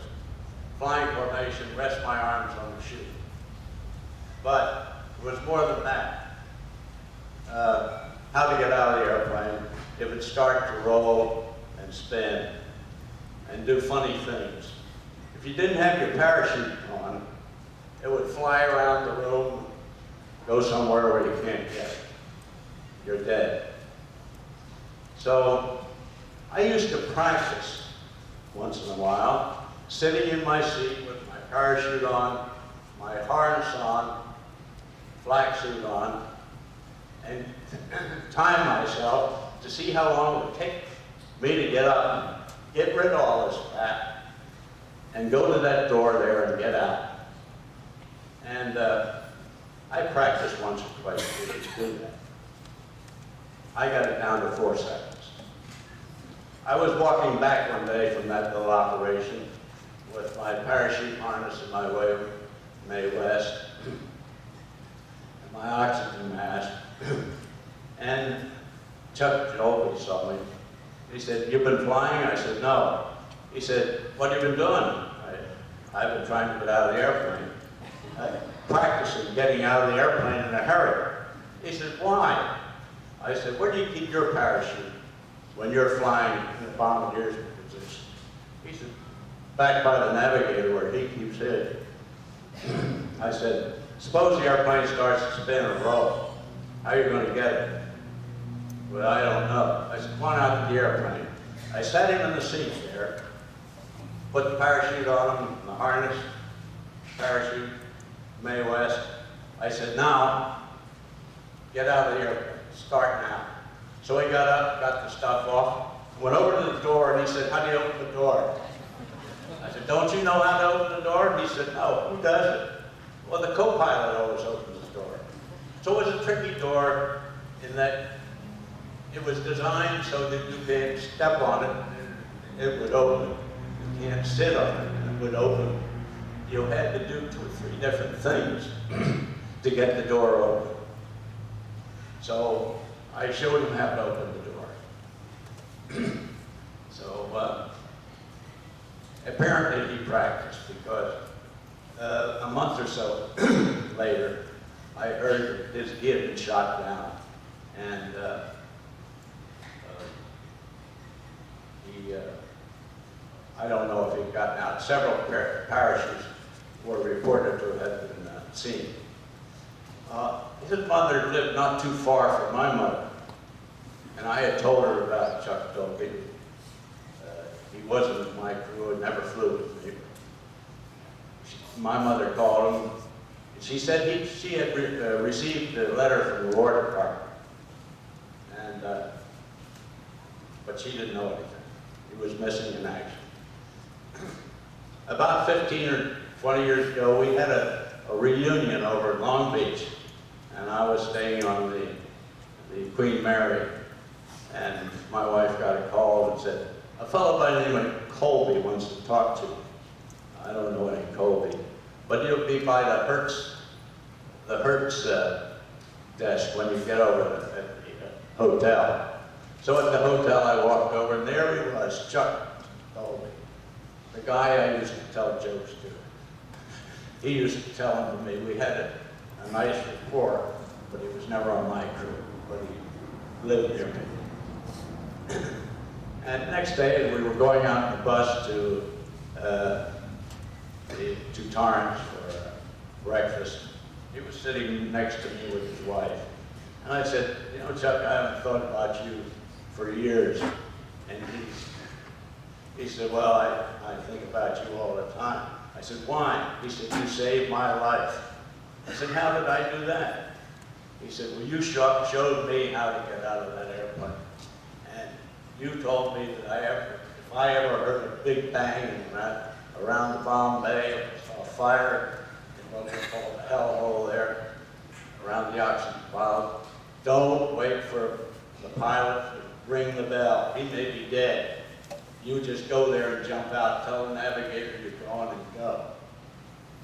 flying formation, rest my arms on the chute. But it was more than that. How to get out of the airplane, it would start to roll and spin and do funny things. If you didn't have your parachute on, it would fly around the room, go somewhere where you can't get it. You're dead. So I used to practice once in a while, sitting in my seat with my parachute on, my harness on, flak suit on, and time myself to see how long it would take me to get up and get rid of all this fat and go to that door there and get out. And I practiced once or twice to do that. I got it down to 4 seconds. I was walking back one day from that little operation with my parachute harness and my May West and my oxygen mask. And Chuck Joel saw me. He said, "You've been flying?" I said, "No." He said, "What have you been doing?" I've been trying to get out of the airplane. Practicing getting out of the airplane in a hurry. He said, "Why?" I said, "Where do you keep your parachute when you're flying in the bombardier's position?" He said, "Back by the navigator where he keeps his." I said, "Suppose the airplane starts to spin or roll. How are you going to get it?" "Well, I don't know." I said, "Come on out to the airplane." I sat him in the seat there, put the parachute on him, the harness, parachute, May West. I said, "Now, get out of the airplane. Start now." So he got up, got the stuff off, went over to the door, and he said, "How do you open the door?" I said, "Don't you know how to open the door?" He said, "No, who does it?" "Well, the co-pilot always opens the door." So it was a tricky door in that it was designed so that you can't step on it, and it would open. You can't sit on it, and it would open. You had to do 2 or 3 different things to get the door open. So I showed him how to open the door. So apparently he practiced, because a month or so later, I heard that he had been shot down, and he I don't know if he'd gotten out. Several parachutes were reported to have been seen. His mother lived not too far from my mother, and I had told her about Chuck Dolby. He wasn't in my crew and never flew with me. My mother called him, and she said she had received a letter from the War Department, and but she didn't know anything. He was missing in action. About 15 or 20 years ago, we had a reunion over in Long Beach, and I was staying on the Queen Mary, and my wife got a call and said, a fellow by the name of Colby wants to talk to you. I don't know any Colby, but you'll be by the Hertz desk when you get over at the hotel. So at the hotel I walked over, and there he was, Chuck Colby, the guy I used to tell jokes to. He used to tell them to me. We had a nice rapport, but he was never on my crew, but he lived near me. And the next day, we were going on the bus to Torrance for breakfast. He was sitting next to me with his wife. And I said, you know, Chuck, I haven't thought about you for years. And he said, well, I think about you all the time. I said, why? He said, you saved my life. I said, how did I do that? He said, well, you showed me how to get out of that airplane. And you told me that if I ever heard a big bang around the bomb bay, saw a fire in what we call the hellhole there, around the oxygen valve, don't wait for the pilot to ring the bell. He may be dead. You just go there and jump out, tell the navigator you're going and go.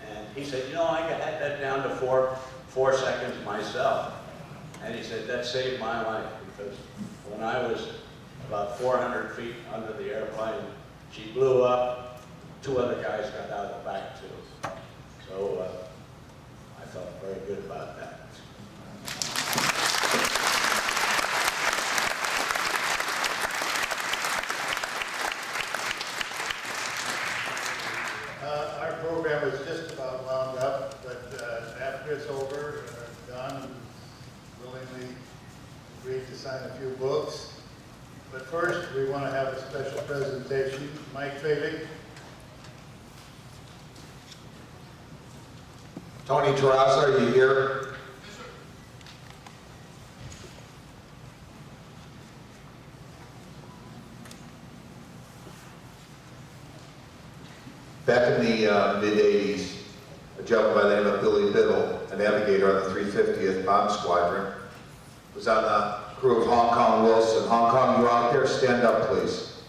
And he said, you know, I had that down to four seconds myself. And he said, that saved my life, because when I was about 400 feet under the airplane, she blew up. 2 other guys got out of the back too. So I felt very good about that. Our program is just about wound up, but after it's over, Don willingly agreed to sign a few books. But first, we want to have a special presentation. Mike Felig. Tony Terrazza, are you here? Back in the mid-'80s, a gentleman by the name of Billy Biddle, a navigator on the 350th Bomb Squadron, was on the crew of Hong Kong Wilson. Hong Kong, you out there? Stand up, please.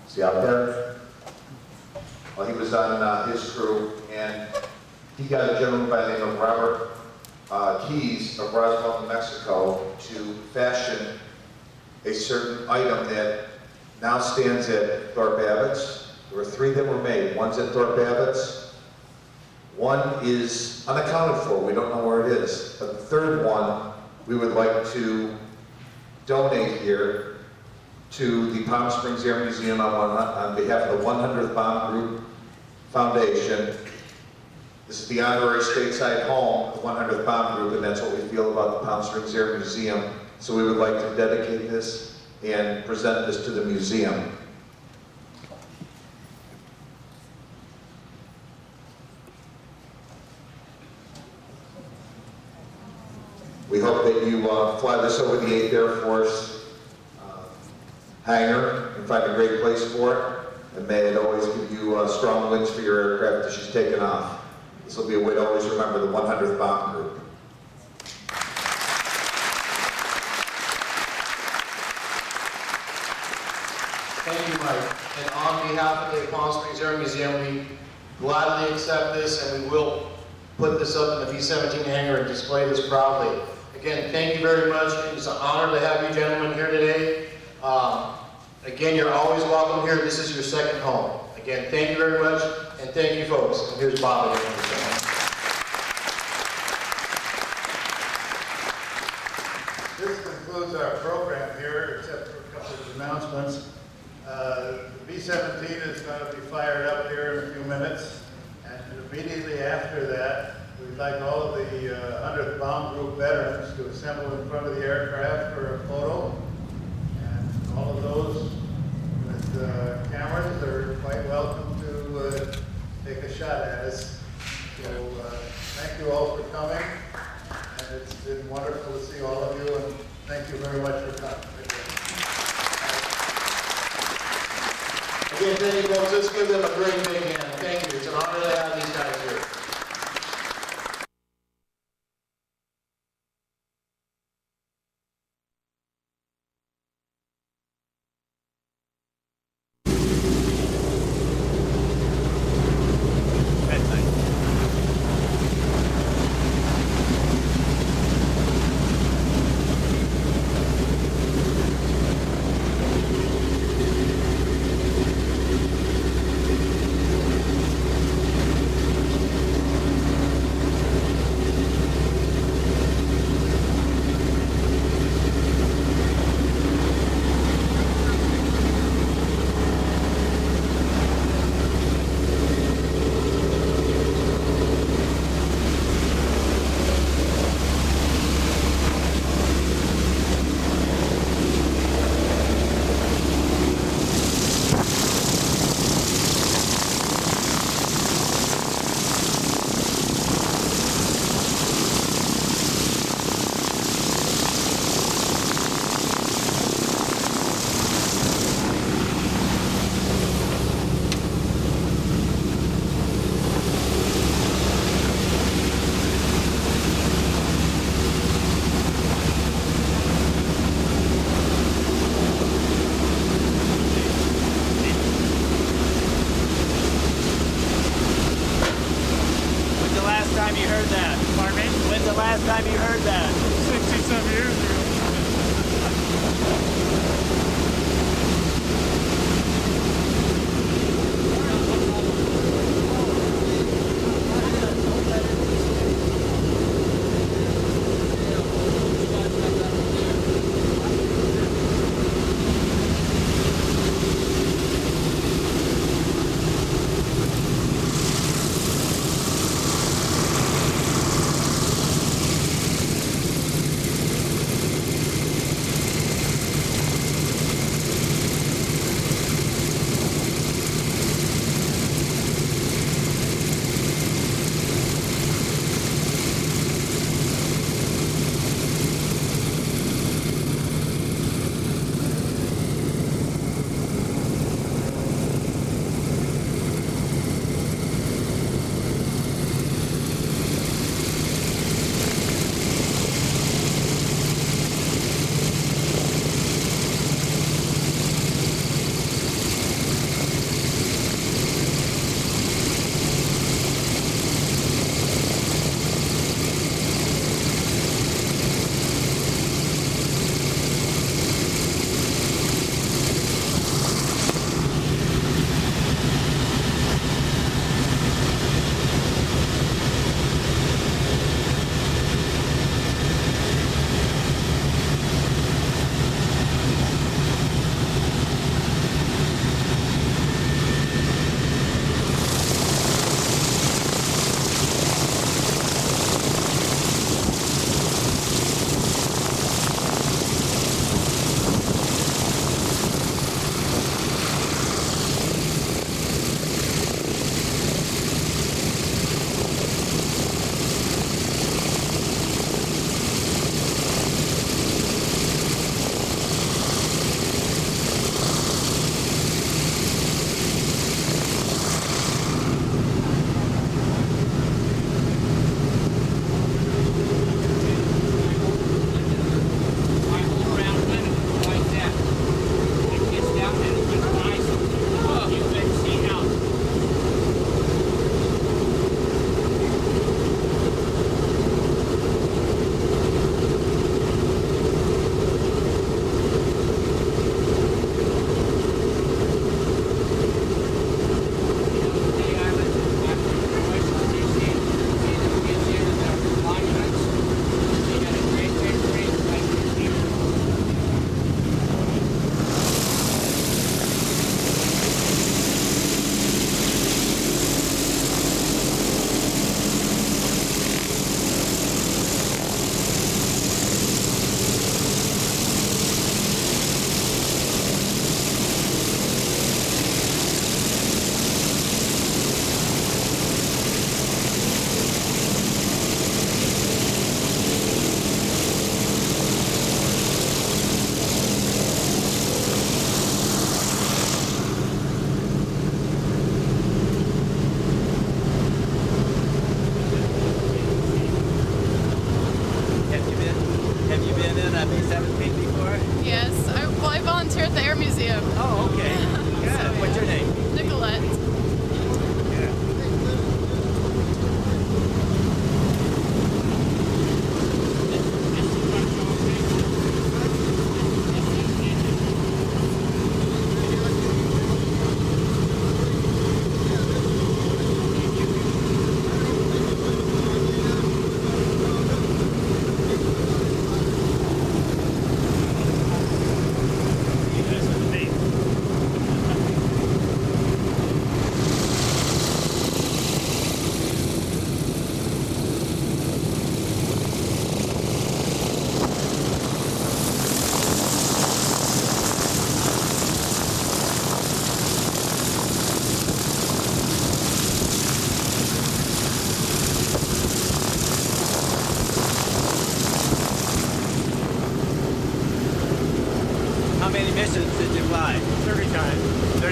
Is he out there? Well, he was on his crew, and he got a gentleman by the name of Robert Keyes of Roswell, New Mexico, to fashion a certain item that now stands at Thorpe Abbott's. There were 3 that were made. One's at Thorpe Abbott's. One is unaccounted for. We don't know where it is. But the 3rd one we would like to donate here to the Palm Springs Air Museum on behalf of the 100th Bomb Group Foundation. This is the honorary stateside home of the 100th Bomb Group, and that's what we feel about the Palm Springs Air Museum. So we would like to dedicate this and present this to the museum. We hope that you fly this over the 8th Air Force hangar and find a great place for it. And may it always give you strong winds for your aircraft as she's taken off. This will be a way to always remember the 100th Bomb Group. Thank you, Mike. And on behalf of the Palm Springs Air Museum, we gladly accept this, and we will put this up in the B-17 hangar and display this proudly. Again, thank you very much. It's an honor to have you gentlemen here today. Again, you're always welcome here. This is your second home. Again, thank you very much, and thank you, folks. And here's Bob again. This concludes our program here, except for a couple of announcements. The B-17 is going to be fired up here in a few minutes, and immediately after that, we'd like all of the 100th Bomb Group veterans to assemble in front of the aircraft for a photo. And all of those with cameras are quite welcome to take a shot at us. So thank you all for coming, and it's been wonderful to see all of you, and thank you very much for coming. Again, thank you folks. Let's give them a great big hand. Thank you. It's an honor to have these guys here. time you heard that? 60-some years ago.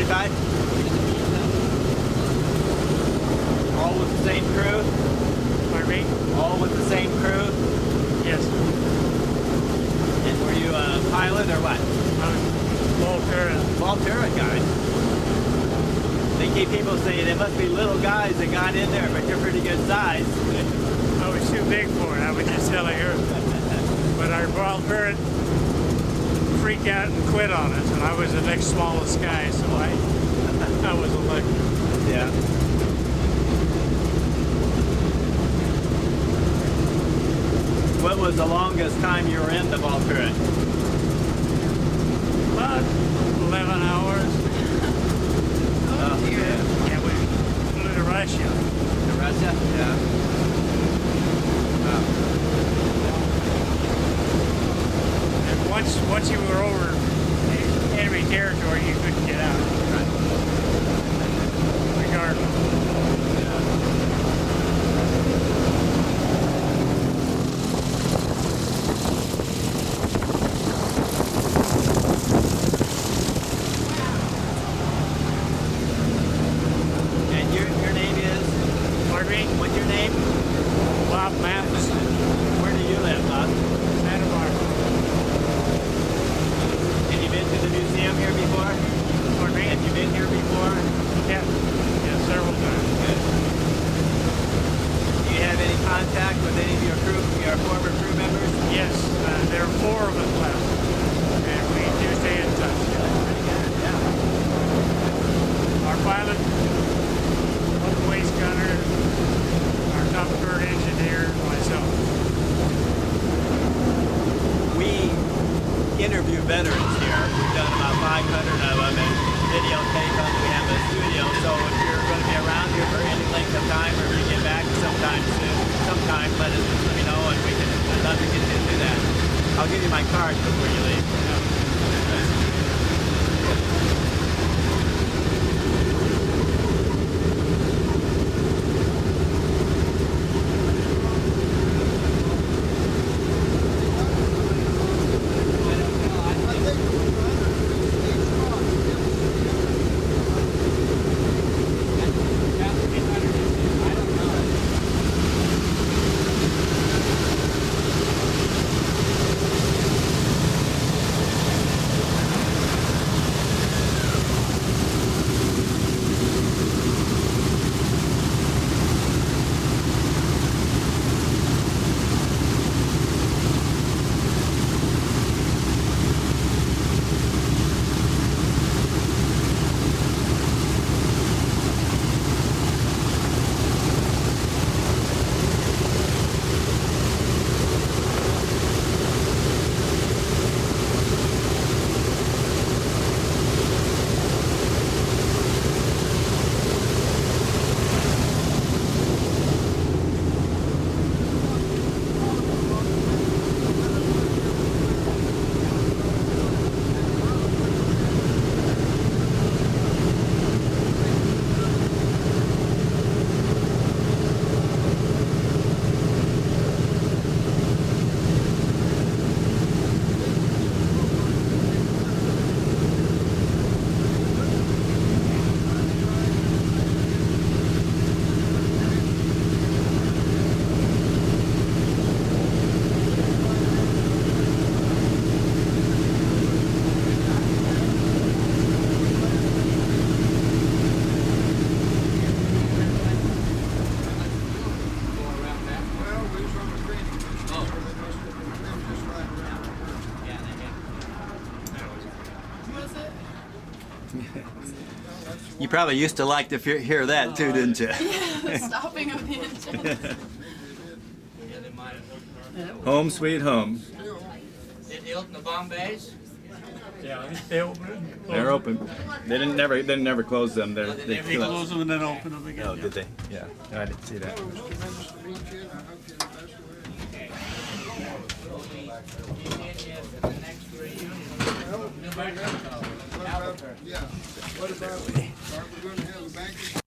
B-35? All with the same crew? Pardon me? All with the same crew? Yes. And were you a pilot or what? Volterra guy. They keep people saying they must be little guys that got in there, but you're pretty good size. I was too big for it, I was just telling her. But our Volterra freaked out and quit on us, and I was the next smallest guy, so I was elected. Yeah. What was the longest time you were in the Volterra? About 11 hours. Oh, yeah. Yeah, we flew to Russia. To Russia? Yeah. Wow. And once you were over enemy territory, you couldn't get out. Regardless. And your name is? Pardon me? What's your name? Bob Matheson, Where do you live, Bob? Santa Barbara. Have you been to the museum here before? Pardon me? Have you been here before? Yeah. Yeah, several times. Good. Do you have any contact with any of your former crew members? Yes, there are 4 of us left, and we do stay in touch. Pretty good, yeah. Our pilot, one waste gunner, our top bird engineer, myself. We interview veterans here. We've done about 500 of them and videotape them. We have a studio, so if you're going to be around here for any length of time or you get back sometime soon, let me know and I'd love to get you to do that. I'll give you my card before you leave. You probably used to like to hear that too, didn't you? Yeah, stopping of the engine. Home sweet home. Did they open the bomb bays? Yeah, they open it. They're open. They didn't never close them. They They close them and then open them again. Oh, did they? Yeah, I didn't see that. Yeah. What about, are we going to have the banquet?